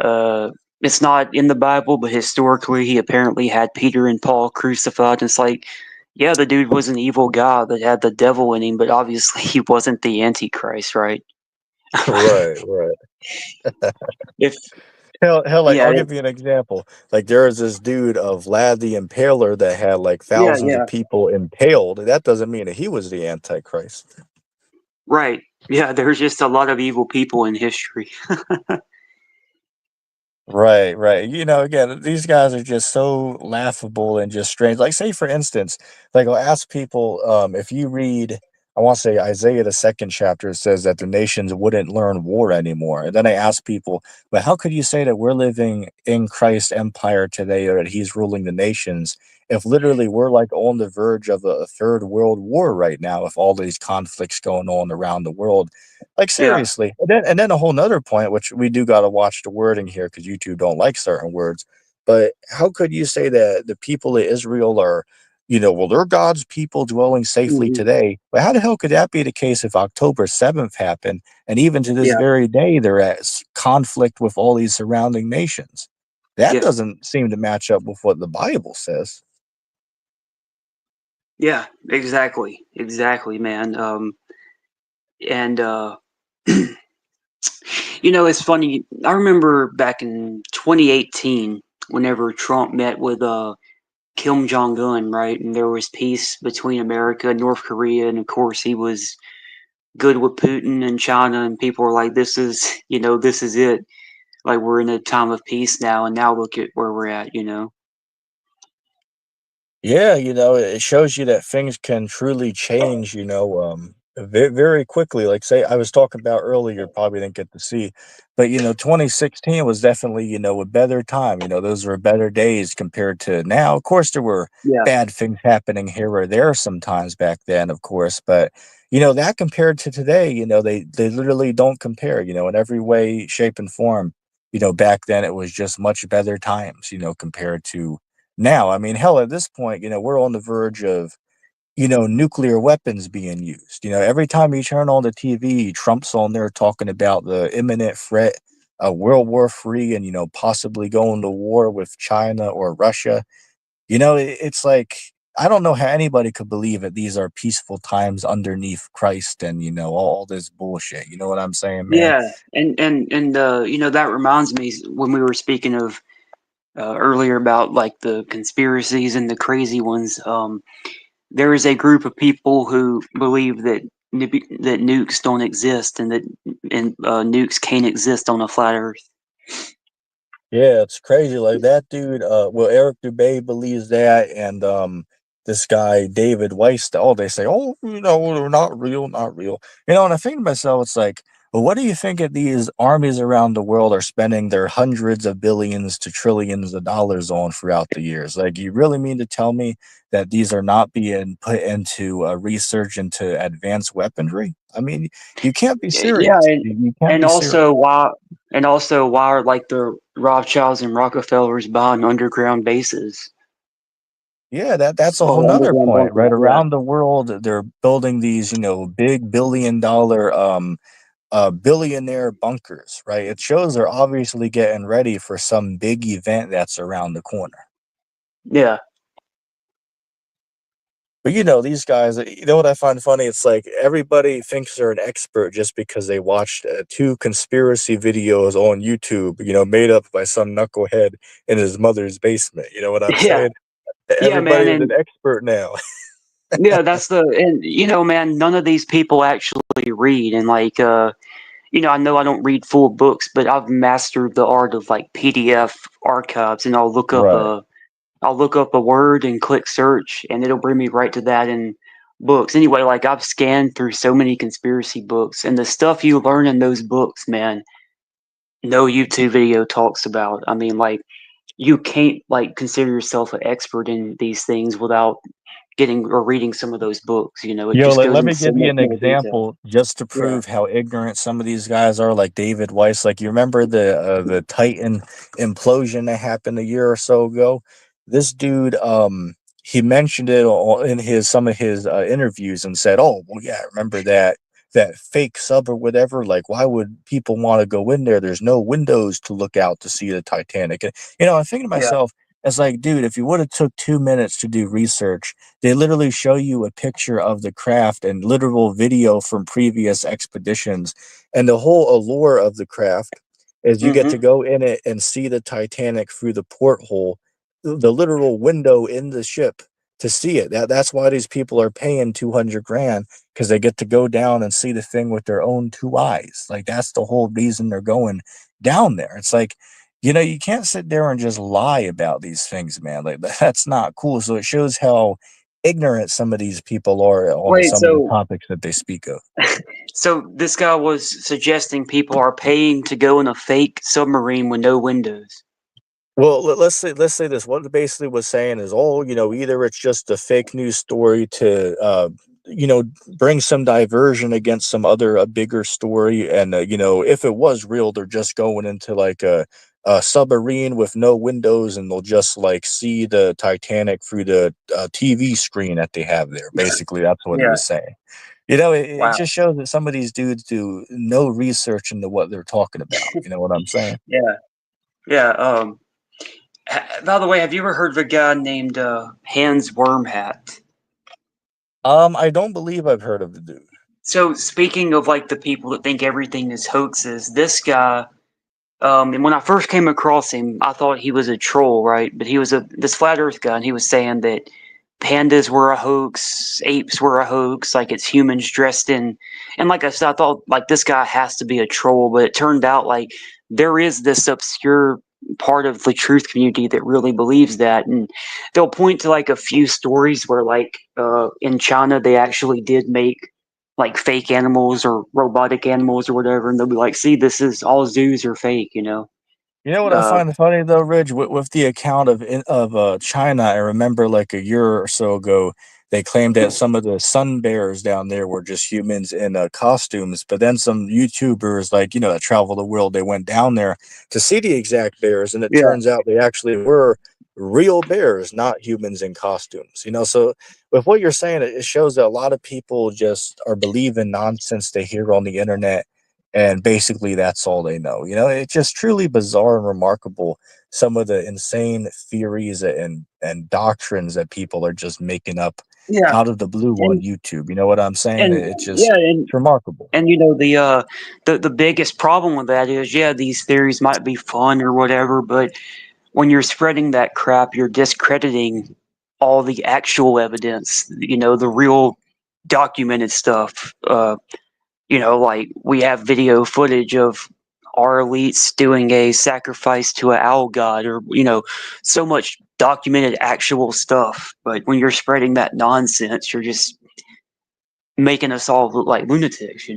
uh, it's not in the Bible, but historically, he apparently had Peter and Paul crucified. And it's like, yeah, the dude was an evil guy that had the devil in him, but obviously he wasn't the Antichrist, right? Right, right. if Hell, like yeah, I'll give you an example. Like there was this dude of Vlad the Impaler that had like yeah, thousands of yeah, people impaled. That doesn't mean that he was the Antichrist. right. Yeah, there's just a lot of evil people in history. Right, right. Again, these guys are just so laughable and just strange. Like, say for instance, like I'll ask people, if you read, I want to say Isaiah the second chapter, it says that the nations wouldn't learn war anymore. And then I ask people, but how could you say that we're living in Christ's empire today or that he's ruling the nations if literally we're like on the verge of a third world war right now, with all these conflicts going on around the world? Like Yeah. seriously. And then a whole nother point, which we do gotta watch the wording here because YouTube don't like certain words. But how could you say that the people of Israel are, well, they're God's people dwelling safely Hmm. today? But how the hell could that be the case if October 7th happened? And even to this Yeah. very day, they're at conflict with all these surrounding nations. That Yeah. doesn't seem to match up with what the Bible says. Yeah. Exactly. Exactly, man. And it's funny. I remember back in 2018, whenever Trump met with Kim Jong Un, right, and there was peace between America and North Korea, and of course he was good with Putin and China, and people were like, "This is, this is it. Like we're in a time of peace now, and now look at where we're at." Yeah, it shows you that things can truly change, very quickly. Like, say, I was talking about earlier, probably didn't get to see, but 2016 was definitely, a better time. Those were better days compared to now. Of course, there were Yeah. bad things happening here or there sometimes back then, of course, but that compared to today, they literally don't compare, in every way, shape, and form. back then it was just much better times, compared to now. I mean, hell, at this point, we're on the verge of, nuclear weapons being used. Every time you turn on the TV, Trump's on there talking about the imminent threat of World War III and, possibly going to war with China or Russia. It's like, I don't know how anybody could believe that these are peaceful times underneath Christ and, all this bullshit. You know what I'm saying, man? Yeah, and that reminds me when we were speaking of earlier about like the conspiracies and the crazy ones. There is a group of people who believe that that nukes don't exist and that nukes can't exist on a flat Earth. Yeah, it's crazy. Like that dude, well, Eric Dubay believes that, and this guy David Weiss, oh, they say, oh, not real, not real. And I think to myself, it's like, well, what do you think that these armies around the world are spending their hundreds of billions to trillions of dollars on throughout the years? Like, you really mean to tell me that these are not being put into research into advanced weaponry? I mean, you can't be Yeah, serious. You can't and be serious. also why are like the Rothschilds and Rockefellers buying underground bases Yeah, that's a whole or nother underground point, bunkers? right? Yeah, Around the world, they're building these, big billion-dollar, billionaire bunkers, right? It shows they're obviously getting ready for some big event that's around the corner. yeah, But these guys, what I find funny? It's like everybody thinks they're an expert just because they watched two conspiracy videos on YouTube, made up by some knucklehead in his mother's basement. You know what I'm yeah, saying? yeah, man, Everybody is an and expert now. yeah, that's the and man, none of these people actually read and like I know I don't read full books, but I've mastered the art of like PDF archives, and Right. I'll look up a word and click search, and it'll bring me right to that in books. Anyway, like I've scanned through so many conspiracy books, and the stuff you learn in those books, man, no YouTube video talks about. I mean, like you can't like consider yourself an expert in these things without getting or reading some of those books. It Yo, just let, goes let into me so give you much an more detail. example just to Yeah. prove how ignorant some of these guys are, like David Weiss. Like, you remember the Titan implosion that happened a year or so ago? This dude, he mentioned it in his some of his interviews and said, "Oh, well, yeah, remember that fake sub or whatever? Like, why would people want to go in there? There's no windows to look out to see the Titanic." And I'm thinking to Yeah. myself, it's like, dude, if you would have took 2 minutes to do research, they literally show you a picture of the craft and literal video from previous expeditions. And the whole allure of the craft is you get to Hmm. go in it and see the Titanic through the porthole, the literal window in the ship to see it. That's why these people are paying 200 grand, because they get to go down and see the thing with their own two eyes. Like, that's the whole reason they're going down there. It's like, you can't sit there and just lie about these things, man. Like, that's not cool. So it shows how ignorant some of these people are on Wait, some of the topics that they speak of. so this guy was suggesting people are paying to go in a fake submarine with no windows. Well, let's say this. What it basically was saying is, oh, either it's just a fake news story to, you know, bring some diversion against some other bigger story, and if it was real, they're just going into like a submarine with no windows, and they'll just like see the Titanic through the TV screen that they have there. Basically, that's what he Yeah. was saying. It Wow. just shows that some of these dudes do no research into what they're talking about. You know what I'm saying? Yeah. Yeah. By the way, have you ever heard of a guy named Hans Wormhat? I don't believe I've heard of the dude. So speaking of like the people that think everything is hoaxes, this guy. And when I first came across him, I thought he was a troll, right? But he was this flat Earth guy, and he was saying that pandas were a hoax, apes were a hoax, like it's humans dressed in. And like I said, I thought like this guy has to be a troll, but it turned out like there is this obscure part of the truth community that really believes that, and they'll point to like a few stories where like in China they actually did make like fake animals or robotic animals or whatever, and they'll be like, "See, this is all zoos are fake." You know what I Uh, find funny though, Ridge, with the account of China. I remember like a year or so ago, They claimed that some of the sun bears down there were just humans in costumes, but then some YouTubers, like, that travel the world, they went down there to see the exact bears, and it Yeah. turns out they actually were real bears, not humans in costumes. So with what you're saying, it shows that a lot of people just are believing nonsense they hear on the internet, and basically that's all they know. It's just truly bizarre and remarkable, some of the insane theories and doctrines that people are just making up Yeah. out of the blue on And YouTube. You know what I'm saying? and It's just yeah, it's remarkable. and the biggest problem with that is, yeah, these theories might be fun or whatever, but when you're spreading that crap, you're discrediting all the actual evidence, the real documented stuff. Like we have video footage of our elites doing a sacrifice to an owl god, or, so much documented actual stuff. But when you're spreading that nonsense, you're just making us all look like lunatics.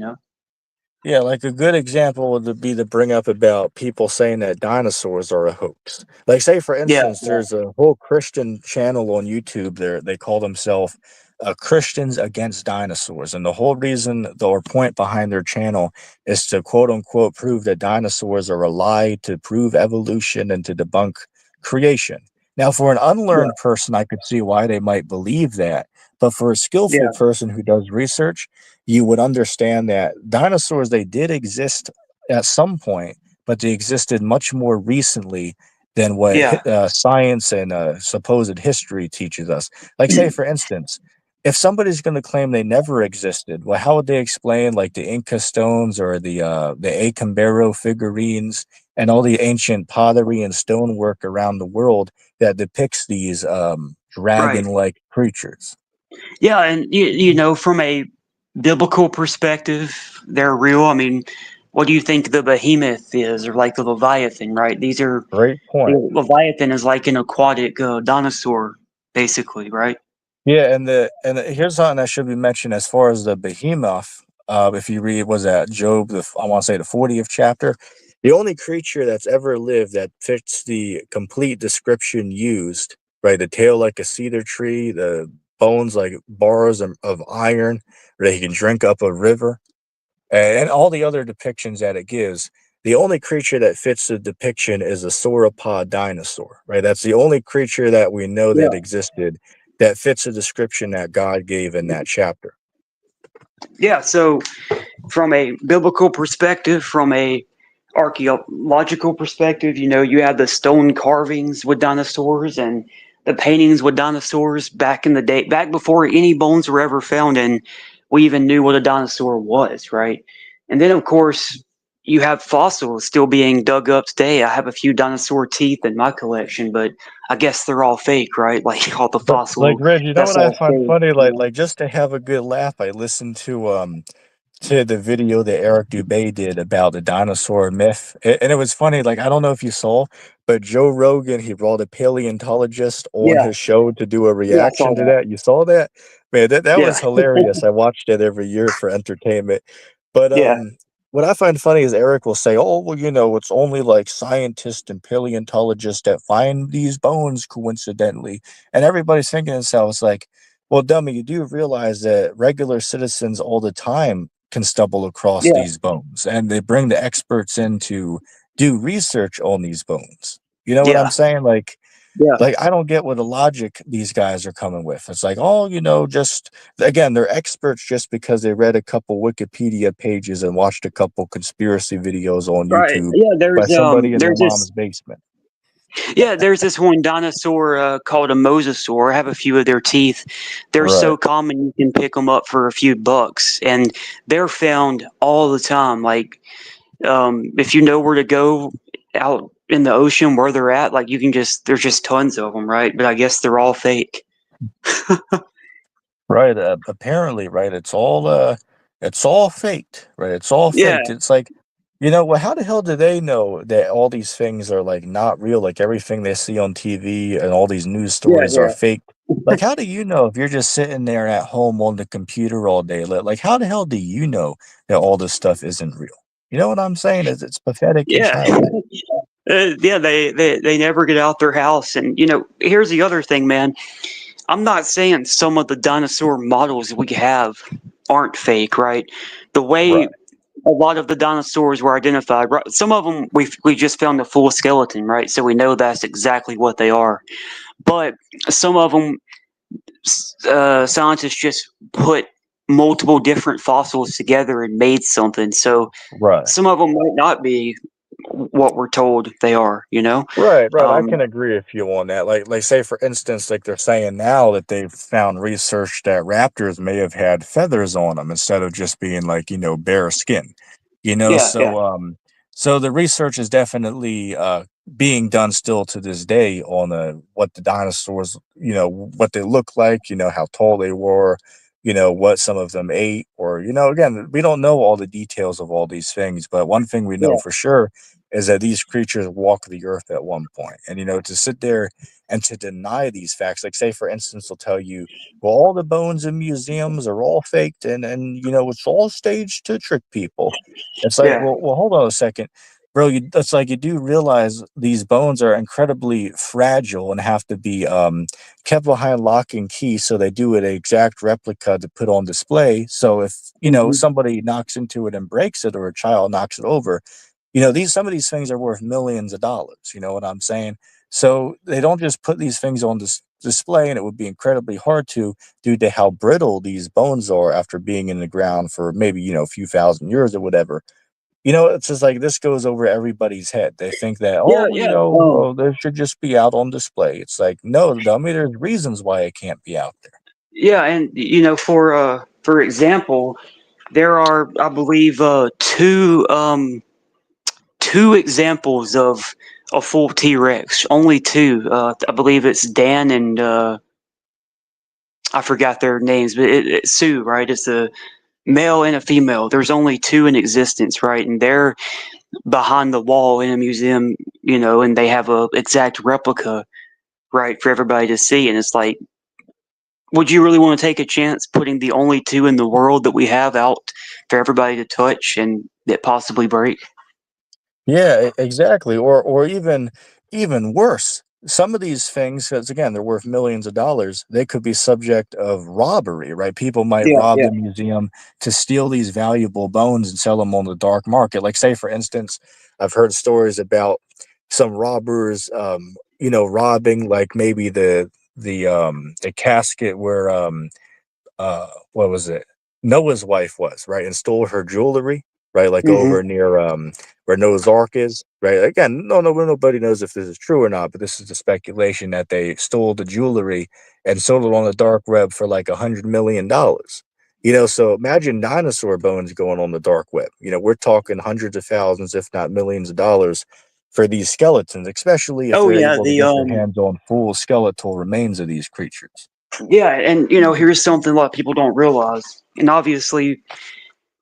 Yeah, like a good example would be to bring up about people saying that dinosaurs are a hoax. Like, say for Yeah, instance, there's a whole Christian channel on YouTube. There, they call themselves Christians Against Dinosaurs, and the whole reason, or point behind their channel, is to quote unquote prove that dinosaurs are a lie, to prove evolution, and to debunk creation. Now, for an yeah, unlearned person, I could see why they might believe that, but for a skillful yeah, person who does research, you would understand that dinosaurs, they did exist at some point, but they existed much more recently than what yeah, science and supposed history teaches us. Like, say for instance, if somebody's going to claim they never existed, well, how would they explain like the Inca stones or the Acambaro figurines and all the ancient pottery and stonework around the world that depicts these right. dragon-like creatures? Yeah, and from a biblical perspective, they're real. I mean, what do you think the behemoth is, or like the Leviathan, right? Great The point. Leviathan is like an aquatic dinosaur, basically, right? Yeah, here's something that should be mentioned as far as the behemoth. If you read, was that Job? I want to say the 40th chapter. The only creature that's ever lived that fits the complete description used, right? The tail like a cedar tree, the bones like bars of iron, that he can drink up a river, and all the other depictions that it gives. The only creature that fits the depiction is a sauropod dinosaur, right? That's the only creature that we know that Yeah. existed that fits the description that God gave in that chapter. Yeah. So, from a biblical perspective, from a archaeological perspective, you have the stone carvings with dinosaurs and the paintings with dinosaurs back in the day, back before any bones were ever found, and we even knew what a dinosaur was, right? And then, of course, you have fossils still being dug up today. I have a few dinosaur teeth in my collection, but I guess they're all fake, right? Like all the But like fossil, Reg, you know that's what I all find fake. funny? Like just to have a good laugh, I listened to the video that Eric Dubay did about the dinosaur myth. And it was funny, like I don't know if you saw, but Joe Rogan, he brought a paleontologist on Yeah, his show to do a yeah, I saw reaction to that. that. You saw that? Man, that Yeah, was hilarious. I watched it every year for entertainment. But yeah, what I find funny is Eric will say, "Oh, well, it's only like scientists and paleontologists that find these bones coincidentally." And everybody's thinking to themselves like, well, dummy, you do realize that regular citizens all the time can stumble across yeah, these bones, and they bring the experts in to do research on these bones. You know what I'm yeah, saying? yeah. Like I don't get what the logic these guys are coming with. It's like, oh, just again, they're experts just because they read a couple Wikipedia pages and watched a couple conspiracy videos on Right. YouTube Yeah, by somebody in their mom's basement. there's this one dinosaur called a mosasaur. I have a few of their teeth. They're Right. so common you can pick them up for a few bucks, and they're found all the time. Like, if you know where to go out in the ocean where they're at, like you can just there's just tons of them, right? But I guess they're all fake. Right, apparently, right, it's all faked, right? It's all Yeah, faked. It's like, well, how the hell do they know that all these things are like not real? Like everything they see on TV and all these news yeah, stories are yeah. fake. Like, how do you know if you're just sitting there at home on the computer all day? Like, how the hell do you know that all this stuff isn't real? You know what I'm saying? It's pathetic and Yeah. childish. Yeah, they never get out their house. And, here's the other thing, man. I'm not saying some of the dinosaur models we have aren't fake, right? The way Right. a lot of the dinosaurs were identified, right? Some of them we just found a full skeleton, right? So we know that's exactly what they are. But some of them, scientists just put multiple different fossils together and made something. So Right. some of them might not be what we're told they are. You know? Right, right. I Um, can agree with you on that. Like say for instance, like they're saying now that they've found research that raptors may have had feathers on them instead of just being like, bare skin. yeah, yeah, So the research is definitely being done still to this day on what the dinosaurs, what they look like, how tall they were, what some of them ate, or again, we don't know all the details of all these things, but one thing we know yeah, for sure is that these creatures walk the earth at one point. And, to sit there and to deny these facts, like say, for instance, they'll tell you, well, all the bones in museums are all faked and it's all staged to trick people. It's like, yeah. well, hold on a second. Bro, it's like you do realize these bones are incredibly fragile and have to be kept behind lock and key, so they do an exact replica to put on display. So if Hmm. somebody knocks into it and breaks it, or a child knocks it over, these some of these things are worth millions of dollars. You know what I'm saying? So they don't just put these things on display, and it would be incredibly hard to, due to how brittle these bones are after being in the ground for maybe a few thousand years or whatever. It's just like this goes over everybody's head. They think that, Yeah, oh, yeah. well, they should just be out on display. It's like, no, dummy, there's reasons why it can't be out there. Yeah, and for example, there are, I believe, two examples of a full T Rex. Only two. I believe it's Dan and I forgot their names, but it's Sue, right? It's a male and a female. There's only two in existence, right? And they're behind the wall in a museum, and they have a exact replica, right, for everybody to see. And it's like, would you really want to take a chance putting the only two in the world that we have out for everybody to touch and that possibly break? Yeah, exactly. Or even worse. Some of these things, because again, they're worth millions of dollars, they could be subject of robbery, right? People might Yeah, rob yeah. the museum to steal these valuable bones and sell them on the dark market. Like say for instance, I've heard stories about some robbers robbing like maybe the casket where what was it? Noah's wife was, right? And stole her jewelry, right? Like Hmm. over near where Noah's Ark is, right? Again, nobody knows if this is true or not, but this is the speculation that they stole the jewelry and sold it on the dark web for like $100 million. So imagine dinosaur bones going on the dark web. We're talking hundreds of thousands, if not millions of dollars for these skeletons, especially if Oh they're yeah, able to get their hands on full skeletal remains of these creatures. yeah, and here's something a lot of people don't realize. And obviously,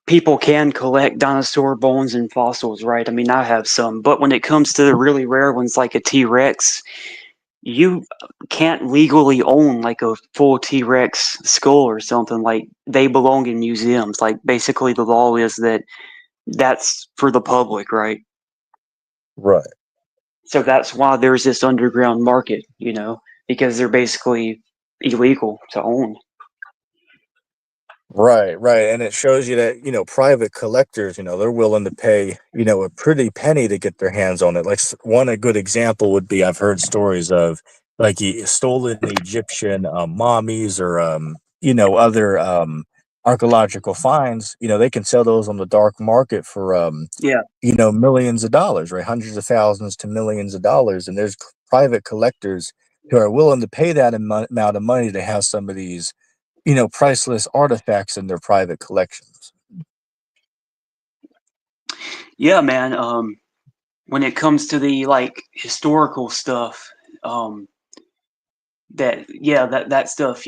people can collect dinosaur bones and fossils, right? I mean, I have some, but when it comes to the really rare ones like a T Rex, you can't legally own like a full T Rex skull or something. Like they belong in museums. Like basically, the law is that that's for the public, right? Right. So that's why there's this underground market, because they're basically illegal to own. Right, right. And it shows you that, private collectors, they're willing to pay, a pretty penny to get their hands on it. Like a good example would be I've heard stories of like stolen Egyptian mummies or, other archaeological finds. They can sell those on the dark market for, Yeah. millions of dollars, right? Hundreds of thousands to millions of dollars. And there's private collectors who are willing to pay that amount of money to have some of these priceless artifacts in their private collections. Yeah, man. When it comes to the like historical stuff, um, that stuff,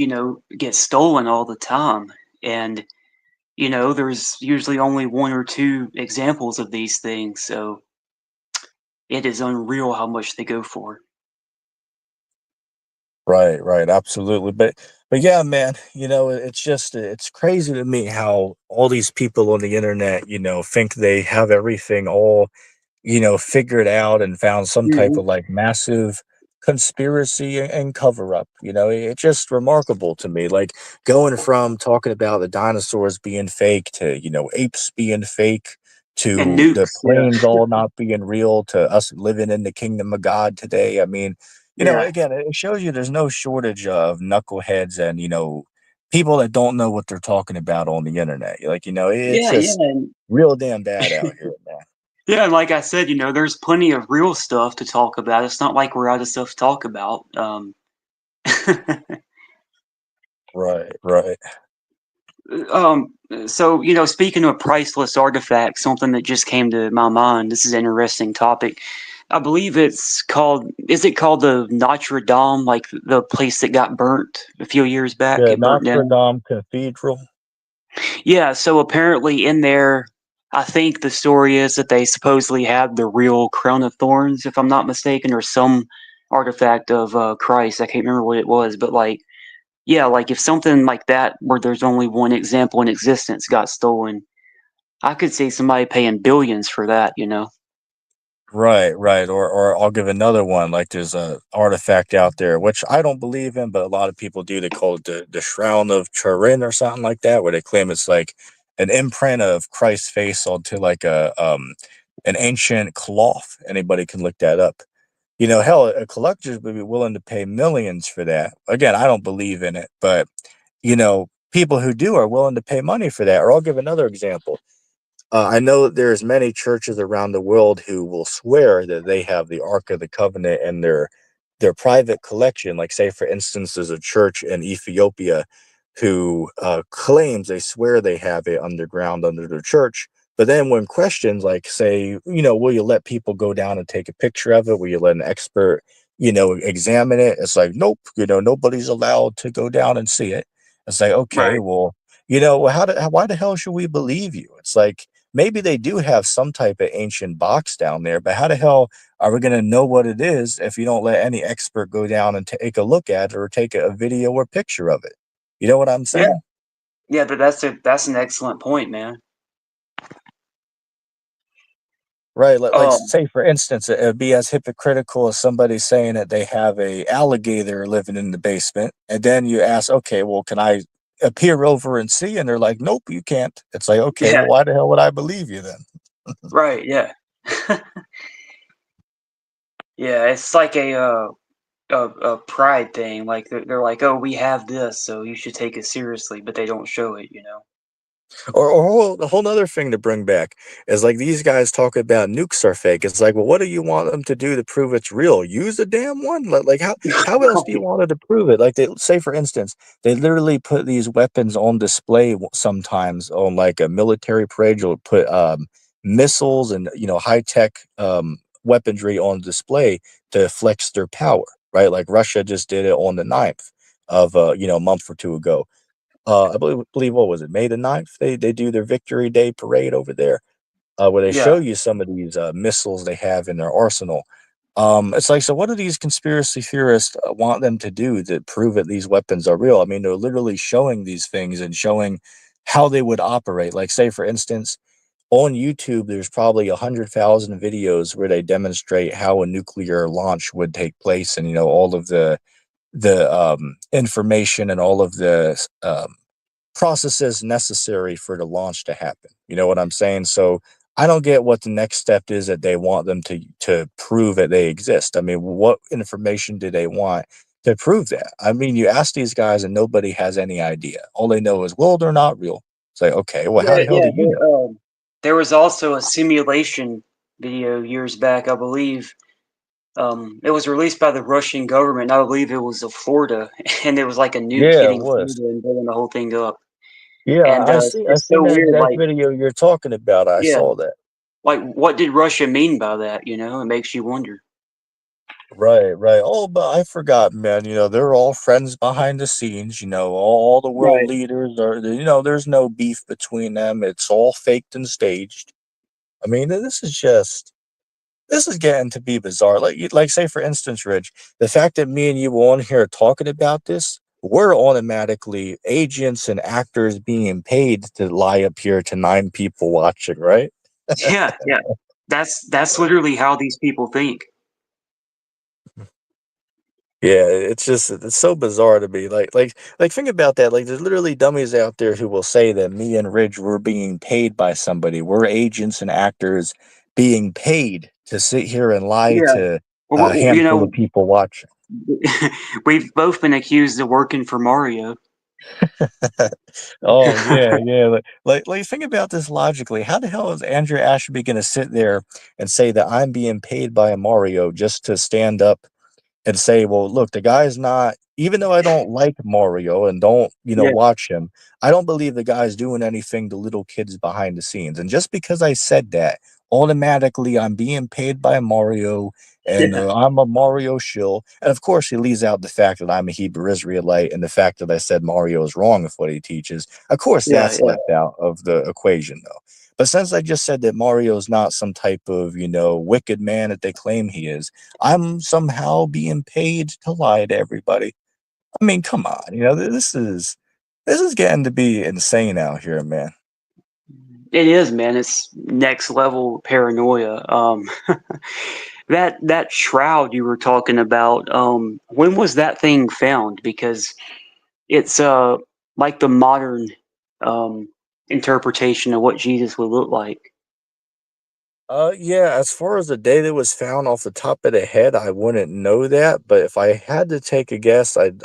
gets stolen all the time. And, there's usually only one or two examples of these things. So it is unreal how much they go for. Right, right, absolutely. But yeah, man, it's just it's crazy to me how all these people on the internet, think they have everything all, figured out and found some type Hmm. of like massive conspiracy and cover up. It's just remarkable to me. Like going from talking about the dinosaurs being fake to, apes being fake And to the nukes, yeah, planes all not being real to us living in the kingdom of God today. I mean, yeah, again, it shows you there's no shortage of knuckleheads and, people that don't know what they're talking about on the internet. Like, it's yeah, yeah, just real damn bad out here, man. yeah. And like I said, there's plenty of real stuff to talk about. It's not like we're out of stuff to talk about. Right, right. So speaking of priceless artifacts, something that just came to my mind. This is an interesting topic. I believe it's called. Is it called the Notre Dame, like the place that got burnt a few years back? Yeah, It burnt Notre down. Dame Cathedral. Yeah. So apparently, in there, I think the story is that they supposedly had the real crown of thorns, if I'm not mistaken, or some artifact of Christ. I can't remember what it was, but like, yeah, like if something like that, where there's only one example in existence, got stolen, I could see somebody paying billions for that. Right, right. Or I'll give another one. Like there's a artifact out there, which I don't believe in, but a lot of people do. They call it the Shroud of Turin or something like that, where they claim it's like an imprint of Christ's face onto like a an ancient cloth. Anybody can look that up. Hell, a collectors would be willing to pay millions for that. Again, I don't believe in it, but people who do are willing to pay money for that. Or I'll give another example. I know that there's many churches around the world who will swear that they have the Ark of the Covenant in their private collection. Like, say, for instance, there's a church in Ethiopia who claims they swear they have it underground under their church. But then when questions like, say, will you let people go down and take a picture of it? Will you let an expert, examine it? It's like, nope, nobody's allowed to go down and see it. It's like, okay, Right. well, well, why the hell should we believe you? It's like, maybe they do have some type of ancient box down there, but how the hell are we going to know what it is if you don't let any expert go down and take a look at it or take a video or picture of it? You know what I'm Yeah. saying? Yeah, but that's an excellent point, man. Right. Like Um. say for instance, it'd be as hypocritical as somebody saying that they have a alligator living in the basement, and then you ask, okay, well, can I peer over and see? And they're like, nope, you can't. It's like, okay, Yeah. well, why the hell would I believe you then? Right. Yeah. Yeah. It's like a pride thing. Like they're like, oh, we have this, so you should take it seriously, but they don't show it. Or a whole other thing to bring back is like these guys talk about nukes are fake. It's like, well, what do you want them to do to prove it's real? Use a damn one? Like how else do you want it to prove it? Like they say, for instance, they literally put these weapons on display sometimes on like a military parade. You'll put missiles and high tech weaponry on display to flex their power, right? Like Russia just did it on the 9th of a month or two ago. I believe what was it, May the 9th? They do their Victory Day parade over there, where they Yeah. show you some of these missiles they have in their arsenal. It's like, so what do these conspiracy theorists want them to do to prove that these weapons are real? I mean, they're literally showing these things and showing how they would operate. Like, say, for instance, on YouTube, there's probably 100,000 videos where they demonstrate how a nuclear launch would take place, and all of the information and all of the processes necessary for the launch to happen. You know what I'm saying? So I don't get what the next step is that they want them to prove that they exist. I mean, what information do they want to prove that? I mean, you ask these guys and nobody has any idea. All they know is, well, they're not real. It's like, okay, well, how Yeah. the hell do Yeah. you know? There was also a simulation video years back, I believe. It was released by the Russian government. I believe it was of Florida, and there was like a nuke Yeah, it hitting was. Florida and blowing the whole thing up. Yeah, And I it's seen so that weird. exact Like, video you're talking about. I yeah, saw that. like what did Russia mean by that? It makes you wonder. Right, right. Oh, but I forgot, man. They're all friends behind the scenes. All the world Right. leaders are. There's no beef between them. It's all faked and staged. I mean, this is getting to be bizarre. Like say for instance, Rich, the fact that me and you were on here talking about this, we're automatically agents and actors being paid to lie up here to 9 people watching, right? Yeah, yeah. That's literally how these people think. Yeah, it's so bizarre to me. Like think about that. Like there's literally dummies out there who will say that me and Ridge were being paid by somebody. We're agents and actors being paid to sit here and lie Yeah. to Well, a handful of people watching. we've both been accused of working for Mario. Oh yeah, yeah. Like think about this logically. How the hell is Andrew Ashby gonna sit there and say that I'm being paid by Mario just to stand up and say, well, look, the guy's not, even though I don't like Mario and don't, Yeah, watch him, I don't believe the guy's doing anything to little kids behind the scenes. And just because I said that, automatically I'm being paid by Mario and yeah, I'm a Mario shill. And of course, he leaves out the fact that I'm a Hebrew Israelite and the fact that I said Mario is wrong with what he teaches. Of course, yeah, that's yeah. left out of the equation, though. But since I just said that Mario is not some type of, wicked man that they claim he is, I'm somehow being paid to lie to everybody. I mean, come on, this is getting to be insane out here, man. It is, man. It's next level paranoia. That shroud you were talking about. When was that thing found? Because it's like the modern um interpretation of what Jesus would look like. Yeah, as far as the date it was found off the top of the head, I wouldn't know that, but if I had to take a guess, I'd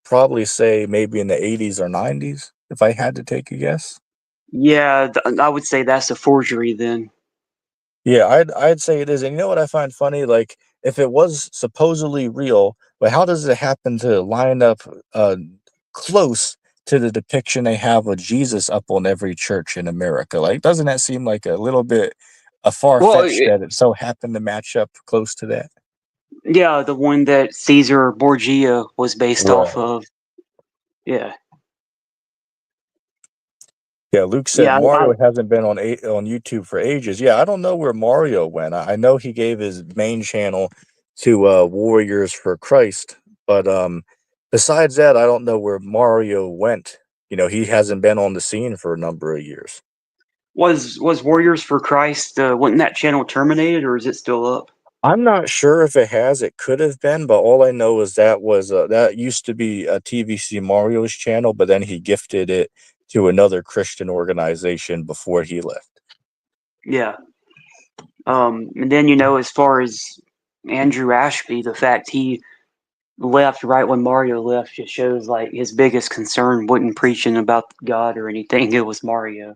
probably say maybe in the 80s or 90s, if I had to take a guess. Yeah, I would say that's a forgery then. Yeah, I'd say it is. And you know what I find funny? Like, if it was supposedly real, but how does it happen to line up close to the depiction they have of Jesus up on every church in America? Like, doesn't that seem like a little bit a Well, far-fetched that it so happened to match up close to that? yeah, the one that Caesar Borgia was based off Right. of. Yeah, Yeah, Luke said yeah, Mario hasn't been on YouTube for ages. Yeah, I don't know where Mario went. I know he gave his main channel to Warriors for Christ, but besides that, I don't know where Mario went. He hasn't been on the scene for a number of years. was Warriors for Christ? Wasn't that channel terminated, or is it still up? I'm not sure if it has. It could have been, but all I know is that used to be a TVC Mario's channel, but then he gifted it to another Christian organization before he left. Yeah. And then as far as Andrew Ashby, the fact he left right when Mario left just shows like his biggest concern wasn't preaching about God or anything. It was Mario.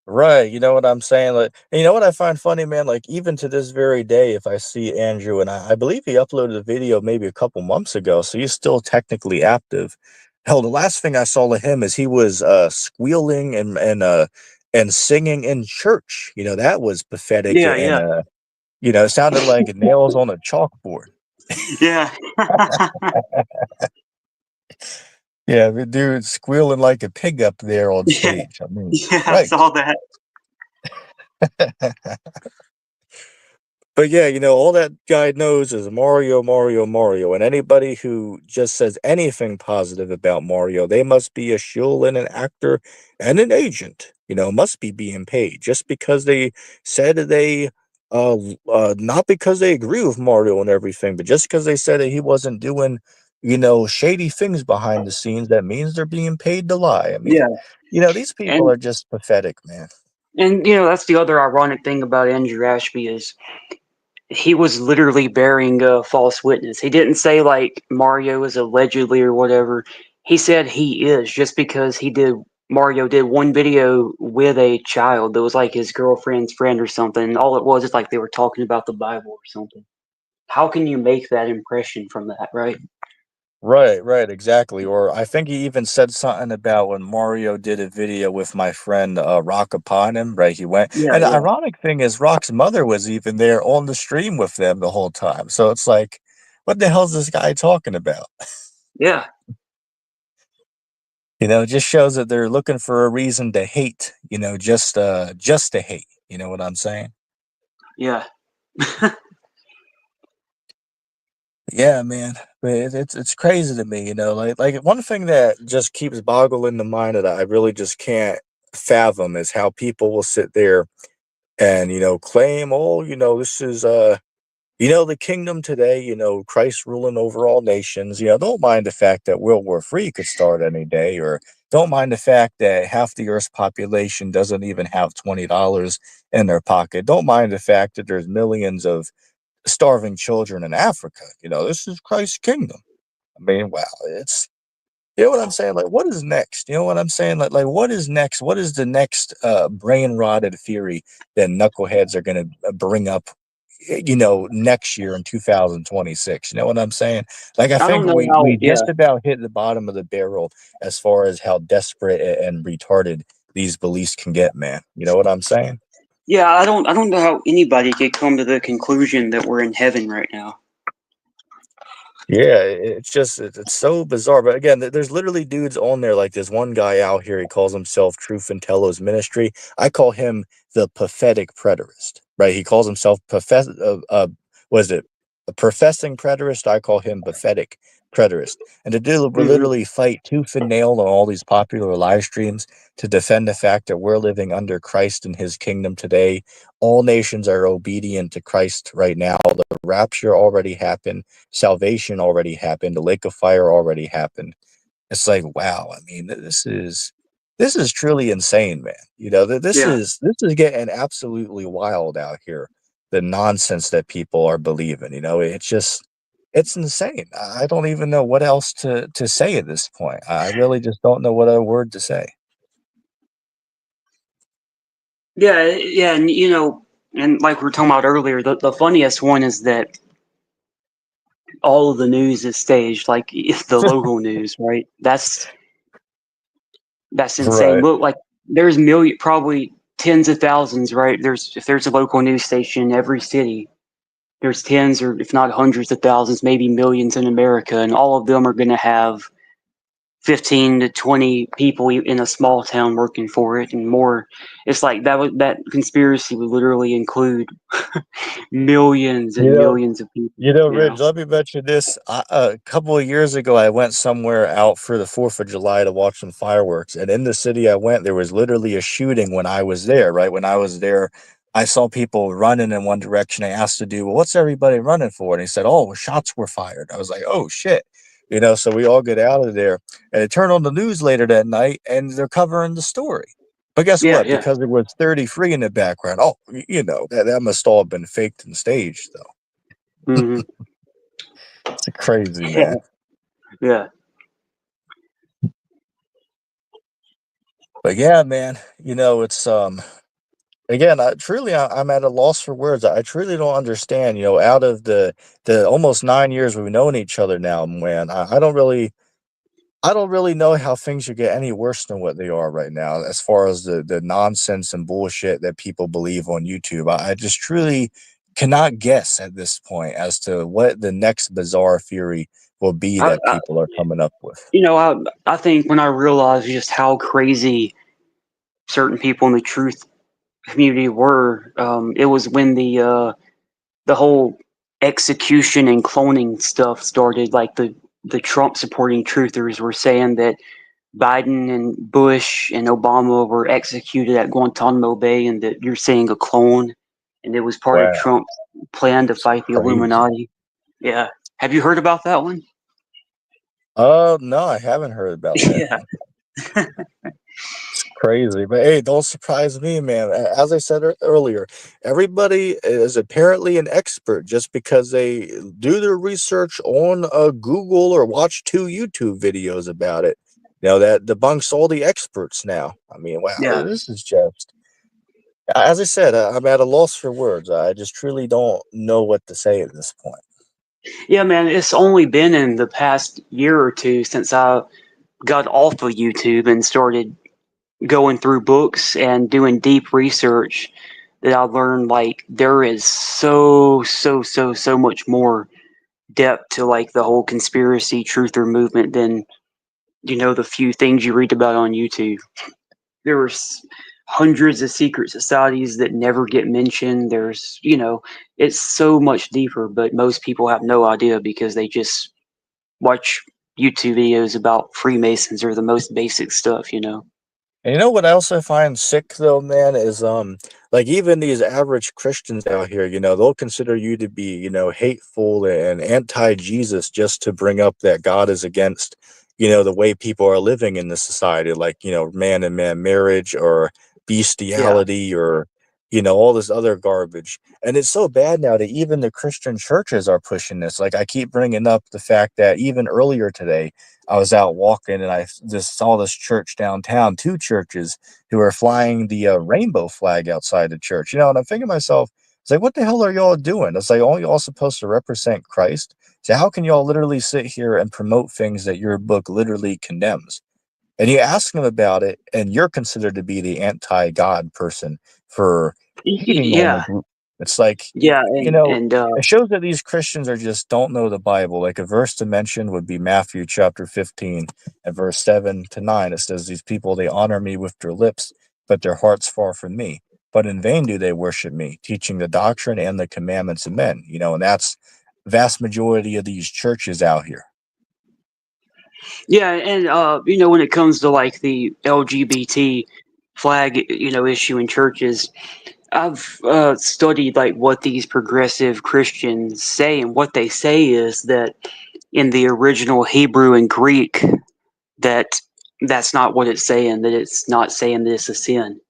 Right, you know what I'm saying? Like, and you know what I find funny, man? Like, even to this very day, if I see Andrew, and I believe he uploaded a video maybe a couple months ago, so he's still technically active. Hell, the last thing I saw of him is he was squealing and singing in church. That was pathetic, Yeah, and yeah, it sounded like nails on a chalkboard. yeah, Yeah, the dude squealing like a pig up there on yeah, stage. I mean, yeah. I right. saw that. But yeah, all that guy knows is Mario, Mario, Mario, and anybody who just says anything positive about Mario, they must be a shill and an actor and an agent. Must be being paid just because they said they, not because they agree with Mario and everything, but just because they said that he wasn't doing, shady things behind the scenes. That means they're being paid to lie. I mean, Yeah, these people and are just pathetic, man. that's the other ironic thing about Andrew Ashby is he was literally bearing a false witness. He didn't say like Mario is allegedly or whatever. He said he is just because Mario did one video with a child that was like his girlfriend's friend or something. All it was is like they were talking about the Bible or something. How can you make that impression from that, right? Right, right, exactly. Or I think he even said something about when Mario did a video with my friend Rock upon him, right? He went, Yeah, and the yeah, ironic thing is Rock's mother was even there on the stream with them the whole time. So it's like, what the hell's this guy talking about? yeah, It just shows that they're looking for a reason to hate, just to hate. You know what I'm saying? yeah, Yeah, man. But it's crazy to me, like one thing that just keeps boggling the mind that I really just can't fathom is how people will sit there and claim, oh, this is The kingdom today, Christ ruling over all nations, don't mind the fact that World War III could start any day, or don't mind the fact that half the Earth's population doesn't even have $20 in their pocket. Don't mind the fact that there's millions of starving children in Africa. This is Christ's kingdom. I mean, wow, you know what I'm saying? Like, what is next? You know what I'm saying? Like what is next? What is the next brain rotted theory that knuckleheads are going to bring up? Next year in 2026. You know what I'm saying? Like, I I think don't know we how. just about hit the bottom of the barrel as far as how desperate and retarded these beliefs can get, man. You know what I'm saying? Yeah, I don't know how anybody could come to the conclusion that we're in heaven right now. Yeah, it's just it's so bizarre. But again, there's literally dudes on there like this one guy out here. He calls himself Truth and Telos Ministry. I call him the pathetic preterist. Right? He calls himself was it a professing preterist? I call him pathetic preterist. And the dude will Hmm. literally fight tooth and nail on all these popular live streams to defend the fact that we're living under Christ and His kingdom today. All nations are obedient to Christ right now. The rapture already happened, salvation already happened, the lake of fire already happened. It's like, wow. I mean, this is truly insane, man. This Yeah, is this is getting absolutely wild out here. The nonsense that people are believing, it's insane. I don't even know what else to say at this point. I really just don't know what other word to say. yeah, and and like we were talking about earlier, the funniest one is that all of the news is staged, like the local news, right? That's insane. Right. Look, like there's probably tens of thousands, right? If there's a local news station in every city, there's tens or if not hundreds of thousands, maybe millions in America, and all of them are going to have 15 to 20 people in a small town working for it and more. It's like that conspiracy would literally include millions You and know, millions of people. Rich, let me mention this. A couple of years ago, I went somewhere out for the 4th of July to watch some fireworks. And in the city I went, there was literally a shooting when I was there, right? When I was there, I saw people running in one direction. I asked the dude, well, what's everybody running for? And he said, oh, shots were fired. I was like, oh, shit. So we all get out of there. And it turned on the news later that night, and they're covering the story. But guess Yeah, what? yeah. Because there was 33 in the background. Oh, that must all have been faked and staged, though. Hmm. It's crazy, Yeah, man. yeah, But yeah, man, it's again, I'm at a loss for words. I truly don't understand, out of the almost 9 years we've known each other now, man, I don't really know how things should get any worse than what they are right now, as far as the nonsense and bullshit that people believe on YouTube. I just truly cannot guess at this point as to what the next bizarre theory will be I, that I people are coming up with. I think when I realized just how crazy certain people in the truth community were, it was when the whole execution and cloning stuff started. Like the Trump supporting truthers were saying that Biden and Bush and Obama were executed at Guantanamo Bay, and that you're seeing a clone, and it was part of Wow, Trump's plan to it's fight the crazy. Illuminati. Yeah, have you heard about that one? No, I haven't heard about that, Yeah, man. It's crazy, but hey, don't surprise me, man. As I said earlier, everybody is apparently an expert just because they do their research on Google or watch 2 YouTube videos about it. That debunks all the experts now. I mean, wow, yeah, this is just, as I said, I'm at a loss for words. I just truly don't know what to say at this point. yeah, man. It's only been in the past year or two since I got off of YouTube and started going through books and doing deep research that I learned like there is so much more depth to like the whole conspiracy truther movement than the few things you read about on YouTube. There are hundreds of secret societies that never get mentioned. It's so much deeper, but most people have no idea because they just watch YouTube videos about Freemasons or the most basic stuff. And you know what I also find sick though, man, is like even these average Christians out here, they'll consider you to be, hateful and anti-Jesus just to bring up that God is against, the way people are living in the society, like, man and man marriage or Yeah. bestiality or, all this other garbage. And it's so bad now that even the Christian churches are pushing this. Like I keep bringing up the fact that even earlier today, I was out walking and I just saw this church downtown, two churches who are flying the rainbow flag outside the church. And I'm thinking to myself, it's like, what the hell are y'all doing? It's like, aren't y'all supposed to represent Christ? So how can y'all literally sit here and promote things that your book literally condemns? And you ask them about it, and you're considered to be the anti-God person for hating on the Yeah. group. It's like, Yeah. it shows that these Christians are just don't know the Bible. Like a verse to mention would be Matthew chapter 15 and verse 7 to 9. It says, "These people, they honor me with their lips, but their hearts far from me. But in vain do they worship me, teaching the doctrine and the commandments of men." And that's vast majority of these churches out here. Yeah, and when it comes to like the LGBT flag, issue in churches, I've studied like what these progressive Christians say, and what they say is that in the original Hebrew and Greek, that that's not what it's saying. That it's not saying that it's a sin.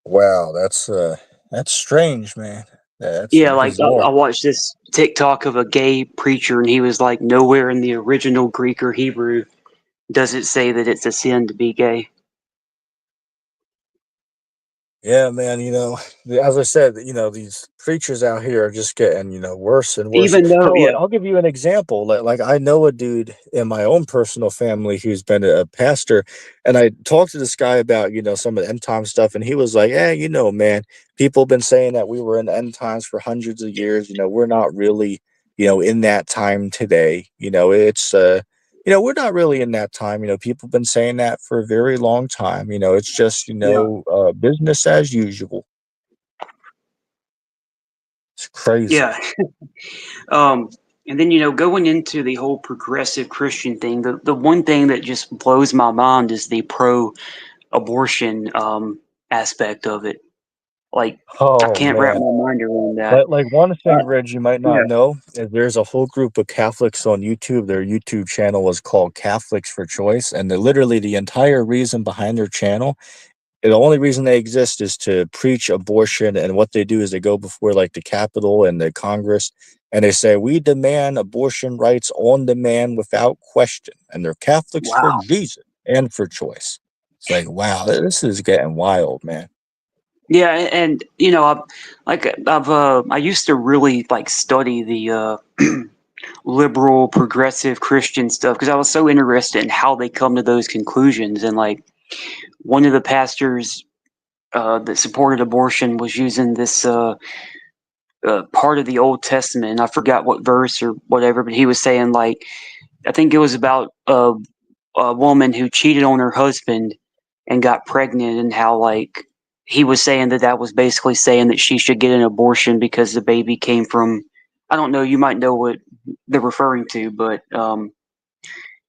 Wow, that's strange, man. That's Yeah, like I bizarre. watched this TikTok of a gay preacher, and he was like, nowhere in the original Greek or Hebrew does it say that it's a sin to be gay. Yeah, man, as I said, these preachers out here are just getting, worse and worse. Even though, Hell, yeah, I'll give you an example. Like I know a dude in my own personal family who's been a pastor, and I talked to this guy about, some of the end time stuff, and he was like, "Yeah, man, people have been saying that we were in end times for hundreds of years. We're not really, in that time today. We're not really in that time. People have been saying that for a very long time. It's just, yeah, business as usual." It's crazy. yeah. Um, and then going into the whole progressive Christian thing, the one thing that just blows my mind is the pro-abortion aspect of it. Like I Oh can't wrap man. my mind around that. Like one Uh, thing, Reg, you might yeah. not know is there's a whole group of Catholics on YouTube. Their YouTube channel is called Catholics for Choice, and literally the entire reason behind their channel, the only reason they exist is to preach abortion. And what they do is they go before like the Capitol and the Congress, and they say, "We demand abortion rights on demand without question." And they're Catholics for Wow. Jesus and for choice. It's like, wow, this is getting wild, man. Yeah, and I used to really like study the liberal progressive Christian stuff because I was so interested in how they come to those conclusions. And like one of the pastors that supported abortion was using this part of the Old Testament. I forgot what verse or whatever, but he was saying like I think it was about a woman who cheated on her husband and got pregnant, and how like he was saying that that was basically saying that she should get an abortion because the baby came from. I don't know. You might know what they're referring to, but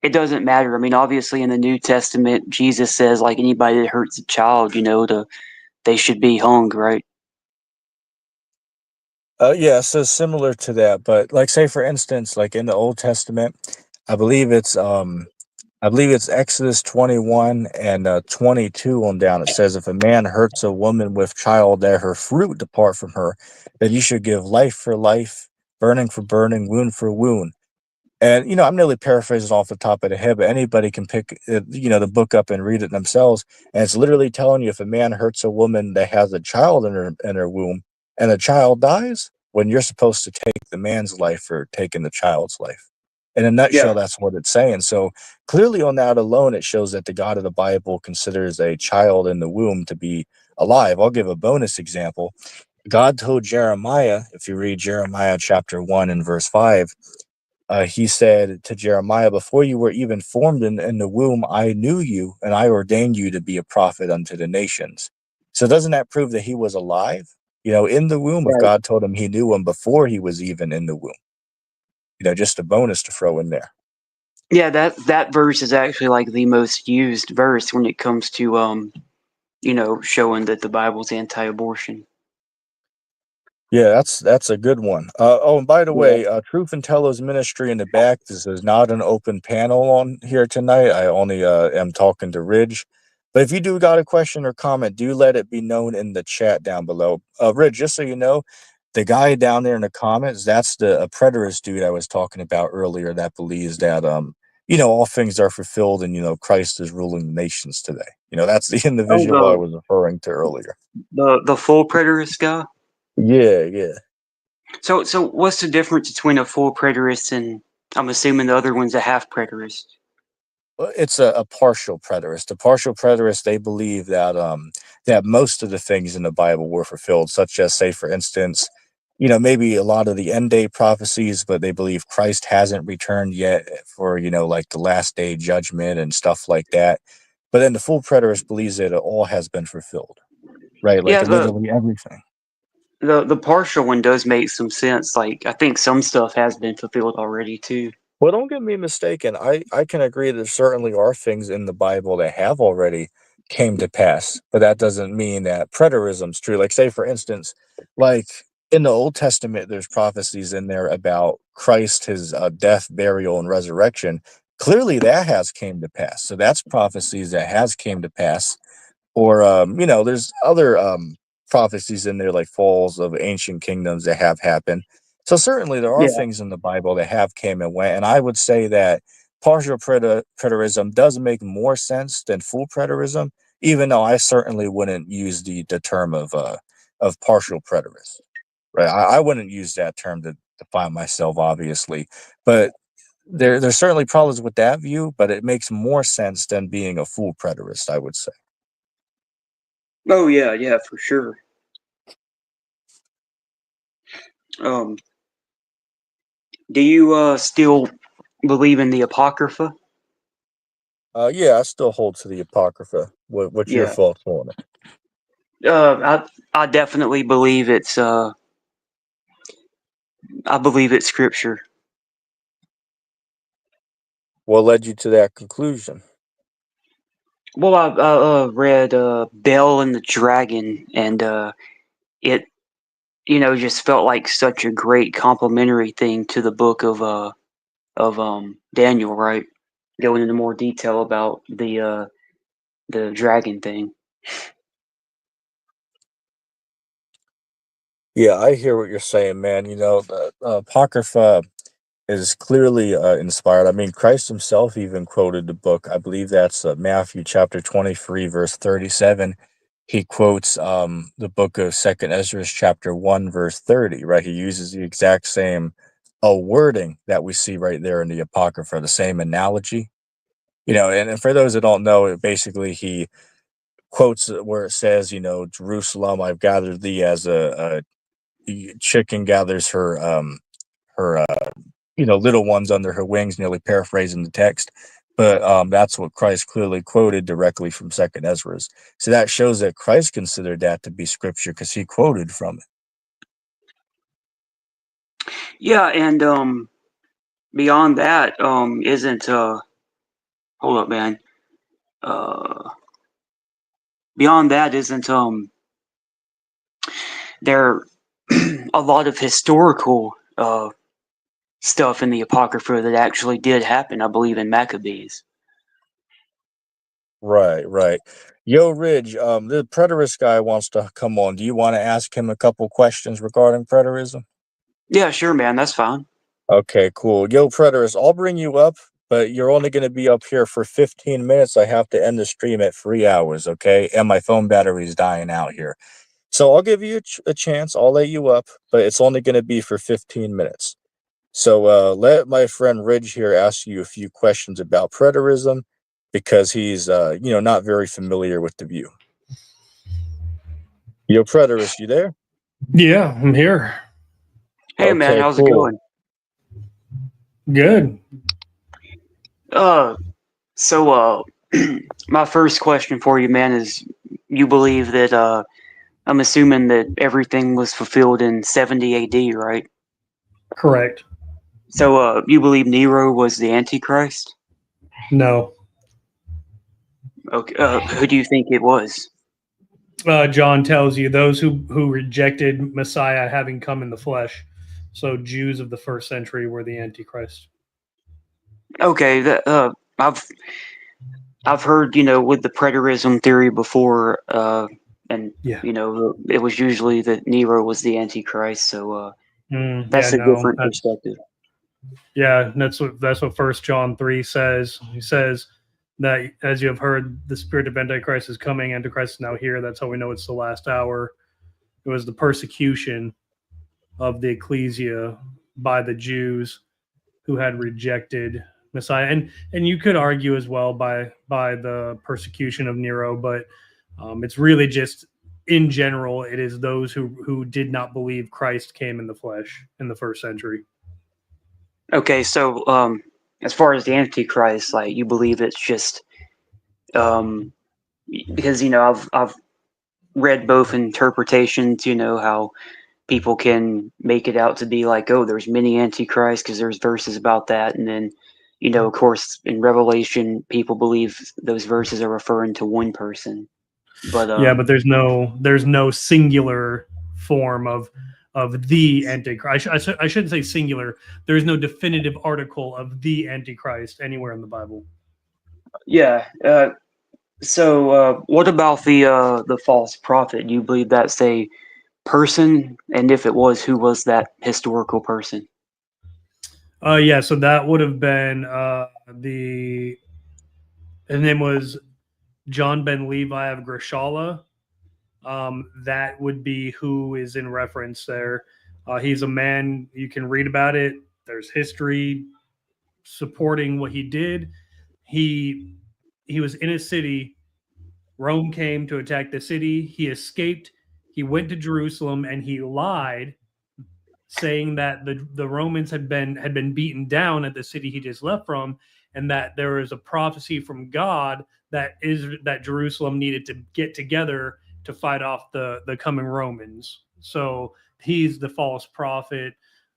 it doesn't matter. I mean, obviously, in the New Testament, Jesus says like anybody that hurts a child, they should be hung, right? Yeah, so similar to that, but like say for instance, like in the Old Testament, I believe it's um I believe it's Exodus 21 and 22 on down. It says, "If a man hurts a woman with child, that her fruit depart from her, that you should give life for life, burning for burning, wound for wound." And I'm nearly paraphrasing off the top of the head, but anybody can pick the book up and read it themselves. And it's literally telling you if a man hurts a woman that has a child in her womb, and the child dies, when you're supposed to take the man's life for taking the child's life. In a nutshell, Yeah. that's what it's saying. So clearly, on that alone, it shows that the God of the Bible considers a child in the womb to be alive. I'll give a bonus example. God told Jeremiah, if you read Jeremiah chapter 1 and verse 5, he said to Jeremiah, "Before you were even formed in the womb, I knew you, and I ordained you to be a prophet unto the nations." So doesn't that prove that he was alive? In the womb, if Right. God told him he knew him before he was even in the womb. Just a bonus to throw in there. Yeah, that verse is actually like the most used verse when it comes to showing that the Bible's anti-abortion. Yeah, that's a good one. Oh, and by the Yeah. way, Truth and Tello's ministry in the back. This is not an open panel on here tonight. I only am talking to Ridge. But if you do got a question or comment, do let it be known in the chat down below. Ridge, just so you know, the guy down there in the comments, that's the preterist dude I was talking about earlier that believes that all things are fulfilled and Christ is ruling the nations today. That's the Oh, individual I was referring to earlier. the full preterist guy. Yeah, yeah. So what's the difference between a full preterist and I'm assuming the other one's a half preterist? Well, it's a partial preterist. A partial preterist, they believe that most of the things in the Bible were fulfilled, such as, say, for instance, maybe a lot of the end day prophecies, but they believe Christ hasn't returned yet for, like the last day judgment and stuff like that. But then the full preterist believes that it all has been fulfilled, right? Like Yeah, literally everything. the partial one does make some sense. Like I think some stuff has been fulfilled already too. Well, don't get me mistaken. I can agree there certainly are things in the Bible that have already came to pass, but that doesn't mean that preterism's true. Like, say, for instance, like in the Old Testament, there's prophecies in there about Christ, his death, burial, and resurrection. Clearly, that has came to pass. So that's prophecies that has came to pass. Or there's other prophecies in there like falls of ancient kingdoms that have happened. So certainly there are Yeah. things in the Bible that have came and went, and I would say that partial preterism does make more sense than full preterism, even though I certainly wouldn't use the term of partial preterist. Right, I wouldn't use that term to define myself, obviously, but there's certainly problems with that view, but it makes more sense than being a full preterist, I would say. Oh yeah, yeah, for sure. Um, do you still believe in the Apocrypha? Yeah, I still hold to the Apocrypha. What's your Yeah. thoughts on it? I definitely believe it's I believe it's scripture. What led you to that conclusion? Well, I read Bell and the Dragon, and it just felt like such a great complimentary thing to the book of Daniel, right? Going into more detail about the dragon thing. Yeah, I hear what you're saying, man. The Apocrypha is clearly inspired. I mean, Christ himself even quoted the book. I believe that's Matthew chapter 23, verse 37. He quotes the book of Second Ezra chapter 1, verse 30, right? He uses the exact same wording that we see right there in the Apocrypha, the same analogy. And for those that don't know, it basically he quotes where it says, Jerusalem, I've gathered thee as a chicken gathers her little ones under her wings, nearly paraphrasing the text. But that's what Christ clearly quoted directly from Second Ezra's. So that shows that Christ considered that to be scripture because he quoted from it. Yeah, and beyond that, isn't hold up, man. Uh, beyond that, isn't there a lot of historical stuff in the Apocrypha that actually did happen? I believe in Maccabees. Right, right. Yo, Ridge, the preterist guy wants to come on. Do you want to ask him a couple questions regarding preterism? Yeah, sure, man. That's fine. Okay, cool. Yo, preterist, I'll bring you up, but you're only going to be up here for 15 minutes. I have to end the stream at 3 hours, okay? And my phone battery is dying out here. So I'll give you a chance. I'll let you up, but it's only going to be for 15 minutes. So let my friend Ridge here ask you a few questions about preterism because he's not very familiar with the view. Yo, preterist, you there? Yeah, I'm here. Hey, man. Okay, How's it cool. going? Good. Uh, so my first question for you, man, is you believe that I'm assuming that everything was fulfilled in 70 AD, right? Correct. So you believe Nero was the Antichrist? No. Okay, who do you think it was? John tells you those who rejected Messiah having come in the flesh. So Jews of the first century were the Antichrist. Okay, I've heard, with the preterism theory before, and Yeah. it was usually that Nero was the Antichrist. So Yeah. that's a No. different perspective. That's what First John 3 says. He says that as you have heard, the spirit of Antichrist is coming. Antichrist is now here. That's how we know it's the last hour. It was the persecution of the ecclesia by the Jews who had rejected Messiah, and you could argue as well by the persecution of Nero, but it's really just in general, it is those who did not believe Christ came in the flesh in the first century. Okay, so as far as the Antichrist, like you believe it's just because I've read both interpretations. How people can make it out to be like, oh, there's many Antichrists because there's verses about that, and then of course, in Revelation, people believe those verses are referring to one person. But Yeah, but there's no singular form of the Antichrist. I shouldn't say singular. There's no definitive article of the Antichrist anywhere in the Bible. yeah. So what about the false prophet? Do you believe that's a person? And if it was, who was that historical person? Yeah, so that would have been his name was John ben Levi of Grishala. That would be who is in reference there. He's a man, you can read about it. There's history supporting what he did. He was in a city. Rome came to attack the city. He escaped. He went to Jerusalem and he lied, saying that the Romans had been beaten down at the city he just left from, and that there was a prophecy from God that Jerusalem needed to get together to fight off the coming Romans. So he's the false prophet,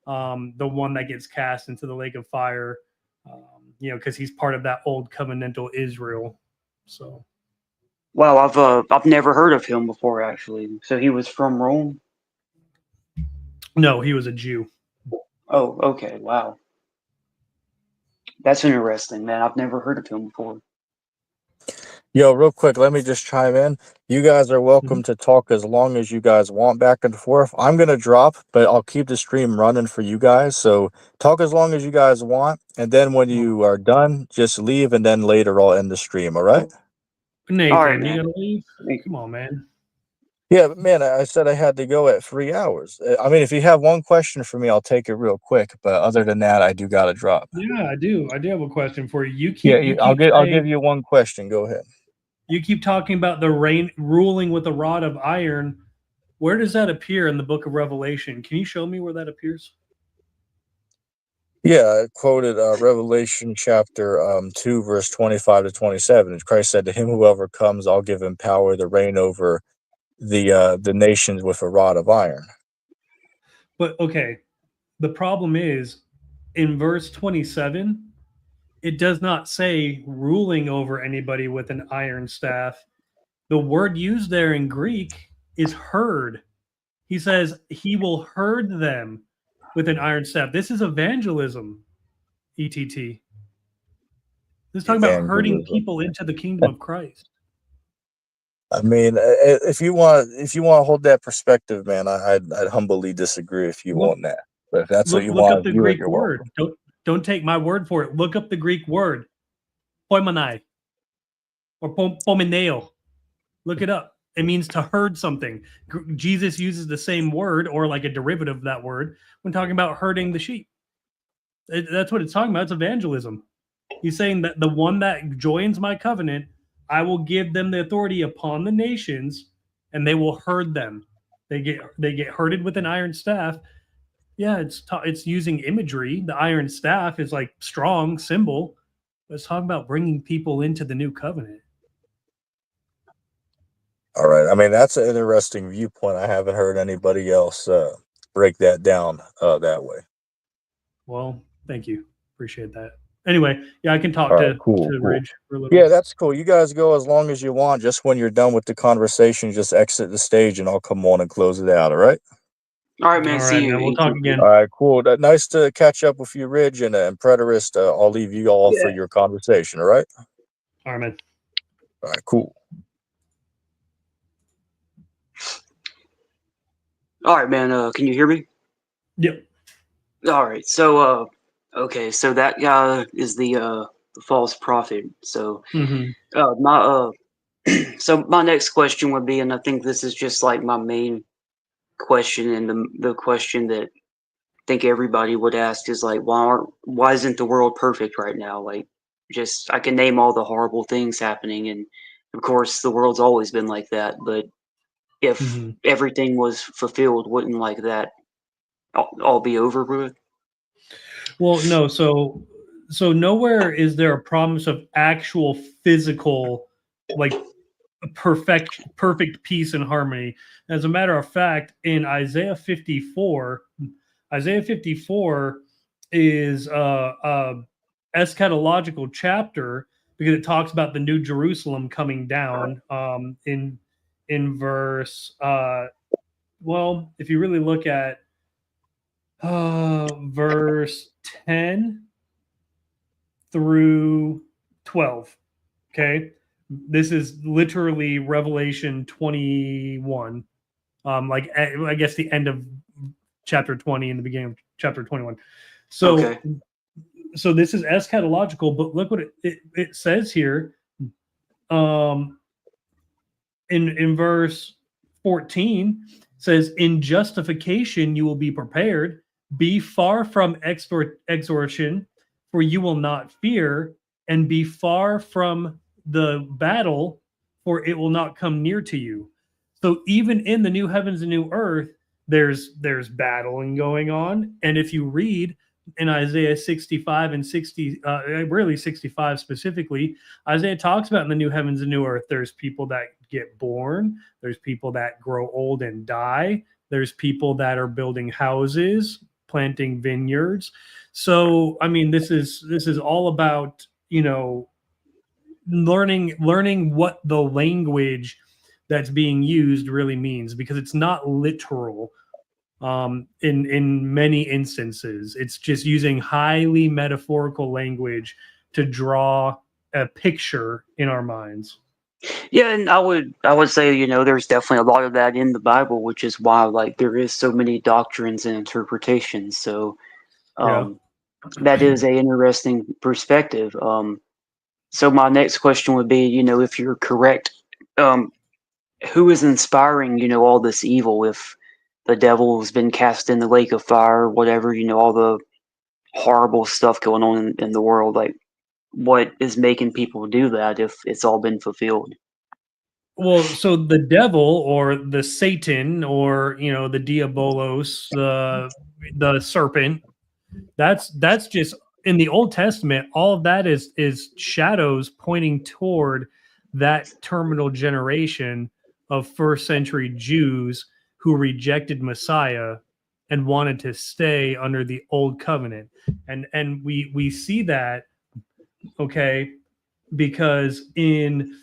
the one that gets cast into the lake of fire, because he's part of that old covenantal Israel. So. Wow, I've never heard of him before actually. So he was from Rome. No, he was a Jew. Oh, okay, wow. That's interesting, man. I've never heard of him before. Yo, real quick, let me just chime in. You guys are welcome to talk as long as you guys want back and forth. I'm going to drop, but I'll keep the stream running for you guys. So talk as long as you guys want. And then when you are done, just leave. And then later I'll end the stream. All right? Nathan, All right, you man. gotta leave? Thank you. Come on, man. Yeah, but man, I said I had to go at 3 hours. I mean, if you have one question for me, I'll take it real quick. But other than that, I do got to drop. Yeah, I do. I do have a question for you. I'll give you one question. Go ahead. You keep talking about the rain ruling with a rod of iron. Where does that appear in the book of Revelation? Can you show me where that appears? Yeah, I quoted Revelation chapter 2, verse 25 to 27. Christ said to him, whoever comes, I'll give him power to reign over the nations with a rod of iron. But okay, the problem is in verse 27, it does not say ruling over anybody with an iron staff. The word used there in Greek is herd. He says he will herd them with an iron staff. This is evangelism, ETT. This is talking about herding Evangelism. people into the kingdom of Christ. I mean, if you want to hold that perspective, man, I'd humbly disagree with you on that. But if that's what you Look want up to the view it, Greek you're word. welcome. Don't take my word for it. Look up the Greek word, poimanai, or pomeneo. Look it up. It means to herd something. Jesus uses the same word or like a derivative of that word when talking about herding the sheep. That's what it's talking about. It's evangelism. He's saying that the one that joins my covenant, I will give them the authority upon the nations, and they will herd them. They get herded with an iron staff. Yeah, it's using imagery. The iron staff is like strong symbol. But it's talking about bringing people into the new covenant. All right. I mean, that's an interesting viewpoint. I haven't heard anybody else break that down that way. Well, thank you. Appreciate that. anyway, yeah, I can talk All right, to cool. Ridge for a little. Yeah, that's cool. You guys go as long as you want. Just when you're done with the conversation, just exit the stage and I'll come on and close it out. All right. All right, man. All See right, you. man. We'll talk again. All right, cool. Nice to catch up with you, Ridge and Preterist. I'll leave you all for your conversation. All right. All right, man. All right, cool. All right, man. Can you hear me? Yep. All right. So, okay. So that guy is the false prophet. So, my so my next question would be, and I think this is just like my main question, and the question that I think everybody would ask is like, why isn't the world perfect right now? Like, just I can name all the horrible things happening, and of course the world's always been like that. But if everything was fulfilled, wouldn't like that all be over with? Well, no. So nowhere is there a promise of actual physical, like perfect peace and harmony. As a matter of fact, in Isaiah 54 is a eschatological chapter because it talks about the New Jerusalem coming down. In verse, well, if you really look at verse 10 through 12. Okay. This is literally Revelation 21. Like I guess the end of chapter 20 and the beginning of chapter 21. So Okay. so this is eschatological, but look what it says here. In verse 14 says, in justification you will be prepared, be far from extortion, for you will not fear, and be far from the battle, for it will not come near to you. So even in the new heavens and new earth, there's battling going on. And if you read in Isaiah 65 and 60, really 65 specifically, Isaiah talks about in the new heavens and new earth, there's people that get born, there's people that grow old and die, there's people that are building houses, planting vineyards. So I mean, this is all about, learning what the language that's being used really means, because it's not literal. In many instances, it's just using highly metaphorical language to draw a picture in our minds. Yeah, and I would say, there's definitely a lot of that in the Bible, which is why like there is so many doctrines and interpretations. So Yeah. that is a interesting perspective. So my next question would be, if you're correct, who is inspiring, all this evil? If the devil has been cast in the lake of fire, or whatever, all the horrible stuff going on in the world, like what is making people do that if it's all been fulfilled? Well, so the devil or the Satan or the diabolos, the serpent, that's just in the Old Testament. All of that is shadows pointing toward that terminal generation of first century Jews who rejected Messiah and wanted to stay under the old covenant. And we see that, okay, because in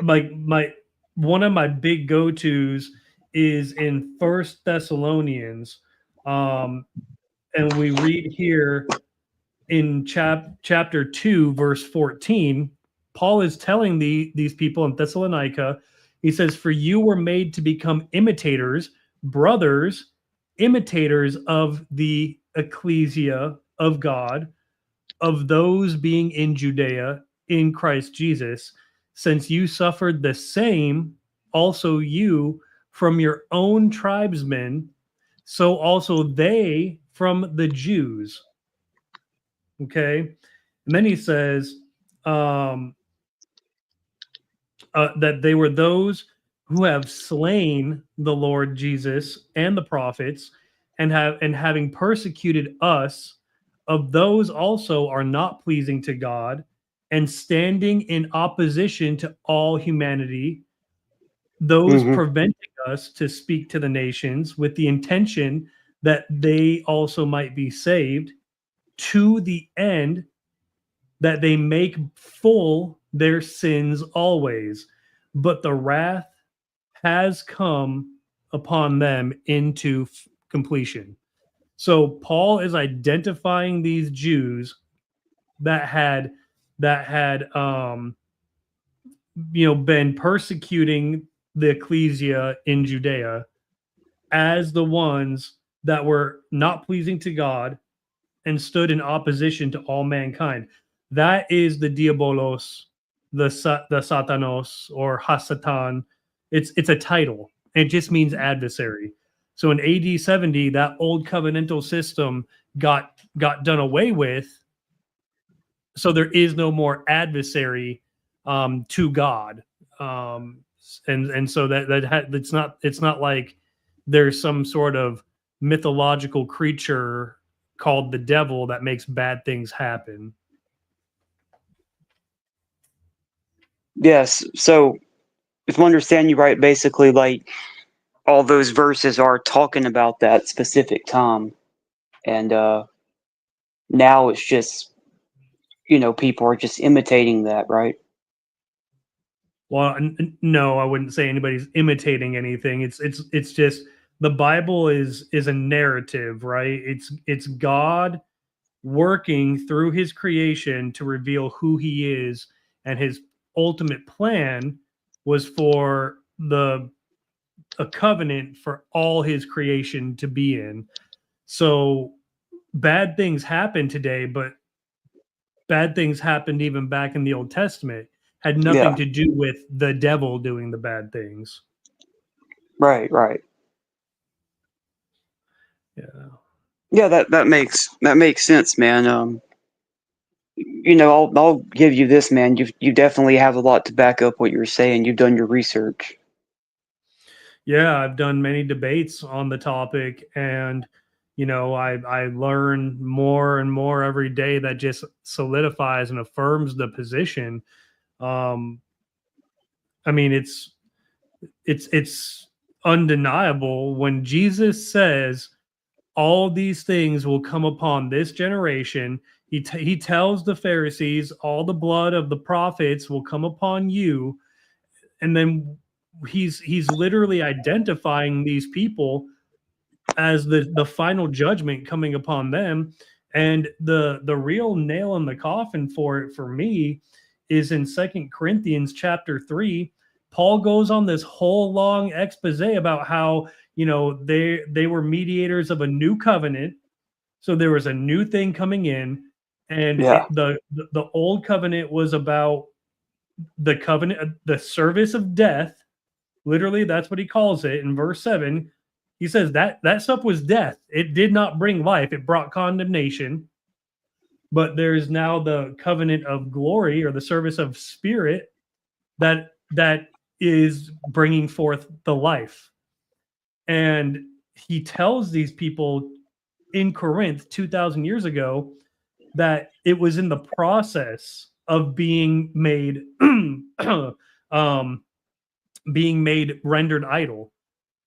my one of my big go-tos is in First Thessalonians, and we read here in chapter 2 verse 14. Paul is telling these people in Thessalonica, he says, for you were made to become imitators, brothers, imitators of the ecclesia of God, of those being in Judea in Christ Jesus, since you suffered the same, also you from your own tribesmen, so also they from the Jews. Okay. And then he says that they were those who have slain the Lord Jesus and the prophets, and having persecuted us, of those also are not pleasing to God, and standing in opposition to all humanity, those preventing us to speak to the nations with the intention that they also might be saved. to the end that they make full their sins always. But the wrath has come upon them into completion. So Paul is identifying these Jews that had been persecuting the ecclesia in Judea as the ones that were not pleasing to God and stood in opposition to all mankind. That is the diabolos, the satanos, or hasatan. It's a title. It just means adversary. So in AD 70, that old covenantal system got done away with. So there is no more adversary to God, and so it's not like there's some sort of mythological creature called the devil that makes bad things happen. Yes. So if I understand you right, basically, like all those verses are talking about that specific time, and now it's just people are just imitating that, right? Well, no, I wouldn't say anybody's imitating anything. It's just the Bible is a narrative, right? It's God working through his creation to reveal who he is, and his ultimate plan was for a covenant for all his creation to be in. So bad things happen today, but bad things happened even back in the Old Testament. Had nothing Yeah. to do with the devil doing the bad things. Right. Right. Yeah. Yeah. That makes sense, man. I'll give you this, man. You definitely have a lot to back up what you're saying. You've done your research. Yeah, I've done many debates on the topic, and I learn more and more every day that just solidifies and affirms the position. Um, I mean, it's undeniable when Jesus says all these things will come upon this generation. He tells the Pharisees all the blood of the prophets will come upon you, and then he's literally identifying these people as the final judgment coming upon them. And the real nail in the coffin for it for me is in Second Corinthians chapter 3. Paul goes on this whole long expose about how they were mediators of a new covenant. So there was a new thing coming in, and Yeah. the old covenant was about the covenant, the service of death. Literally, that's what he calls it in verse 7. He says that stuff was death. It did not bring life. It brought condemnation. But there's now the covenant of glory, or the service of spirit, that is bringing forth the life. And he tells these people in Corinth 2,000 years ago that it was in the process of being made rendered idle.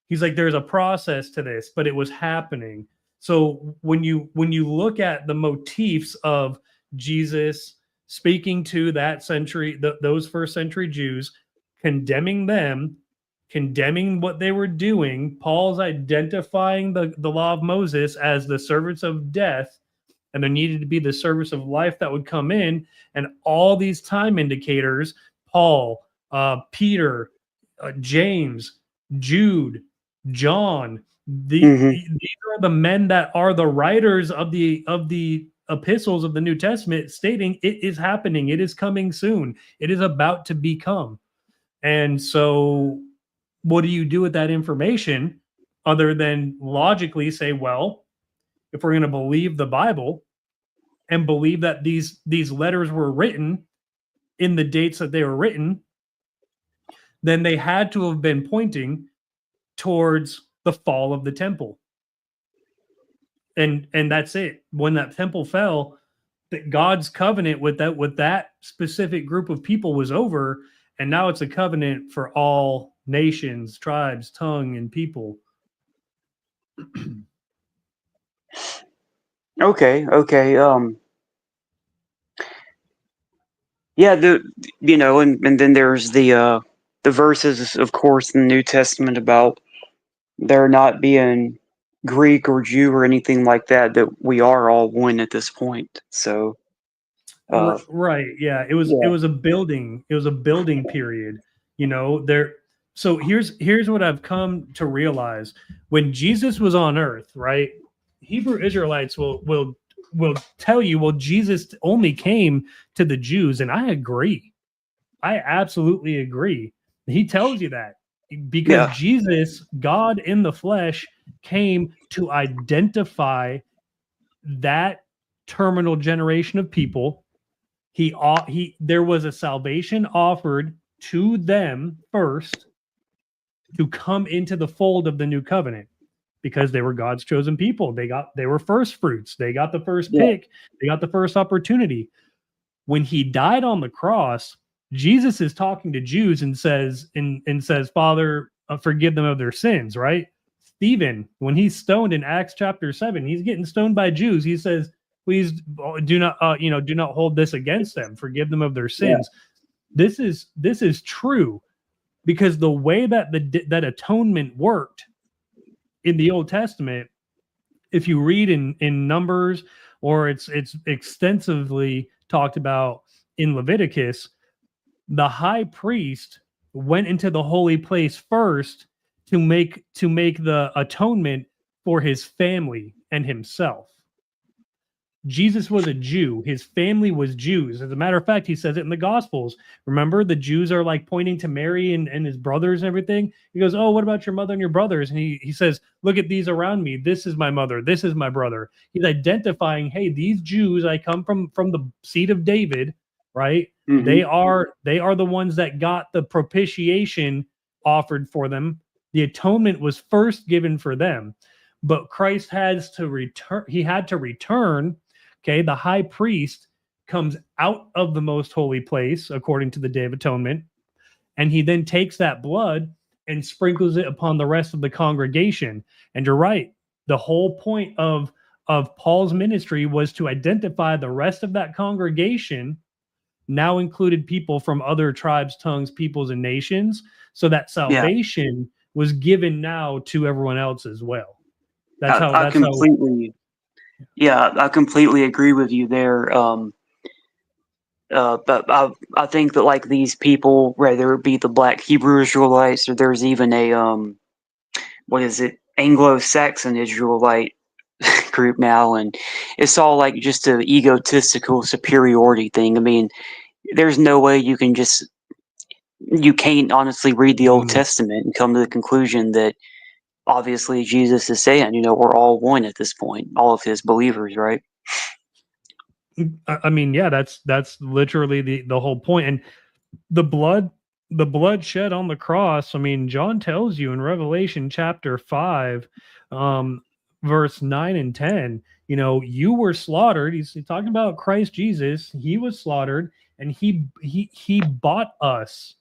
He's like, there's a process to this, but it was happening. So when you look at the motifs of Jesus speaking to that century, those first century Jews, condemning them, condemning what they were doing, Paul's identifying the law of Moses as the servants of death, and there needed to be the service of life that would come in, and all these time indicators, Paul, Peter, James, Jude, John. Mm-hmm. These are the men that are the writers of the epistles of the New Testament, stating it is happening, it is coming soon, it is about to become. And so, what do you do with that information other than logically say, well, if we're going to believe the Bible and believe that these letters were written in the dates that they were written, then they had to have been pointing towards the fall of the temple. And that's it. When that temple fell, that God's covenant with that specific group of people was over, and now it's a covenant for all nations, tribes, tongue, and people. Okay, okay. Yeah, and then there's the verses, of course, in the New Testament about there not being Greek or Jew or anything like that. That we are all one at this point. So, Right. Yeah. It yeah, was a building. It was a building period. There. So here's what I've come to realize: when Jesus was on Earth, right? Hebrew Israelites will tell you, well, Jesus only came to the Jews, and I agree. I absolutely agree. He tells you that because yeah, Jesus, God in the flesh, came to identify that terminal generation of people. He there was a salvation offered to them first to come into the fold of the new covenant because they were God's chosen people. They were first fruits. They got the first yeah, pick. They got the first opportunity. When he died on the cross, Jesus is talking to Jews and says, "Father, forgive them of their sins." Right? Stephen, when he's stoned in Acts chapter 7, he's getting stoned by Jews. He says, "Please do not, do not hold this against them. Forgive them of their yeah, sins." This is true because the way that atonement worked in the Old Testament, if you read in Numbers, or it's extensively talked about in Leviticus, the high priest went into the holy place first to make the atonement for his family and himself. Jesus was a Jew. His family was Jews. As a matter of fact, he says it in the Gospels. Remember, the Jews are like pointing to Mary and his brothers and everything. He goes, "Oh, what about your mother and your brothers?" And he says, "Look at these around me. This is my mother. This is my brother." He's identifying, hey, these Jews, I come from the seed of David, right? hmm, They are the ones that got the propitiation offered for them. The atonement was first given for them, but Christ has to return. He had to return. Okay, the high priest comes out of the most holy place according to the Day of Atonement, and he then takes that blood and sprinkles it upon the rest of the congregation. And you're right, the whole point of Paul's ministry was to identify the rest of that congregation, now included people from other tribes, tongues, peoples, and nations, so that yeah. salvation was given now to everyone else as well. That's I, how. I That's how. completely, yeah, I completely agree with you there. But I think that like these people, whether it be the Black Hebrew Israelites or there's even a what is it, Anglo-Saxon Israelite group now, and it's all like just a egotistical superiority thing. I mean, there's no way you can't honestly read the Old Mm. Testament and come to the conclusion that obviously Jesus is saying, we're all one at this point, all of his believers, right? I mean, yeah, that's literally the whole point. And the blood the blood shed on the cross, I mean, John tells you in Revelation chapter 5, um verse 9 and 10, you were slaughtered. He's talking about Christ Jesus. He was slaughtered, and he bought us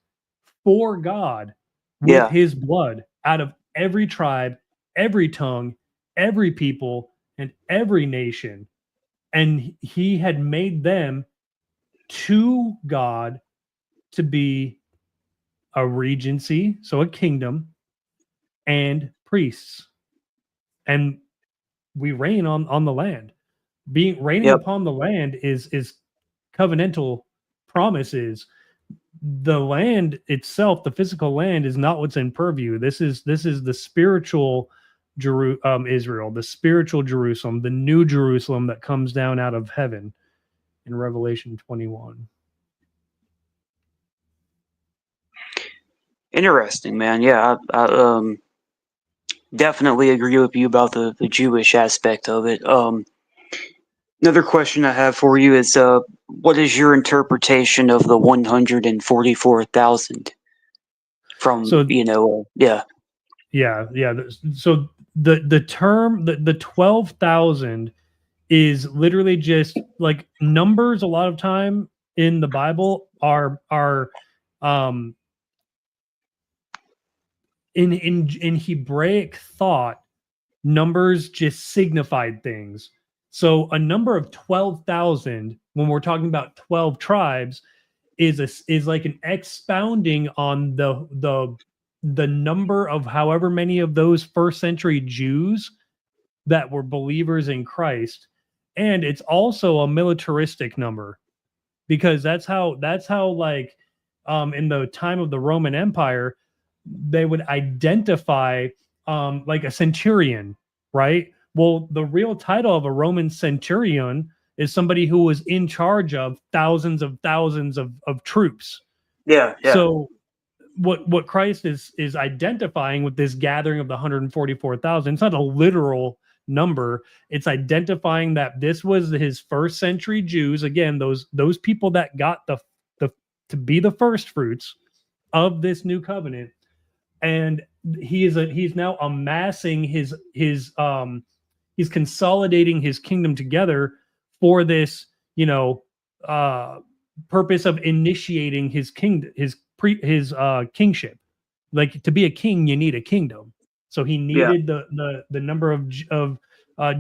for God with Yeah, his blood out of every tribe, every tongue, every people, and every nation. And he had made them to God to be a regency, so a kingdom, and priests. And we reign on the land. Being reigning yep, upon the land is covenantal promises. The land itself, the physical land, is not what's in purview. This is the spiritual Israel, the spiritual Jerusalem, the new Jerusalem that comes down out of heaven in Revelation 21. interesting, man. Yeah, I definitely agree with you about the Jewish aspect of it. Another question I have for you is, what is your interpretation of the 144,000 from, So yeah, yeah. So the term, the 12,000 is literally just like numbers. A lot of time in the Bible are um in Hebraic thought, numbers just signified things. So a number of 12,000, when we're talking about 12 tribes, is like an expounding on the number of however many of those first century Jews that were believers in Christ. And it's also a militaristic number, because that's how like in the time of the Roman Empire, they would identify like a centurion, right? Well, the real title of a Roman centurion is somebody who was in charge of thousands of troops. Yeah, yeah. So what Christ is identifying with this gathering of the 144,000, it's not a literal number. It's identifying that this was his first century Jews, again, those people that got the to be the first fruits of this new covenant. And he's now amassing he's consolidating his kingdom together for this, purpose of initiating his kingdom, his kingship. Like, to be a king, you need a kingdom. So he needed the number of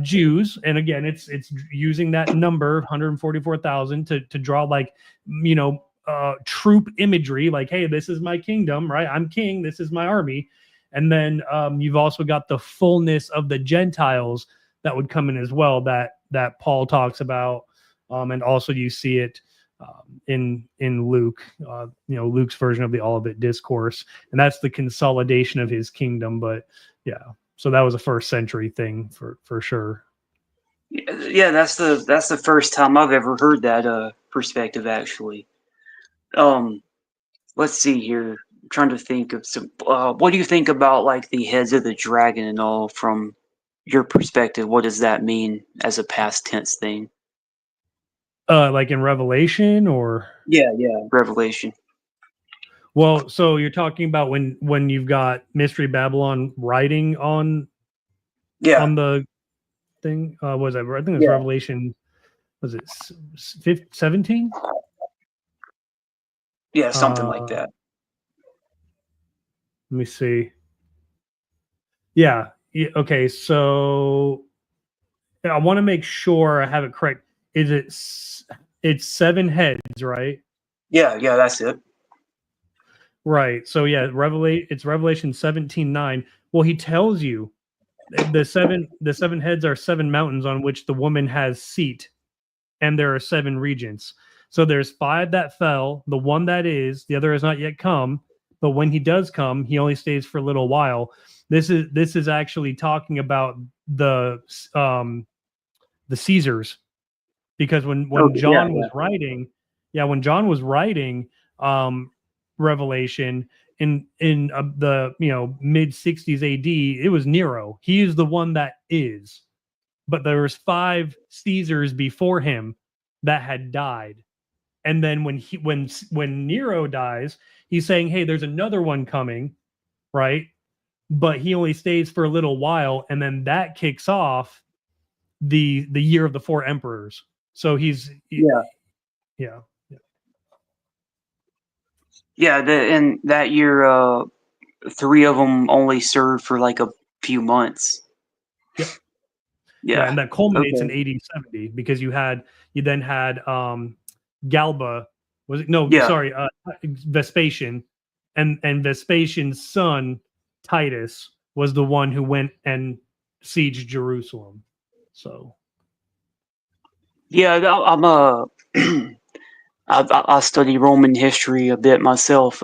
Jews, and again, it's using that number 144,000 to draw, like, troop imagery, like, hey, this is my kingdom, right? I'm king, this is my army. And then you've also got the fullness of the Gentiles that would come in as well, that Paul talks about, and also you see it in Luke, Luke's version of the Olivet Discourse, and that's the consolidation of his kingdom. But yeah, so that was a first century thing for sure. Yeah, that's the first time I've ever heard that perspective, actually. Let's see here. I'm trying to think of some. What do you think about, like, the heads of the dragon and all, from your perspective? What does that mean as a past tense thing? Like in Revelation, or yeah, Revelation. Well, so you're talking about when you've got Mystery Babylon writing on the thing. Was it? I think it's Revelation. Was it 17? Yeah, something like that. Let me see. Yeah. Okay. So I want to make sure I have it correct. It's 7 heads, right? Yeah, that's it. Right. So yeah, it's Revelation 17:9. Well, he tells you the seven heads are 7 mountains on which the woman has seat, and there are 7 regents. So there's 5 that fell, the one that is, the other has not yet come, but when he does come, he only stays for a little while. This is actually talking about the Caesars, because when John was writing, when John was writing Revelation in the mid 60s AD, it was Nero. He is the one that is, but there was 5 Caesars before him that had died. And then when Nero dies, he's saying, hey, there's another one coming, right? But he only stays for a little while, and then that kicks off the year of the 4 emperors. So in that year, 3 of them only served for like a few months. Yeah, and that culminates in AD 70, because you then had Galba, was it? No, sorry, Vespasian, and Vespasian's son Titus was the one who went and sieged Jerusalem. So I'm I study Roman history a bit myself.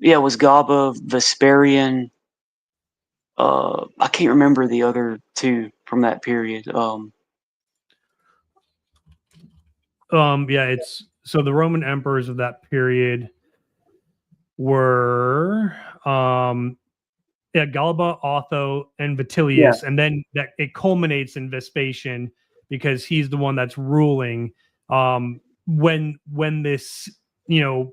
It was Galba, Vespasian. I can't remember the other 2 from that period. It's so the Roman emperors of that period were Galba, Otho, and Vitellius, and then that it culminates in Vespasian, because he's the one that's ruling when this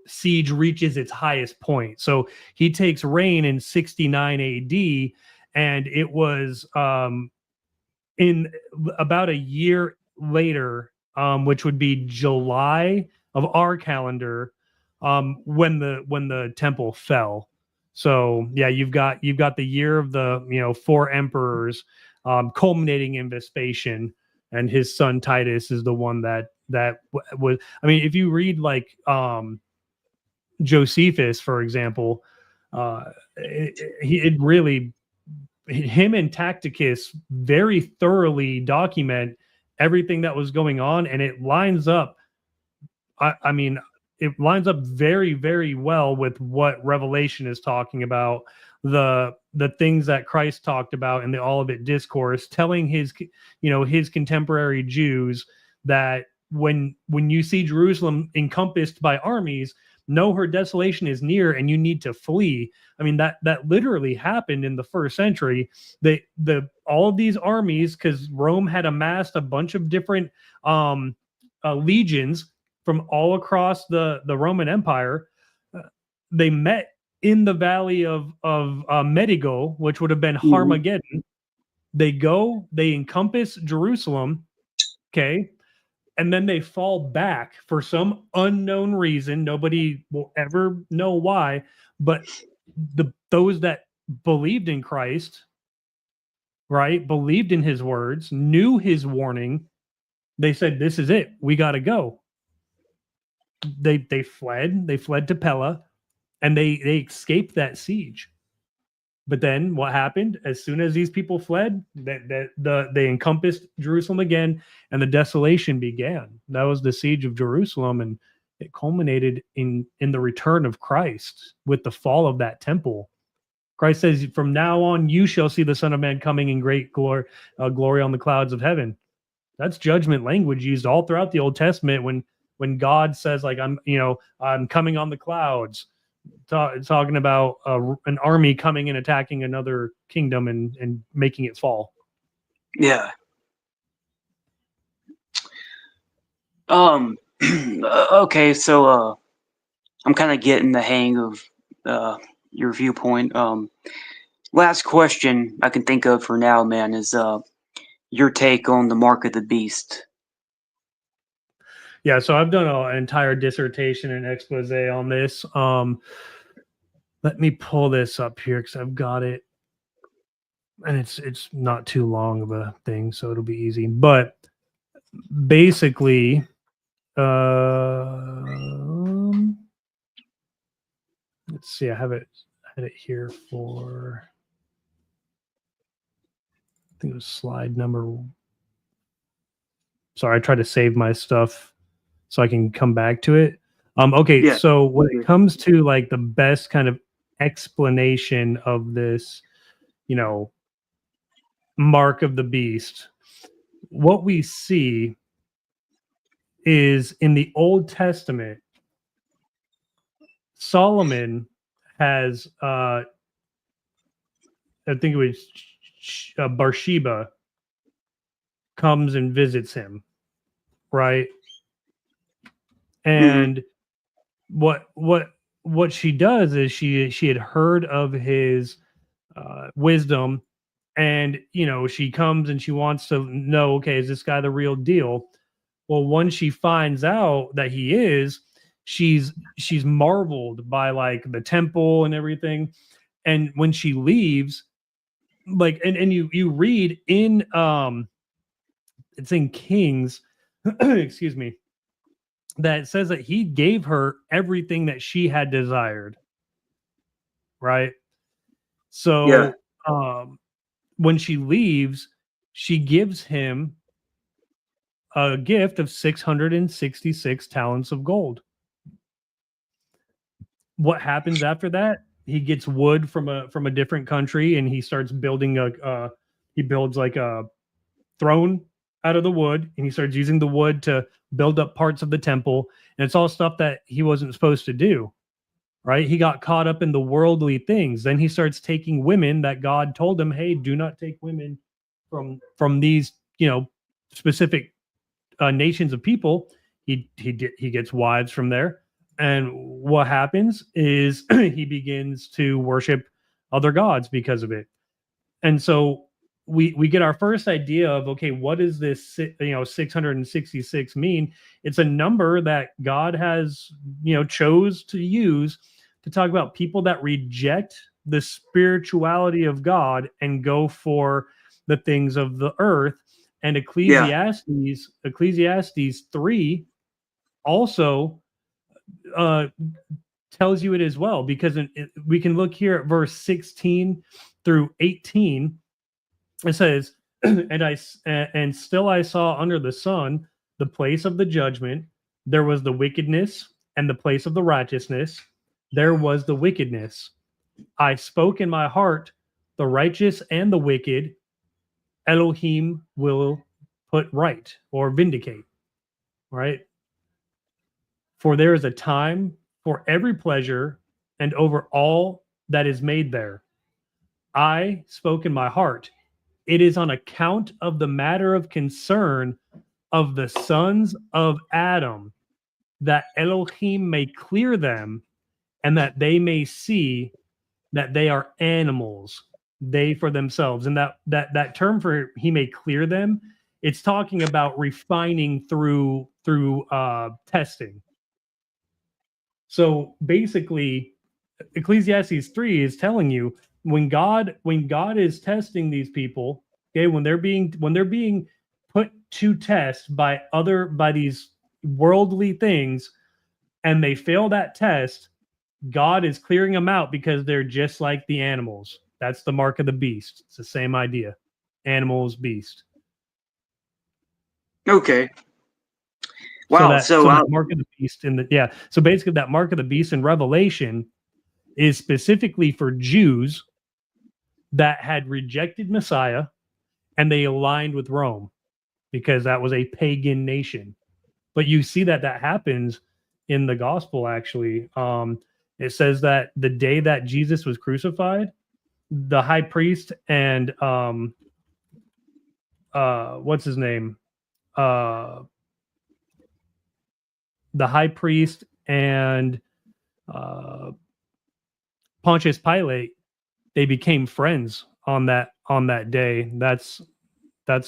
siege reaches its highest point. So he takes reign in 69 AD, and it was in about a year later, which would be July of our calendar, when the temple fell. So yeah, you've got the year of the 4 emperors, culminating in Vespasian, and his son Titus is the one that was. I mean, if you read like Josephus, for example, it really, him and Tacticus very thoroughly document everything that was going on, and it lines up. I mean, it lines up very, very well with what Revelation is talking about, the things that Christ talked about in the Olivet Discourse, telling his contemporary Jews that when you see Jerusalem encompassed by armies, know her desolation is near and you need to flee. I mean, that literally happened in the first century. All of these armies, because Rome had amassed a bunch of different legions from all across the Roman Empire, they met in the valley of Medigo, which would have been Harmageddon. They encompass Jerusalem, okay, and then they fall back for some unknown reason. Nobody will ever know why, but those that believed in Christ, right, believed in his words, knew his warning, they said, "This is it. We got to go." They fled to Pella, and they escaped that siege. But then what happened? As soon as these people fled, they encompassed Jerusalem again, and the desolation began. That was the siege of Jerusalem, and it culminated in the return of Christ with the fall of that temple. Christ says, "From now on, you shall see the Son of Man coming in great glory on the clouds of heaven." That's judgment language used all throughout the Old Testament when God says, like, I'm coming on the clouds, talking about an army coming and attacking another kingdom and making it fall. Yeah. Okay, so I'm kind of getting the hang of your viewpoint. Last question I can think of for now, man, is your take on the mark of the beast. Yeah, so I've done an entire dissertation and expose on this. Let me pull this up here because I've got it, and it's not too long of a thing, so it'll be easy. But basically, let's see. I had it here for, I think it was slide number. Sorry, I tried to save my stuff so I can come back to it. Okay, yeah. So when it comes to like the best kind of explanation of this, mark of the beast, what we see is in the Old Testament, Solomon has, I think it was Bathsheba comes and visits him, right? And what she does is she had heard of his wisdom, and she comes and she wants to know, okay, is this guy the real deal? Well, once she finds out that he is, she's marveled by like the temple and everything. And when she leaves, like, and you read in it's in Kings, excuse me, that says that he gave her everything that she had desired, right? So when she leaves, she gives him a gift of 666 talents of gold. What happens after that? He gets wood from a different country, and he starts building he builds like a throne out of the wood, and he starts using the wood to build up parts of the temple. And it's all stuff that he wasn't supposed to do, right? He got caught up in the worldly things. Then he starts taking women that God told him, hey, do not take women from these, specific nations of people. He gets wives from there. And what happens is he begins to worship other gods because of it. And so we get our first idea of, okay, what does this 666 mean? It's a number that God has chose to use to talk about people that reject the spirituality of God and go for the things of the earth. And Ecclesiastes 3 also tells you it as well, because we can look here at verse 16 through 18. It says, and still I saw under the sun the place of the judgment. There was the wickedness, and the place of the righteousness. There was the wickedness. I spoke in my heart, the righteous and the wicked Elohim will put right or vindicate, right? For there is a time for every pleasure and over all that is made there. I spoke in my heart. It is on account of the matter of concern of the sons of Adam, that Elohim may clear them, and that they may see that they are animals, they for themselves. And that term for he may clear them, it's talking about refining through testing. So basically, Ecclesiastes 3 is telling you when God is testing these people, okay, when they're being put to test by these worldly things, and they fail that test, God is clearing them out because they're just like the animals. That's the mark of the beast. It's the same idea. Animals, beast. Okay. Wow. So that mark of the beast So basically that mark of the beast in Revelation is specifically for Jews that had rejected Messiah and they aligned with Rome because that was a pagan nation. But you see that happens in the gospel, actually. It says that the day that Jesus was crucified, the high priest and what's his name? The high priest and Pontius Pilate, they became friends on that day. That's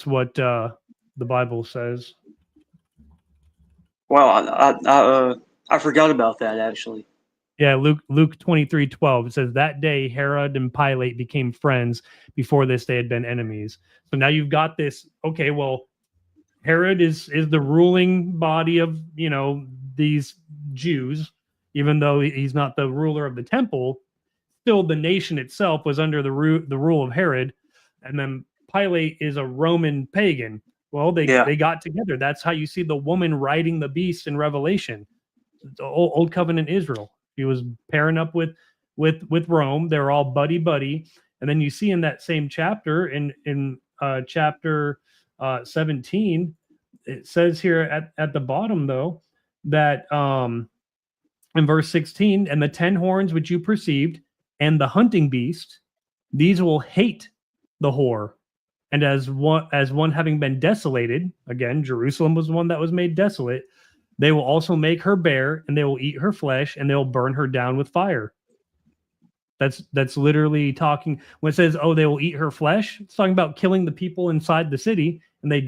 what the Bible says. Wow, I forgot about that, actually. Yeah, Luke 23:12. It says that day Herod and Pilate became friends. Before this, they had been enemies. So now you've got this. Okay, well, Herod is the ruling body of these Jews, even though he's not the ruler of the temple. Still, the nation itself was under the rule of Herod, and then Pilate is a Roman pagan. Well, they got together. That's how you see the woman riding the beast in Revelation, the old covenant Israel. He was pairing up with Rome. They're all buddy, and then you see in that same chapter, in chapter 17, it says here at the bottom though that in verse 16, and the 10 horns which you perceived, and the hunting beast, these will hate the whore, and as one having been desolated, again Jerusalem was one that was made desolate, they will also make her bare, and they will eat her flesh, and they will burn her down with fire. That's literally talking when it says, "Oh, they will eat her flesh." It's talking about killing the people inside the city, and they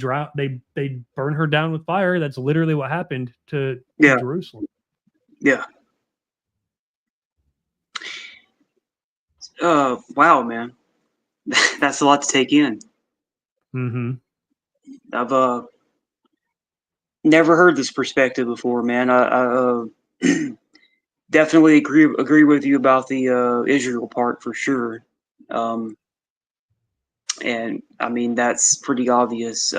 burn her down with fire. That's literally what happened to Jerusalem. Yeah. Wow, man, that's a lot to take in. Mm-hmm. I've never heard this perspective before, man. I definitely agree with you about the Israel part for sure. And I mean that's pretty obvious.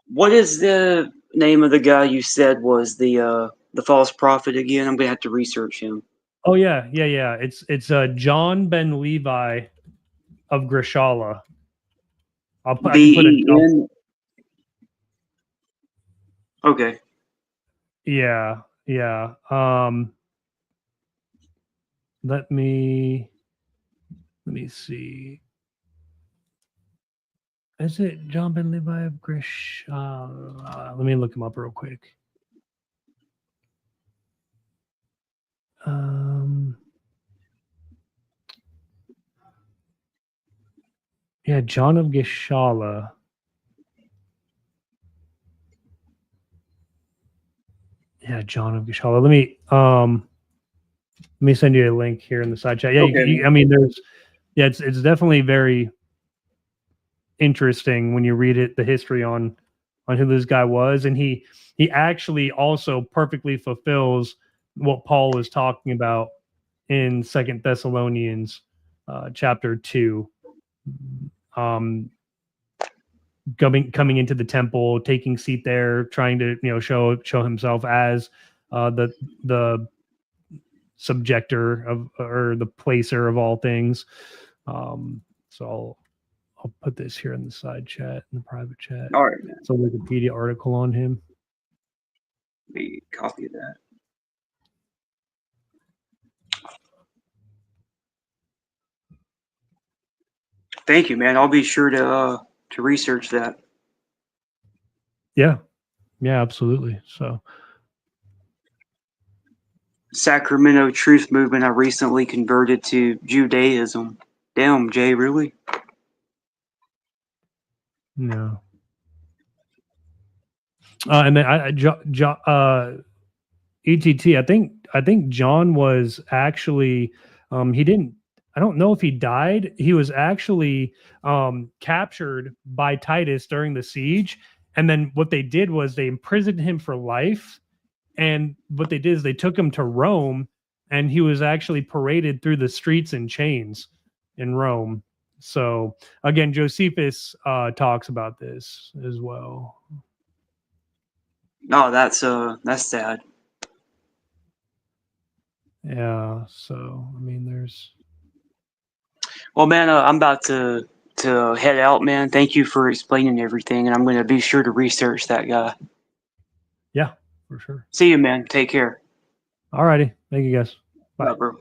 What is the name of the guy you said was the false prophet again? I'm gonna have to research him. Oh yeah. It's John ben Levi of Grishala. I can put B-E-N. Okay. Yeah. Let me see. Is it John ben Levi of Grishala? Let me look him up real quick. Yeah, John of Grishala. Yeah, John of Grishala. Let me send you a link here in the side chat. Yeah, okay. I mean, it's definitely very interesting when you read it, the history on who this guy was, and he actually also perfectly fulfills what Paul was talking about in 2 Thessalonians chapter 2. Coming into the temple, taking seat there, trying to show himself as the subjector of, or the placer of all things. So I'll put this here in the side chat, in the private chat. All right, man. It's a Wikipedia article on him. Let me copy that. Thank you, man. I'll be sure to research that. Yeah, absolutely. So Sacramento Truth Movement, I recently converted to Judaism. Damn, Jay, really? no. And then ETT. I think John was actually he didn't. I don't know if he died. He was actually captured by Titus during the siege, and then what they did was they imprisoned him for life. And what they did is they took him to Rome, and he was actually paraded through the streets in chains in Rome. So again, Josephus talks about this as well. No, that's sad. Yeah. So I mean, there's. Well, man, I'm about to head out, man. Thank you for explaining everything, and I'm going to be sure to research that guy. Yeah, for sure. See you, man. Take care. All righty. Thank you, guys. Bye. Bye, bro.